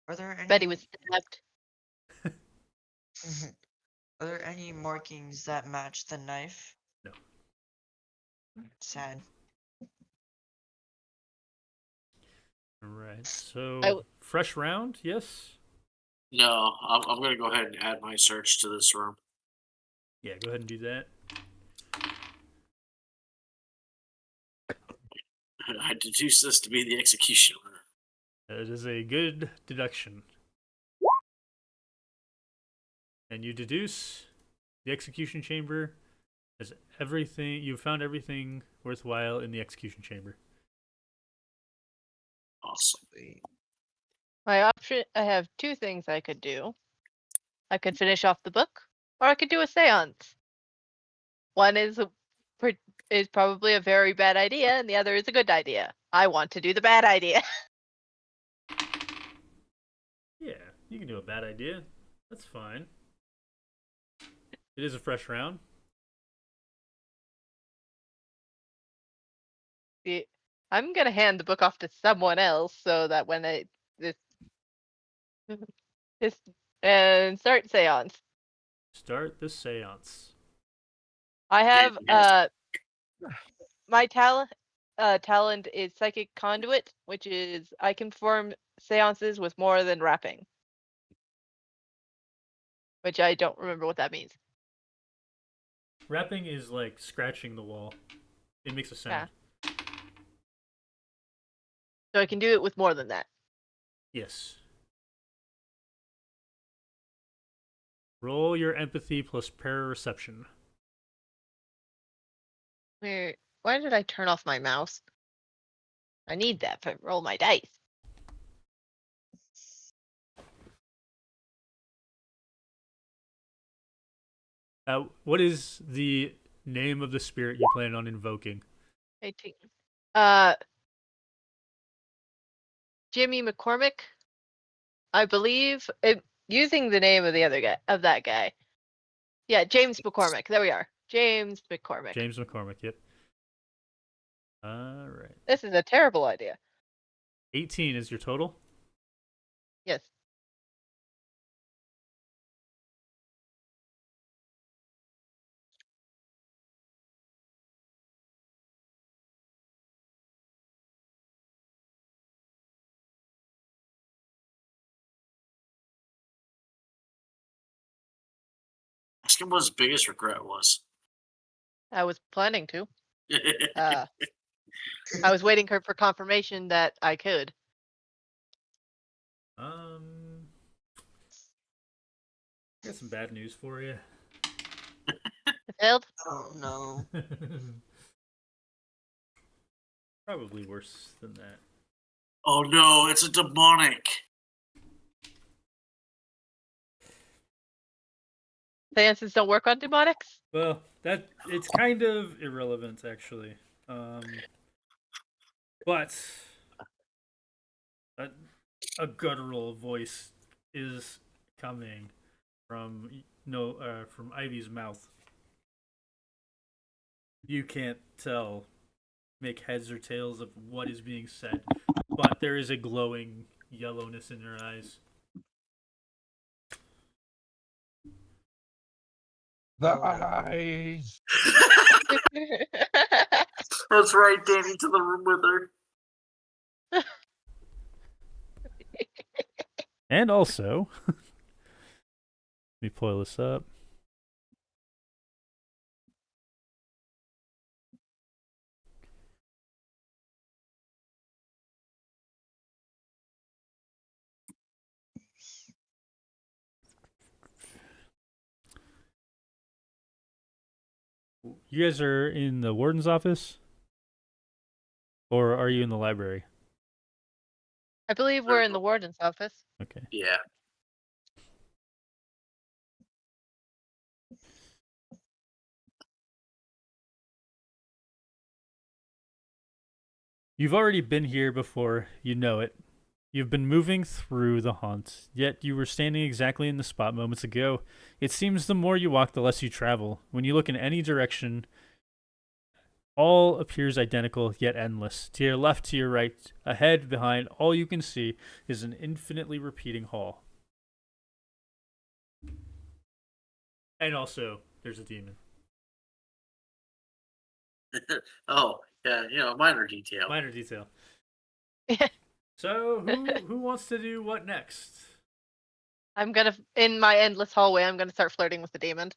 Are there any Betty was stabbed. Are there any markings that match the knife? No. Sad. All right. So I w- fresh round, yes. No, I'm going to go ahead and add my search to this room. Yeah, go ahead and do that. I deduce this to be the execution room. That is a good deduction. And you deduce the execution chamber as everything. You found everything worthwhile in the execution chamber. Awesome. Wait. My option. I have 2 things I could do. I could finish off the book, or I could do a séance. One is probably a very bad idea, and the other is a good idea. I want to do the bad idea. Yeah, you can do a bad idea. That's fine. It is a fresh round. I'm gonna hand the book off to someone else so that when this and start séance. Start the seance. I have Yes. my talent is psychic conduit, which is I can perform seances with more than rapping, which I don't remember what that means. Rapping is like scratching the wall. It makes a sound. So I can do it with more than that. Yes. Roll your empathy plus parareception. Where? Why did I turn off my mouse? I need that to roll my dice. What is the name of the spirit you plan on invoking? 18. Jimmy McCormick, I believe. Using the name of the other guy, of that guy. Yeah, James McCormick. There we are. James McCormick. James McCormick, yep. All right. This is a terrible idea. 18 is your total? Yes. Ask him what his biggest regret was. I was planning to. I was waiting for confirmation that I could. I got some bad news for you. It failed. Oh no. Probably worse than that. Oh no, it's a demonic. Seances don't work on demonics. Well, it's kind of irrelevant actually. But a guttural voice is coming from from Ivy's mouth. You can't make heads or tails of what is being said, but there is a glowing yellowness in her eyes. The eyes. That's right, Danny, to the room with her. And also, let me pull this up. You guys are in the warden's office? Or are you in the library? I believe we're in the warden's office. Okay. Yeah. You've already been here before, you know it. You've been moving through the haunt, yet you were standing exactly in the spot moments ago. It seems the more you walk, the less you travel. When you look in any direction, all appears identical, yet endless. To your left, to your right, ahead, behind, all you can see is an infinitely repeating hall. And also, there's a demon. Oh, yeah, minor detail. Minor detail. So, who wants to do what next? I'm gonna, in my endless hallway, I'm gonna start flirting with the demon.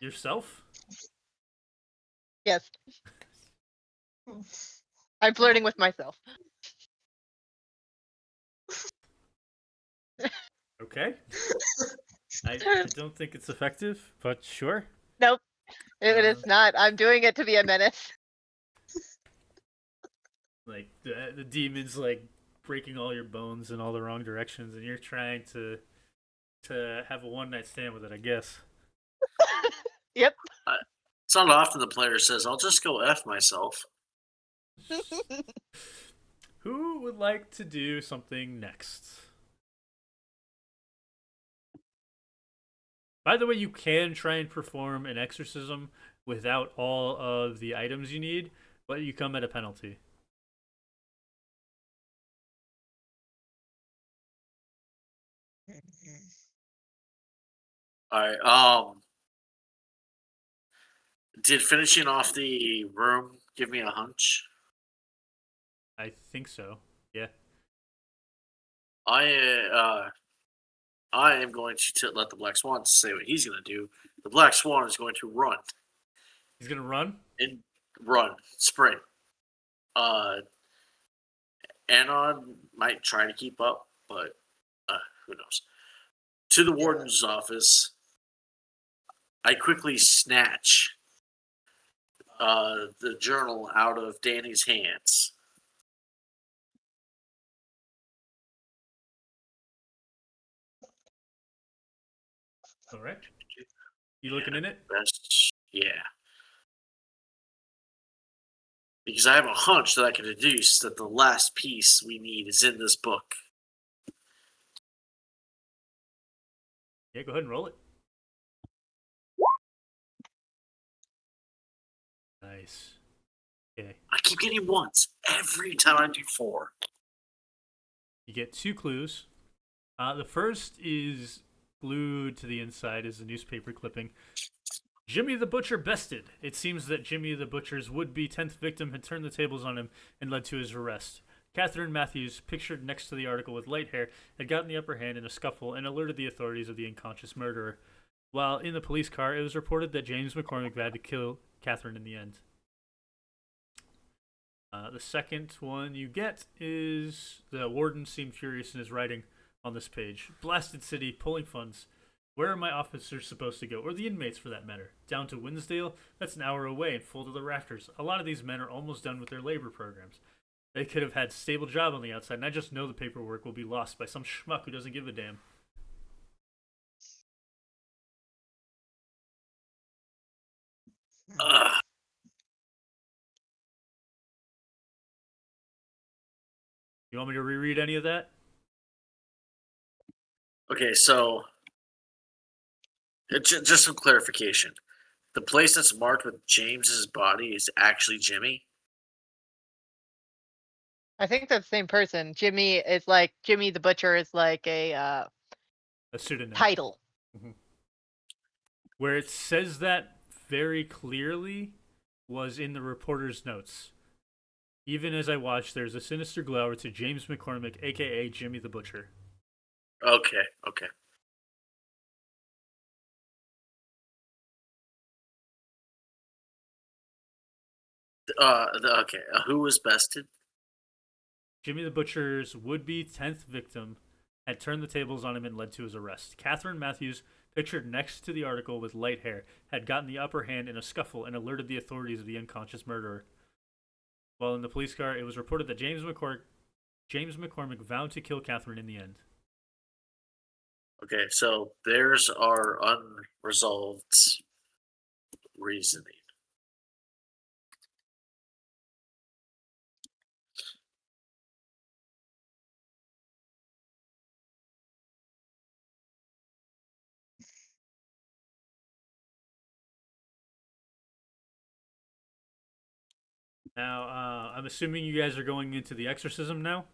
Yourself? Yes. I'm flirting with myself. Okay. I don't think it's effective, but sure. Nope. It is not. I'm doing it to be a menace. Like the demon's like breaking all your bones in all the wrong directions, and you're trying to have a one night stand with it, I guess. Yep. It's not often the player says, "I'll just go F myself." Who would like to do something next? By the way, you can try and perform an exorcism without all of the items you need, but you come at a penalty. All right. Did finishing off the room give me a hunch? I think so. Yeah. I am going to let the Black Swan say what he's going to do. The Black Swan is going to run He's gonna run? sprint. Anon might try to keep up, but who knows? To the warden's office, I quickly snatch the journal out of Danny's hands. All right. You looking in it? Yeah. Because I have a hunch that I can deduce that the last piece we need is in this book. Yeah, go ahead and roll it. Nice. Okay. I keep getting ones every time I do 4. You get 2 clues. The first is glued to the inside is a newspaper clipping. Jimmy the Butcher bested. It seems that Jimmy the Butcher's would-be 10th victim had turned the tables on him and led to his arrest. Catherine Matthews, pictured next to the article with light hair, had gotten the upper hand in a scuffle and alerted the authorities of the unconscious murderer. While in the police car, it was reported that James McCormick vowed to kill Catherine in the end. The second one you get is the warden seemed furious in his writing on this page. Blasted city, pulling funds. Where are my officers supposed to go? Or the inmates, for that matter? Down to Winsdale? That's an hour away and full to the rafters. A lot of these men are almost done with their labor programs. They could have had a stable job on the outside, and I just know the paperwork will be lost by some schmuck who doesn't give a damn. Ugh. You want me to reread any of that? Okay, so just some clarification. The place that's marked with James's body is actually Jimmy. I think that's the same person. Jimmy the Butcher is like a pseudonym. title. Mm-hmm. Where it says that very clearly was in the reporter's notes. Even as I watched, there's a sinister glower to James McCormick, a.k.a. Jimmy the Butcher. Okay. Who was bested? Jimmy the Butcher's would-be 10th victim had turned the tables on him and led to his arrest. Catherine Matthews, pictured next to the article with light hair, had gotten the upper hand in a scuffle and alerted the authorities of the unconscious murderer. While in the police car, it was reported that James McCormick vowed to kill Catherine in the end. Okay, so there's our unresolved reasoning. Now, I'm assuming you guys are going into the exorcism now?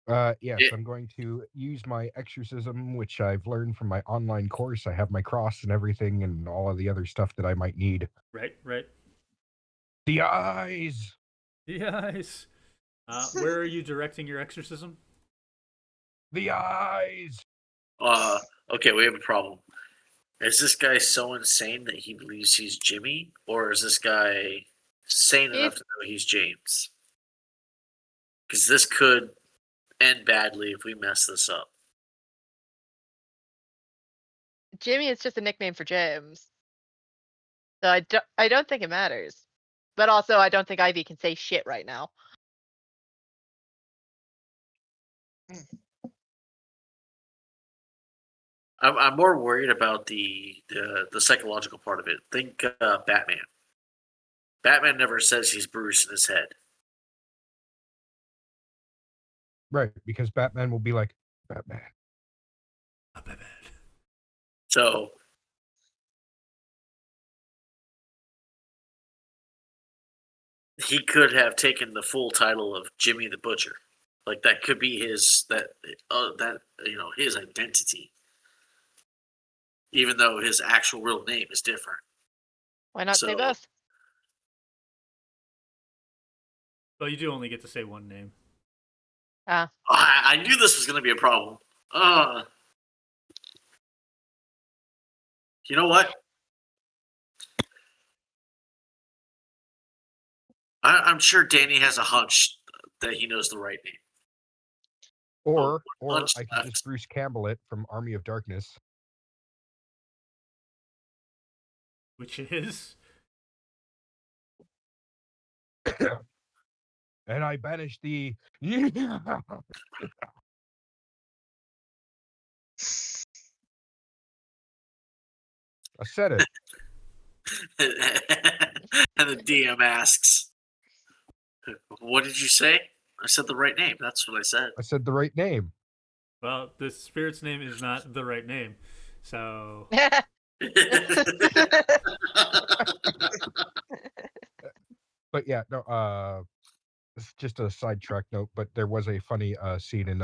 Yes, Yeah. I'm going to use my exorcism, which I've learned from my online course. I have my cross and everything and all of the other stuff that I might need. Right. The eyes! The eyes. Where are you directing your exorcism? The eyes! Okay, we have a problem. Is this guy so insane that he believes he's Jimmy? Or is this guy sane enough to know he's James? Because this could end badly if we mess this up. Jimmy is just a nickname for James. So I don't think it matters. But also, I don't think Ivy can say shit right now. I'm more worried about the psychological part of it. Think Batman. Batman never says he's Bruce in his head. Right, because Batman will be like, Batman. So he could have taken the full title of Jimmy the Butcher. Like that could be his his identity. Even though his actual real name is different. Why not say So- both? Well, you do only get to say one name. I knew this was going to be a problem. You know what? I'm sure Danny has a hunch that he knows the right name. Or hunch I could left. just Bruce Campbell it from Army of Darkness. Which is And I banished the. I said it. And the DM asks, "What did you say?" I said the right name. That's what I said. I said the right name. well, the spirit's name is not the right name, so But yeah, no. It's just a sidetrack note. But there was a funny scene in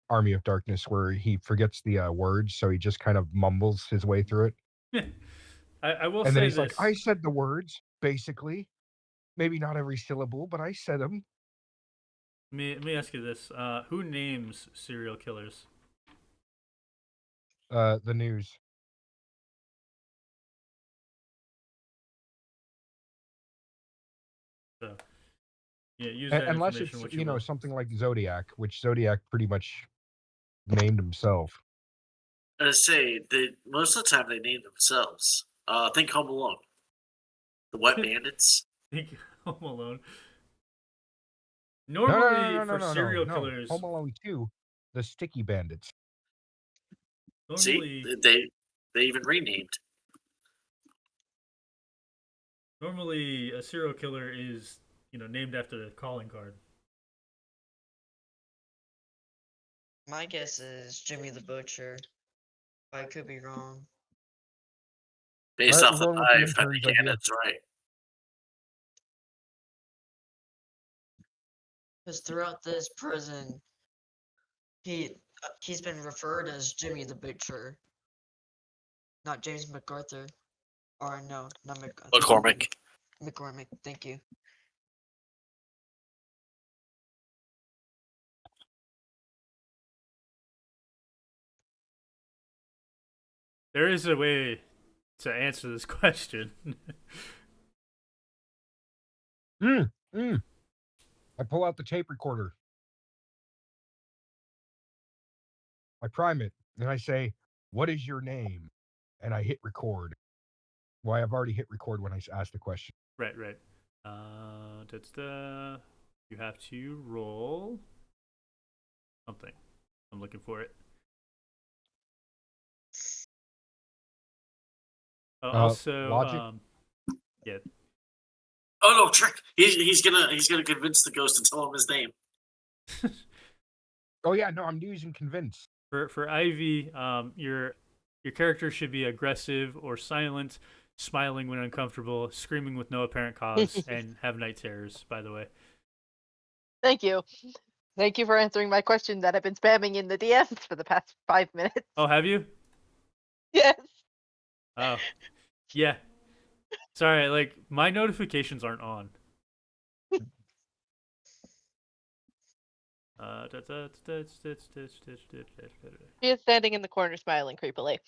Army of Darkness where he forgets the words, so he just kind of mumbles his way through it, I will and then say he's this. like, "I said the words, basically. Maybe not every syllable, but I said them." Let me ask you this: who names serial killers? The news. So yeah, use that Unless information it's what you will. something like Zodiac, which Zodiac pretty much named himself. I say most of the time they name themselves. Think Home Alone. The Wet Bandits. Think Home Alone. No, Normally, for serial no. killers, Home Alone 2, the Sticky Bandits. normally, See, they even renamed. normally a serial killer is named after the calling card. My guess is Jimmy the Butcher. I could be wrong. Based Alright, off we're the going with the knife, I intern's think idea. Annette's right. Because throughout this prison, he's been referred as Jimmy the Butcher, not James MacArthur, or no, not MacArthur. McCormick. McCormick. Thank you. There is a way to answer this question. I pull out the tape recorder. I prime it, and I say, "What is your name?" And I hit record. Well, I've already hit record when I asked the question. Right. You have to roll something. I'm looking for it. Also, logic? yeah. Oh no, trick! He's gonna convince the ghost to tell him his name. Oh yeah, no, I'm using convince. For Ivy, your character should be aggressive or silent, smiling when uncomfortable, screaming with no apparent cause, and have night terrors. By the way. Thank you. Thank you for answering my question that I've been spamming in the DMs for the past 5 minutes. Oh, have you? Yes. Oh, yeah. Sorry, like my notifications aren't on. She is standing in the corner smiling creepily.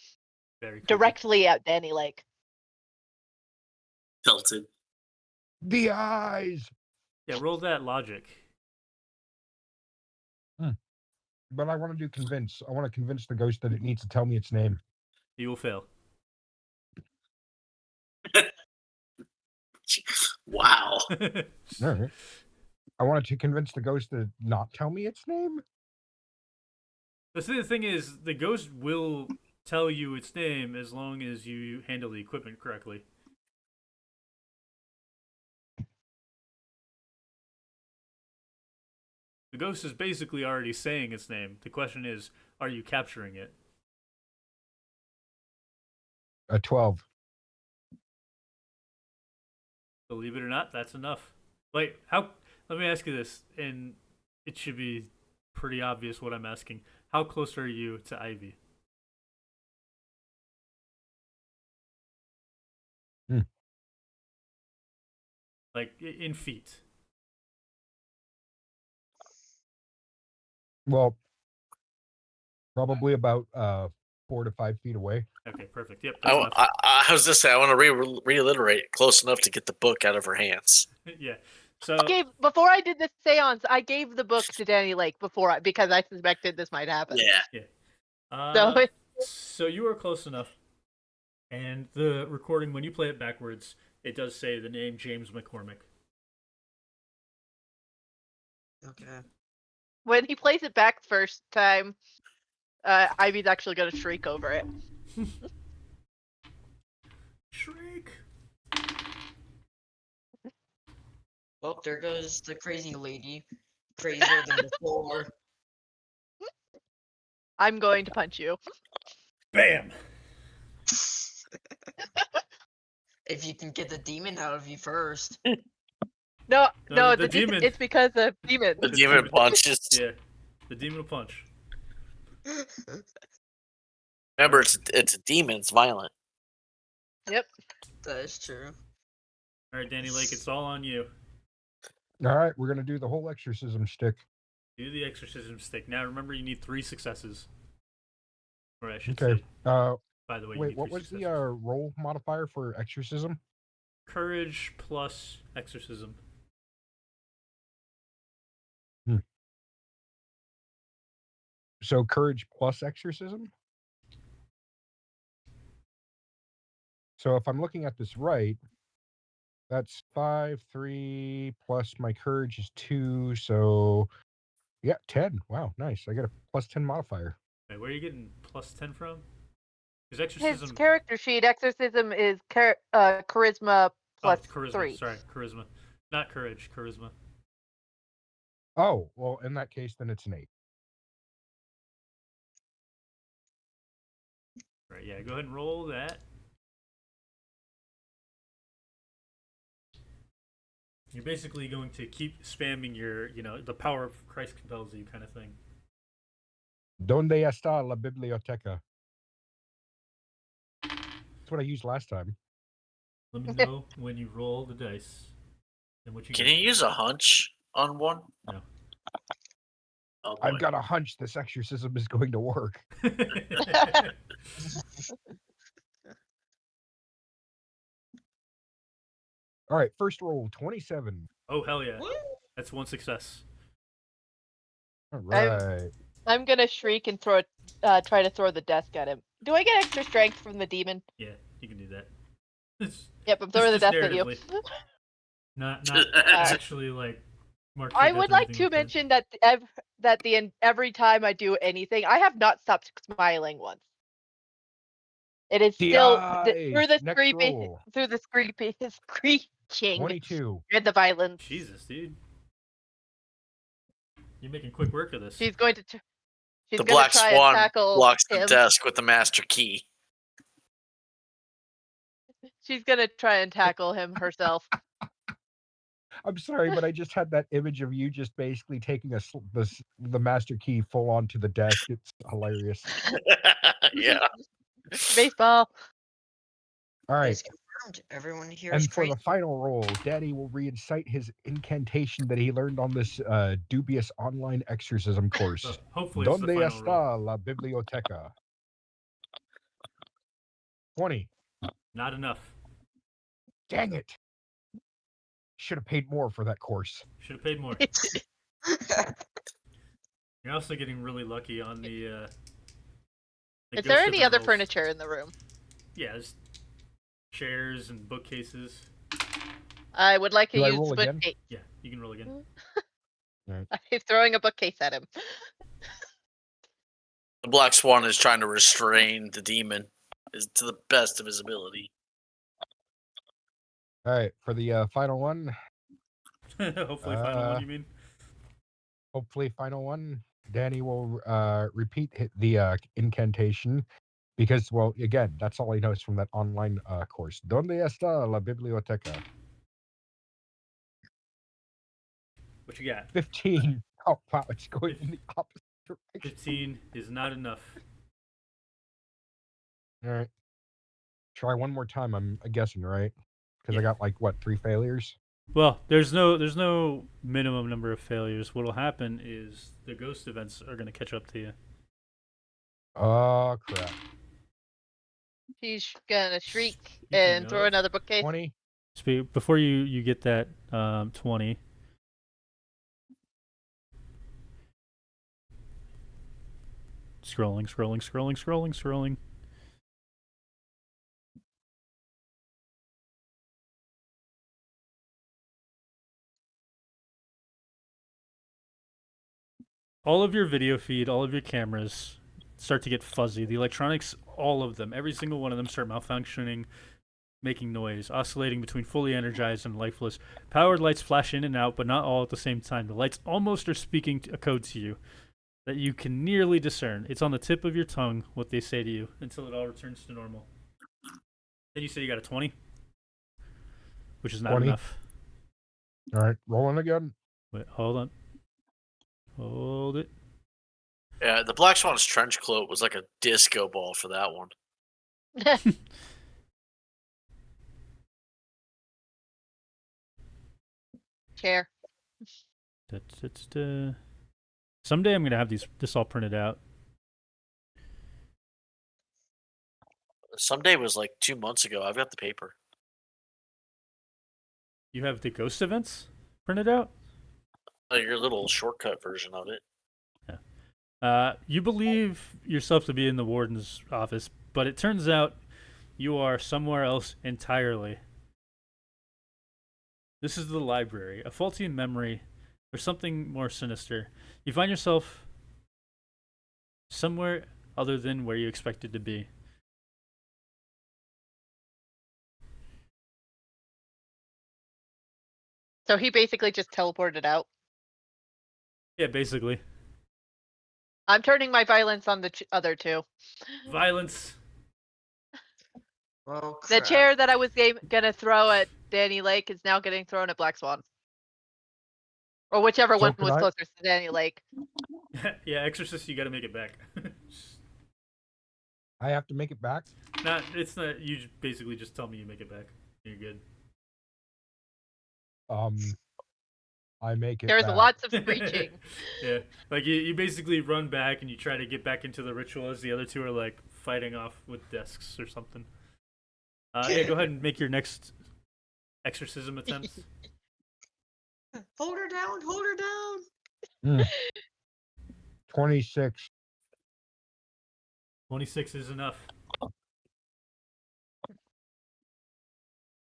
Very creepy. Directly at Danny Lake. Tilted. The eyes. Yeah, roll that logic. But I want to do convince. I want to convince the ghost that it needs to tell me its name. You will fail. Wow. All right. I wanted to convince the ghost to not tell me its name. The thing is, the ghost will tell you its name as long as you handle the equipment correctly. The ghost is basically already saying its name. The question is, are you capturing it? A 12. Believe it or not, that's enough. Wait, how? Let me ask you this, and it should be pretty obvious what I'm asking. How close are you to Ivy? Like in feet. Well, probably about 4 to 5 feet away. Okay, perfect. Yep, that's enough. I was just saying, I want to reiterate close enough to get the book out of her hands. Yeah. So Before I did this seance, I gave the book to Danny Lake because I suspected this might happen. Yeah. So so you were close enough. And the recording, when you play it backwards, it does say the name James McCormick. Okay. when he plays it back first time, Ivy's actually gonna shriek over it. Shriek. Well, there goes the crazy lady. Crazier than before. I'm going to punch you. Bam. If you can get the demon out of you first. No, No, the demon- It's because of demon. The demon punches. Yeah. The demon will punch. Remember, it's a demon. It's violent. Yep. That is true. All right, Danny Lake, it's all on you. All right, we're gonna do the whole exorcism stick. Do the exorcism stick. Now, remember, you need 3 successes. Or I should Okay. say, Uh, by the way, you wait, need what 3 was the successes. roll modifier for exorcism? Courage plus exorcism. So courage plus exorcism. So if I'm looking at this right, that's 5, 3 plus my courage is 2. So yeah, 10. Wow, nice. I got a plus 10 modifier. Wait, where are you getting plus 10 from? Because His exorcism. character sheet, exorcism is charisma plus it's charisma. 3. Sorry, charisma. Not courage, charisma. Oh, well, in that case, then it's an 8. Right, yeah, go ahead and roll that. You're basically going to keep spamming your, the power of Christ compels you kind of thing. Donde está la biblioteca? That's what I used last time. Let me know when you roll the dice and what you Can get. you use a hunch on one? No. Oh, boy. I've got a hunch this exorcism is going to work. All right, first roll 27. Oh, hell yeah. That's 1 success. All right. I'm gonna shriek and try to throw the desk at him. Do I get extra strength from the demon? Yeah, you can do that. Yep, I'm throwing the just desk at you. narratively. Not actually like mark. I would like to mention that every time I do anything, I have not stopped smiling once. It is still through the Next creepy, roll. through the creepy, screeching, 22. and the violence. Jesus, dude. You're making quick work of this. She's going to. She's The gonna Black try Swan and tackle blocks the him. desk with the master key. She's gonna try and tackle him herself. I'm sorry, but I just had that image of you just basically taking the master key full onto the desk. It's hilarious. Yeah. Baseball. All right. It's confirmed. Everyone here And is for crazy. the final roll, Daddy will reincite his incantation that he learned on this dubious online exorcism course. So hopefully it's Donde the final está roll. la biblioteca? 20. Not enough. Dang it. Should have paid more for that course. Should have paid more. You're also getting really lucky on the Is there ghost any event other rolls. furniture in the room? Yeah, there's chairs and bookcases. I would like to Do I use roll the again? bookcase. Yeah, you can roll again. Right. I'm throwing a bookcase at him. The Black Swan is trying to restrain the demon to the best of his ability. All right, for the final one, Hopefully, final one. You mean? hopefully final one, Danny will repeat the incantation because, well, again, that's all he knows from that online course. Donde está la biblioteca? What you got? 15. Oh, wow, it's going in the opposite direction. 15 is not enough. All right. Try one more time, I'm guessing, right? Because I Yeah. got, like, what, 3 failures? Well, there's no minimum number of failures. What'll happen is the ghost events are going to catch up to you. Oh, crap. She's gonna shriek Speaking and throw of- another bookcase. 20. Before you get that 20, Scrolling. All of your video feed, all of your cameras start to get fuzzy. The electronics, all of them, every single one of them start malfunctioning, making noise, oscillating between fully energized and lifeless. Powered lights flash in and out, but not all at the same time. The lights almost are speaking a code to you that you can nearly discern. It's on the tip of your tongue what they say to you until it all returns to normal. Then you say you got a 20, which is not 20. enough. All right, rolling again. Wait, hold on. Hold it. Yeah, the Black Swan's trench coat was like a disco ball for that one. Chair. Someday I'm gonna have this all printed out. Someday was like 2 months ago. I've got the paper. You have the ghost events printed out? Your little shortcut version of it. You believe yourself to be in the warden's office, but it turns out you are somewhere else entirely. This is the library. A faulty memory or something more sinister. You find yourself somewhere other than where you expected to be. So he basically just teleported out. Yeah, basically. I'm turning my violence on the other two. Violence. Well, The crap. chair that I was gonna throw at Danny Lake is now getting thrown at Black Swan. Or whichever So one could was I- closest to Danny Lake. Yeah, Exorcist, you gotta make it back. I have to make it back. It's not. You basically just tell me you make it back. You're good. I make it There's back. lots of screeching. Yeah, like you basically run back and you try to get back into the ritual as the other two are like fighting off with desks or something. Yeah, go ahead and make your next exorcism attempt. Hold her down. Hold her down. 26. 26 is enough.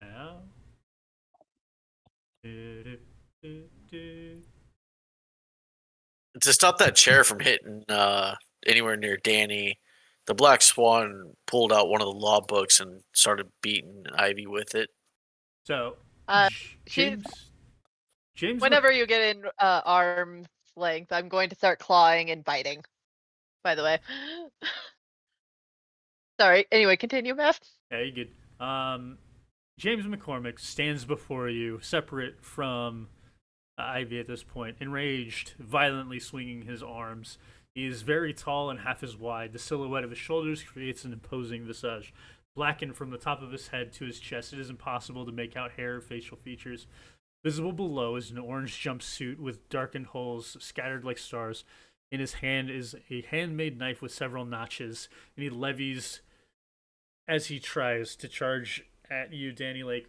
Now. To stop that chair from hitting anywhere near Danny, the Black Swan pulled out one of the law books and started beating Ivy with it. So, she's- James. Whenever you get in arm's length, I'm going to start clawing and biting. By the way. Sorry. Anyway, continue, Matt. Yeah, you good. James McCormick stands before you, separate from Ivy at this point, enraged, violently swinging his arms. He is very tall and half as wide. The silhouette of his shoulders creates an imposing visage. Blackened from the top of his head to his chest, it is impossible to make out hair or facial features. Visible below is an orange jumpsuit with darkened holes scattered like stars. In his hand is a handmade knife with several notches, and he levies as he tries to charge at you, Danny Lake.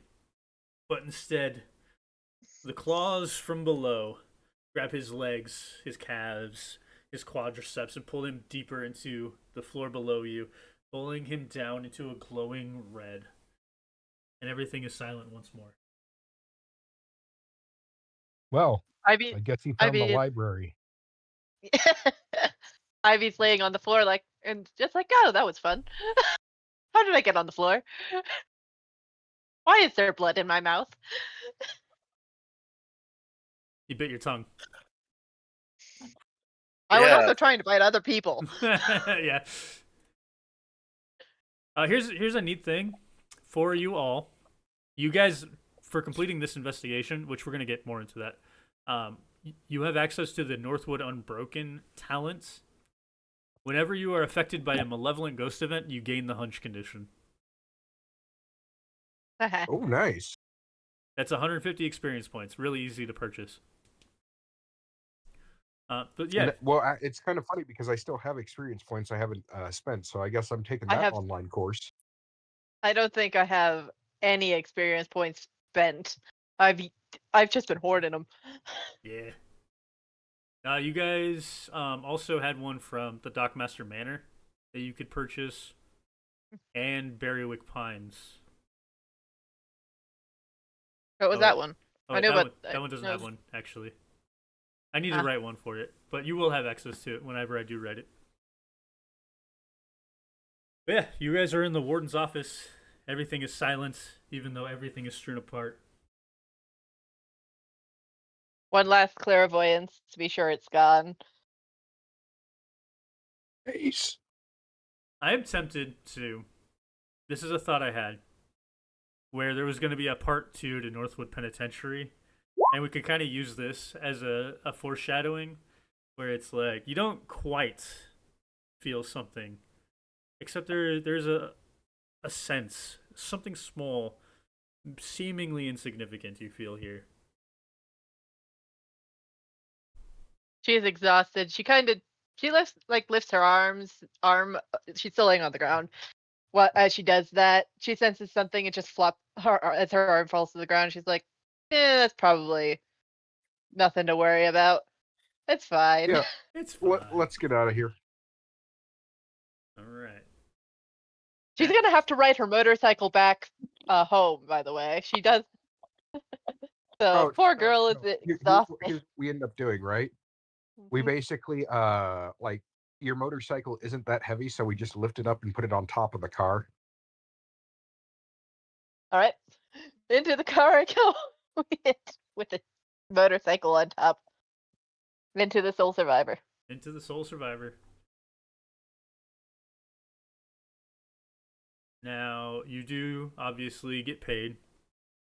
But instead, the claws from below grab his legs, his calves, his quadriceps, and pull him deeper into the floor below you, pulling him down into a glowing red. And everything is silent once more. Well, Ivy. I guess he found the Ivy- library. Ivy's laying on the floor and just like, oh, that was fun. How did I get on the floor? Why is there blood in my mouth? You bit your tongue. I was Yeah. also trying to bite other people. Yeah. Here's a neat thing for you all. You guys, for completing this investigation, which we're gonna get more into that, you have access to the Northwood Unbroken talent. Whenever you are affected by a malevolent ghost event, you gain the hunch condition. Oh, nice. That's 150 experience points. Really easy to purchase. But yeah, It's kind of funny because I still have experience points I haven't spent, so I guess I'm taking I that have- online course. I don't think I have any experience points spent. I've just been hoarding them. yeah. You guys also had one from the Dockmaster Manor that you could purchase, and Berrywick Pines. What was Oh, that wait. one? Oh, I wait, know that about one. That one doesn't no, have one actually. I need to Ah. write one for it, but you will have access to it whenever I do write it. But yeah, you guys are in the warden's office. Everything is silent, even though everything is strewn apart. one last clairvoyance to be sure it's gone. Ace. I am tempted to. This is a thought I had, where there was going to be a part 2 to Northwood Penitentiary, and we could kind of use this as a foreshadowing, where it's like you don't quite feel something, except there's a sense, something small, seemingly insignificant you feel here. She is exhausted. She lifts her arm. She's still laying on the ground. As she does that, she senses something and just flop her as her arm falls to the ground. She's like, that's probably nothing to worry about. It's fine. Yeah. It's fine. Let's get out of here. All right. She's gonna have to ride her motorcycle back home, by the way. She does. So poor girl is exhausted. Here's what we end up doing, right? We Mhm. basically like your motorcycle isn't that heavy, so we just lift it up and put it on top of the car. All right, into the car I go with the motorcycle on top. Into the Soul Survivor. Into the Soul Survivor. Now, you do obviously get paid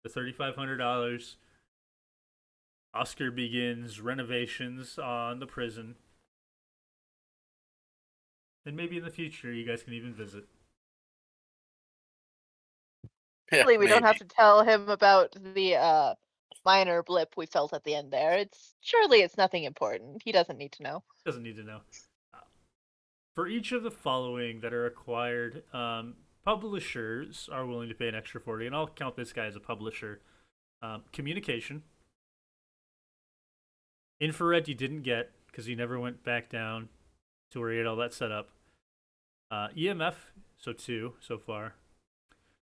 the $3,500. Oscar begins renovations on the prison. And maybe in the future, you guys can even visit. Yeah, Hopefully we don't have maybe. to tell him about the minor blip we felt at the end there. It's nothing important. He doesn't need to know. Doesn't need to know. For each of the following that are acquired, publishers are willing to pay an extra 40, and I'll count this guy as a publisher. Communication. Infrared you didn't get because you never went back down to where you had all that set up. EMF, so 2 so far.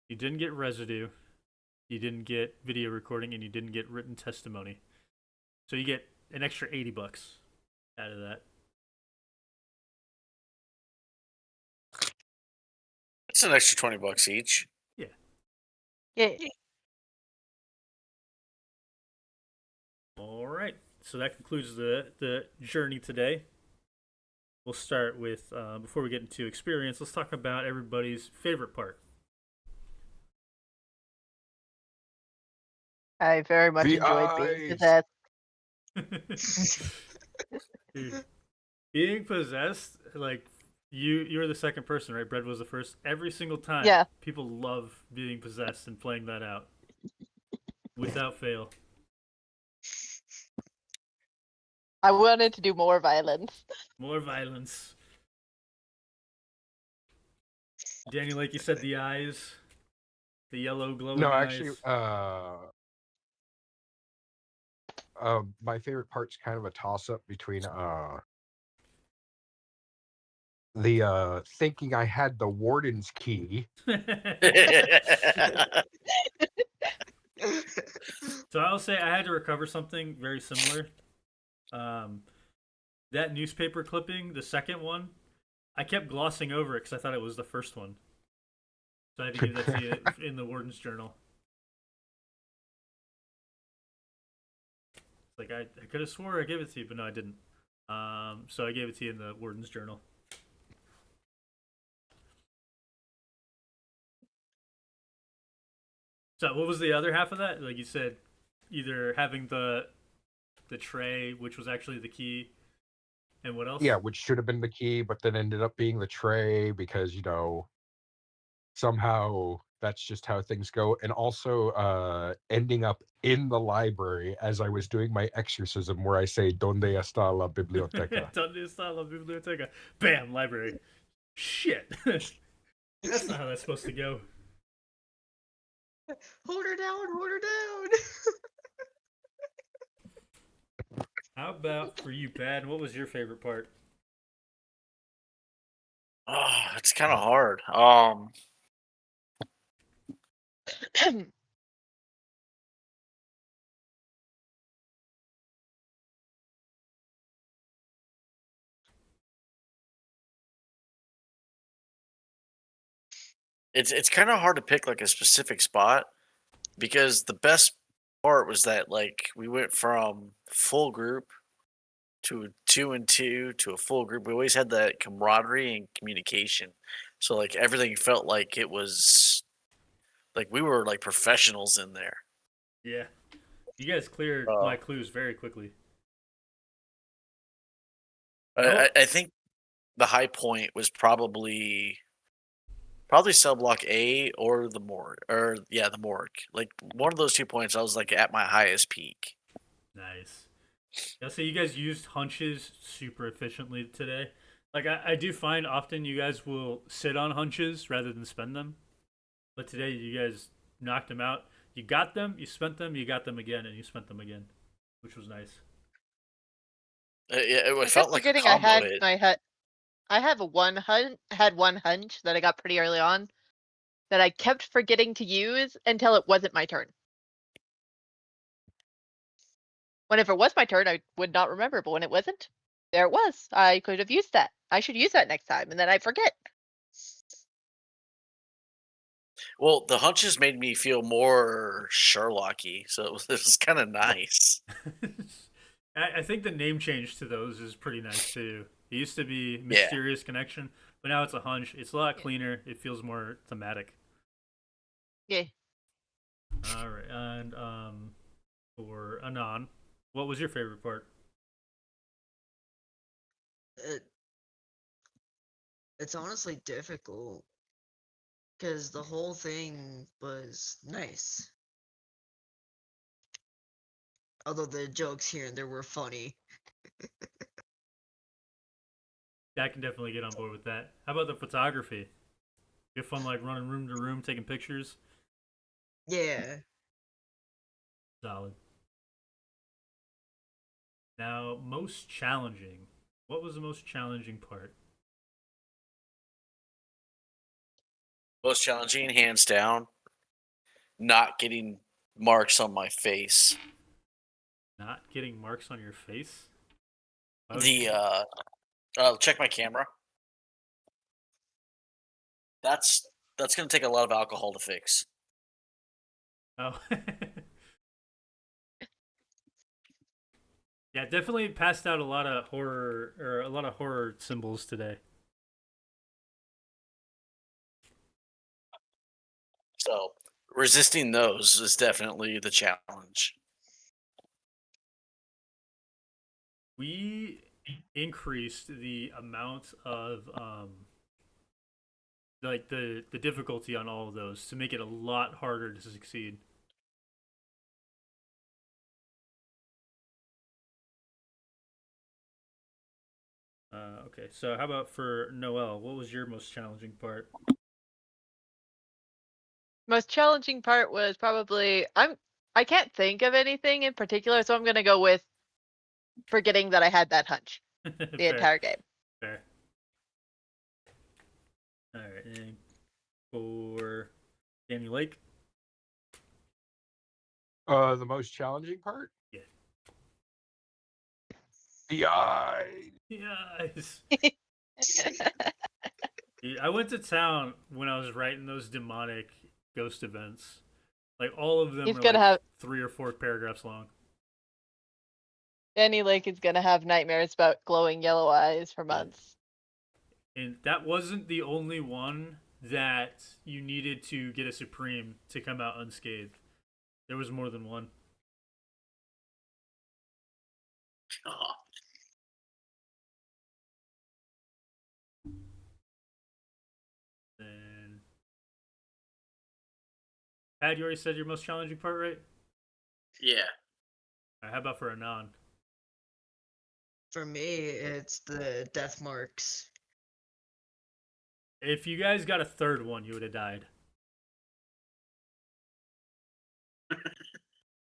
You didn't get residue. You didn't get video recording, and you didn't get written testimony. So you get an extra $80 out of that. It's an extra $20 each. Yeah. All right. So that concludes the journey today. We'll start with, before we get into experience, let's talk about everybody's favorite part. I very much The enjoyed being eyes. possessed. Dude, being possessed, like, you're the second person, right? Bread was the first. Every single time, Yeah. people love being possessed and playing that out. Without fail. I wanted to do more violence. More violence. Danny, like you said, the eyes. The yellow glowing No, eyes. actually, my favorite part's kind of a toss-up between the thinking I had the warden's key. So I'll say I had to recover something very similar. That newspaper clipping, the second one, I kept glossing over it because I thought it was the first one. So I had to give that to you in the warden's journal. Like I could have swore I gave it to you, but no, I didn't. So I gave it to you in the warden's journal. So what was the other half of that? Like you said, either having the tray, which was actually the key, and what else? Yeah, which should have been the key, but then ended up being the tray because, somehow that's just how things go. And also ending up in the library as I was doing my exorcism where I say, Donde está la biblioteca? Donde está la biblioteca? Bam, library. Shit. That's not how that's supposed to go. Hold her down, hold her down. How about for you, Pad? What was your favorite part? Oh, it's kind of hard. It's kind of hard to pick like a specific spot because the best part was that like we went from full group to 2 and 2 to a full group. We always had that camaraderie and communication. So like everything felt like it was like we were like professionals in there. Yeah, you guys cleared Uh, my clues very quickly. I, Oh, I I think the high point was probably cell block A or the morgue, or yeah, the morgue. Like one of those 2 points, I was like at my highest peak. nice. Yeah, so you guys used hunches super efficiently today. Like I do find often you guys will sit on hunches rather than spend them. But today you guys knocked them out. You got them, you spent them, you got them again, and you spent them again, which was nice. It I felt kept like a forgetting I combo had hit. my hut. I have had one hunch that I got pretty early on that I kept forgetting to use until it wasn't my turn. Whenever it was my turn, I would not remember, but when it wasn't, there it was. I could have used that. I should use that next time, and then I forget. Well, the hunches made me feel more Sherlocky, so it was kind of nice. I think the name change to those is pretty nice too. It used to be Yeah. Mysterious Connection, but now it's a hunch. It's a lot Yeah. cleaner. It feels more thematic. Yeah. All right, and for Anon, what was your favorite part? It, it's honestly difficult because the whole thing was nice. Although the jokes here and there were funny. Yeah, I can definitely get on board with that. How about the photography? You have fun like running room to room taking pictures? Yeah. Solid. Now, most challenging. What was the most challenging part? Most challenging, hands down, not getting marks on my face. Not getting marks on your face? Why would- The check my camera. That's that's gonna take a lot of alcohol to fix. Oh. Yeah, definitely passed out a lot of horror symbols today. So resisting those is definitely the challenge. We increased the amount of like the difficulty on all of those to make it a lot harder to succeed. Okay, so how about for Noel? What was your most challenging part? Most challenging part was probably I can't think of anything in particular, so I'm gonna go with forgetting that I had that hunch the Fair, entire game. fair. All right, and for Danny Lake, The most challenging part? yeah, The eye. yes. Dude, I went to town when I was writing those demonic ghost events. Like all of them He's are gonna like have 3 or 4 paragraphs long. Danny Lake is gonna have nightmares about glowing yellow eyes for months. And that wasn't the only one that you needed to get a supreme to come out unscathed. There was more than one. Oh, And Pat, you already said your most challenging part, right? yeah. All right, how about for Anon? For me, it's the death marks. If you guys got a third one, you would have died.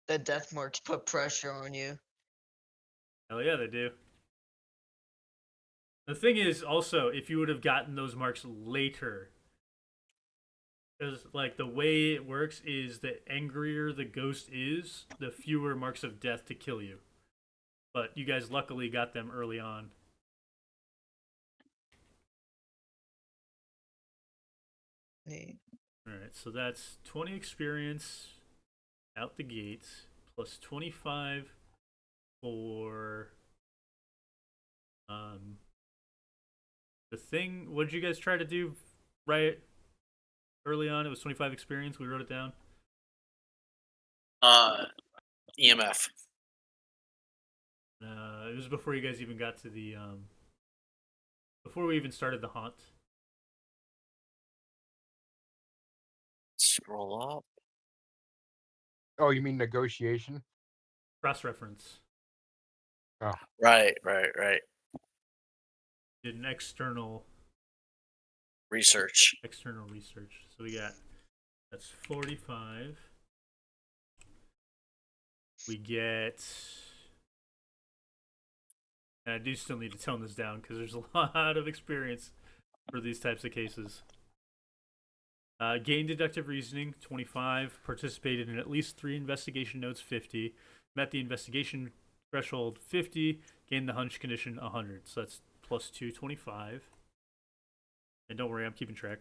The death marks put pressure on you. Hell yeah, they do. The thing is, also, if you would have gotten those marks later, because like the way it works is the angrier the ghost is, the fewer marks of death to kill you. But you guys luckily got them early on. Hey. Alright, so that's 20 experience out the gate, plus 25 for the thing. What did you guys try to do right early on? It was 25 experience. We wrote it down. EMF. It was before you guys even got to the before we even started the haunt. Scroll up. Oh, you mean negotiation? Cross reference. Right. Did an external Research. research. So we got that's 45. We get. And I do still need to tone this down because there's a lot of experience for these types of cases. Gained deductive reasoning 25. Participated in at least 3 investigation notes 50. Met the investigation threshold 50. Gained the hunch condition 100. So that's plus 2, 25. And don't worry, I'm keeping track.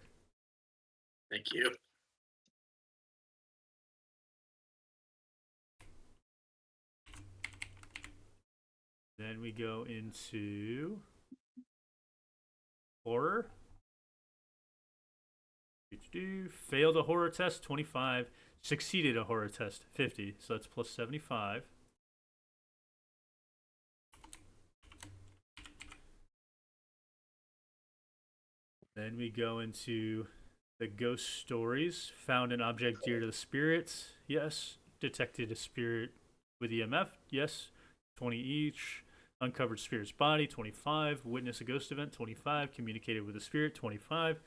Thank you. Then we go into horror. Failed a horror test 25. Succeeded a horror test 50. So that's plus 75. Then we go into the ghost stories. Found an object dear to the spirits. Yes. Detected a spirit with EMF. Yes. 20 each. Uncovered spirit's body 25. Witnessed a ghost event 25. Communicated with a spirit 25.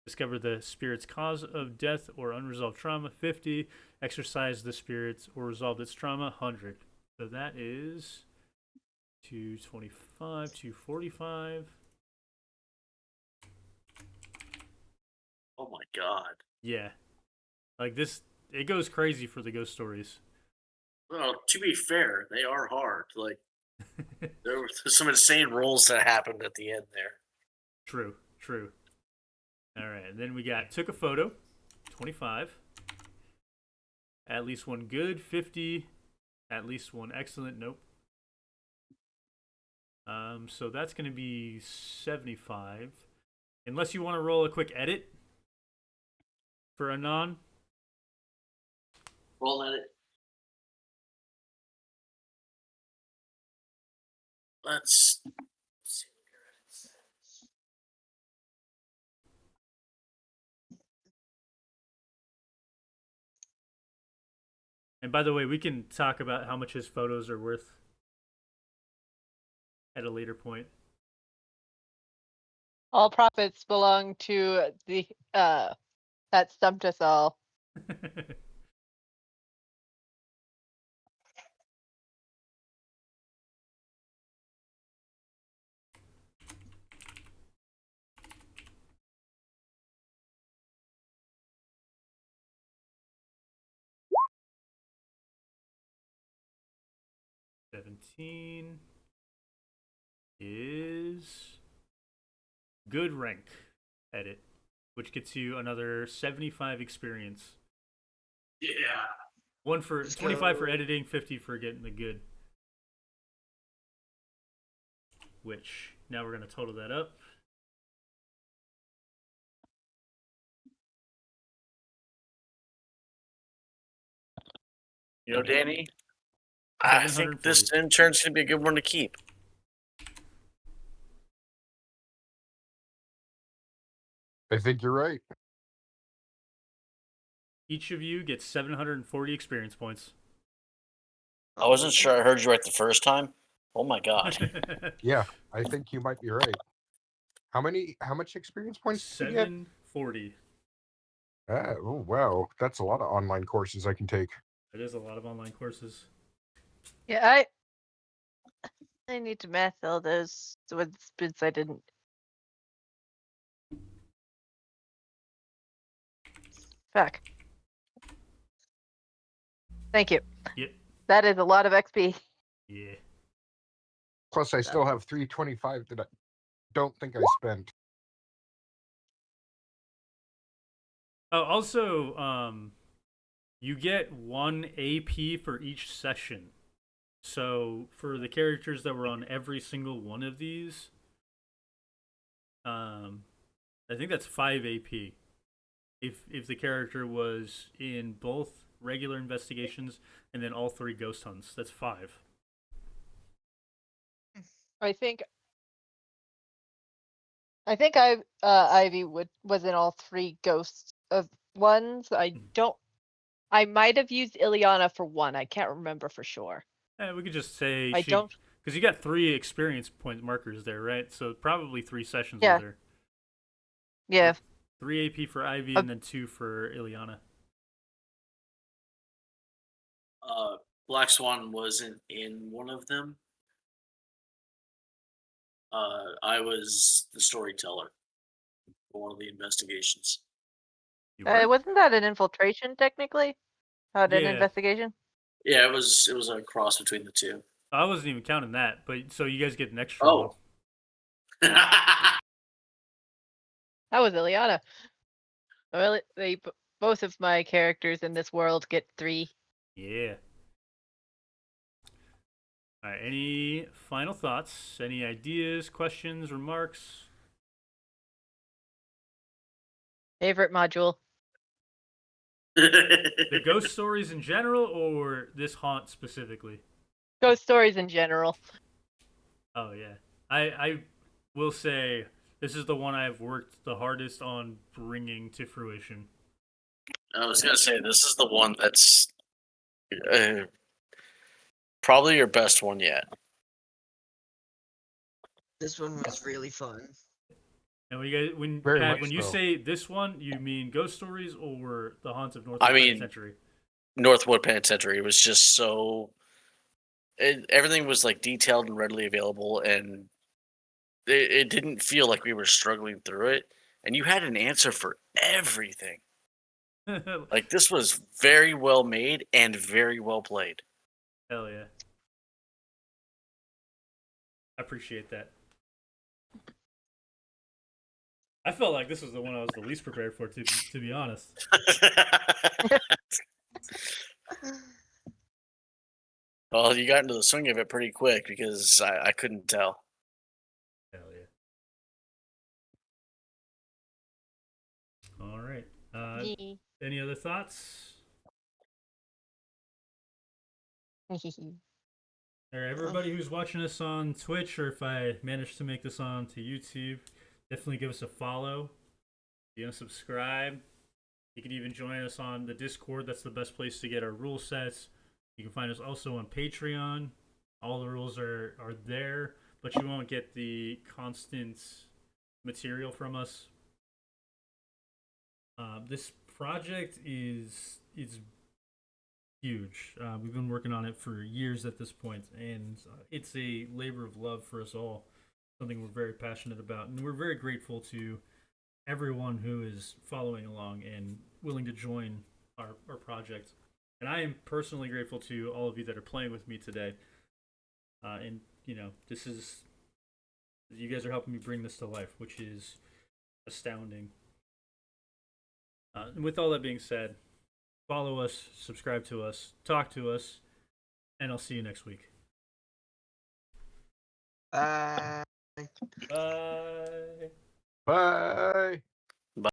Discovered the spirit's cause of death or unresolved trauma 50. Exorcised the spirit or resolved its trauma 100. So that is 225, 245. Oh my god. Yeah. Like this, it goes crazy for the ghost stories. Well, to be fair, they are hard. Like there were some insane rolls that happened at the end there. True. All right, and then we got took a photo, 25. At least one good, 50. At least one excellent, nope. So that's going to be 75. Unless you want to roll a quick edit for a non. Roll at it. Let's see what your edit says. And by the way, we can talk about how much his photos are worth at a later point. All profits belong to the that stumped us all. $17 is good rank edit, which gets you another 75 experience. Yeah. One for 25 for editing, 50 for getting the good. Which now we're going to total that up. You know, Danny, I think this intern's gonna be a good one to keep. I think you're right. Each of you gets 740 experience points. I wasn't sure I heard you right the first time. Oh my god. Yeah, I think you might be right. How much experience points did you get? 740. Oh wow, that's a lot of online courses I can take. It is a lot of online courses. Yeah, I need to math all those since I didn't. Fuck. Thank you. Yep. That is a lot of XP. Yeah. Plus, I still have 325 that I don't think I spent. Oh, also, you get 1 AP for each session. So for the characters that were on every single one of these, I think that's 5 AP. If the character was in both regular investigations and then all 3 ghost hunts, that's 5. I think Ivy was in all 3 ghosts of ones. I might have used Ileana for 1. I can't remember for sure. We could just say I don't. because you got 3 experience point markers there, right? So probably 3 sessions Yeah. with her. Yeah. 3 AP for Ivy and then 2 for Ileana. Black Swan wasn't in one of them. I was the storyteller for one of the investigations. You were? Wasn't that an infiltration technically? Not an Yeah. investigation? Yeah, it was a cross between the two. I wasn't even counting that, but so you guys get an extra one. Oh. That was Ileana. Well, both of my characters in this world get 3. Yeah. All right. Any final thoughts? Any ideas, questions, remarks? Favorite module? The ghost stories in general, or this haunt specifically? Ghost stories in general. Oh yeah. I will say this is the one I've worked the hardest on bringing to fruition. I was gonna say this is the one that's probably your best one yet. This one was really fun. And when you guys, when Very Pat, much when you so. say this one, you mean ghost stories or the haunts of Northwood I mean- Penitentiary? Northwood Penitentiary was just so. Everything was like detailed and readily available, and it didn't feel like we were struggling through it. And you had an answer for everything. Like this was very well made and very well played. Hell yeah. I appreciate that. I felt like this was the one I was the least prepared for, to be honest. Well, you got into the swing of it pretty quick because I couldn't tell. Hell yeah. All right. Any other thoughts? All right, everybody who's watching us on Twitch, or if I manage to make this on to YouTube, definitely give us a follow. Subscribe. You can even join us on the Discord. That's the best place to get our rule sets. You can find us also on Patreon. All the rules are there, but you won't get the constant material from us. This project is huge. We've been working on it for years at this point, and it's a labor of love for us all. Something we're very passionate about, and we're very grateful to everyone who is following along and willing to join our project. And I am personally grateful to all of you that are playing with me today. And this is, you guys are helping me bring this to life, which is astounding. And with all that being said, follow us, subscribe to us, talk to us, and I'll see you next week. Bye. Bye. Bye.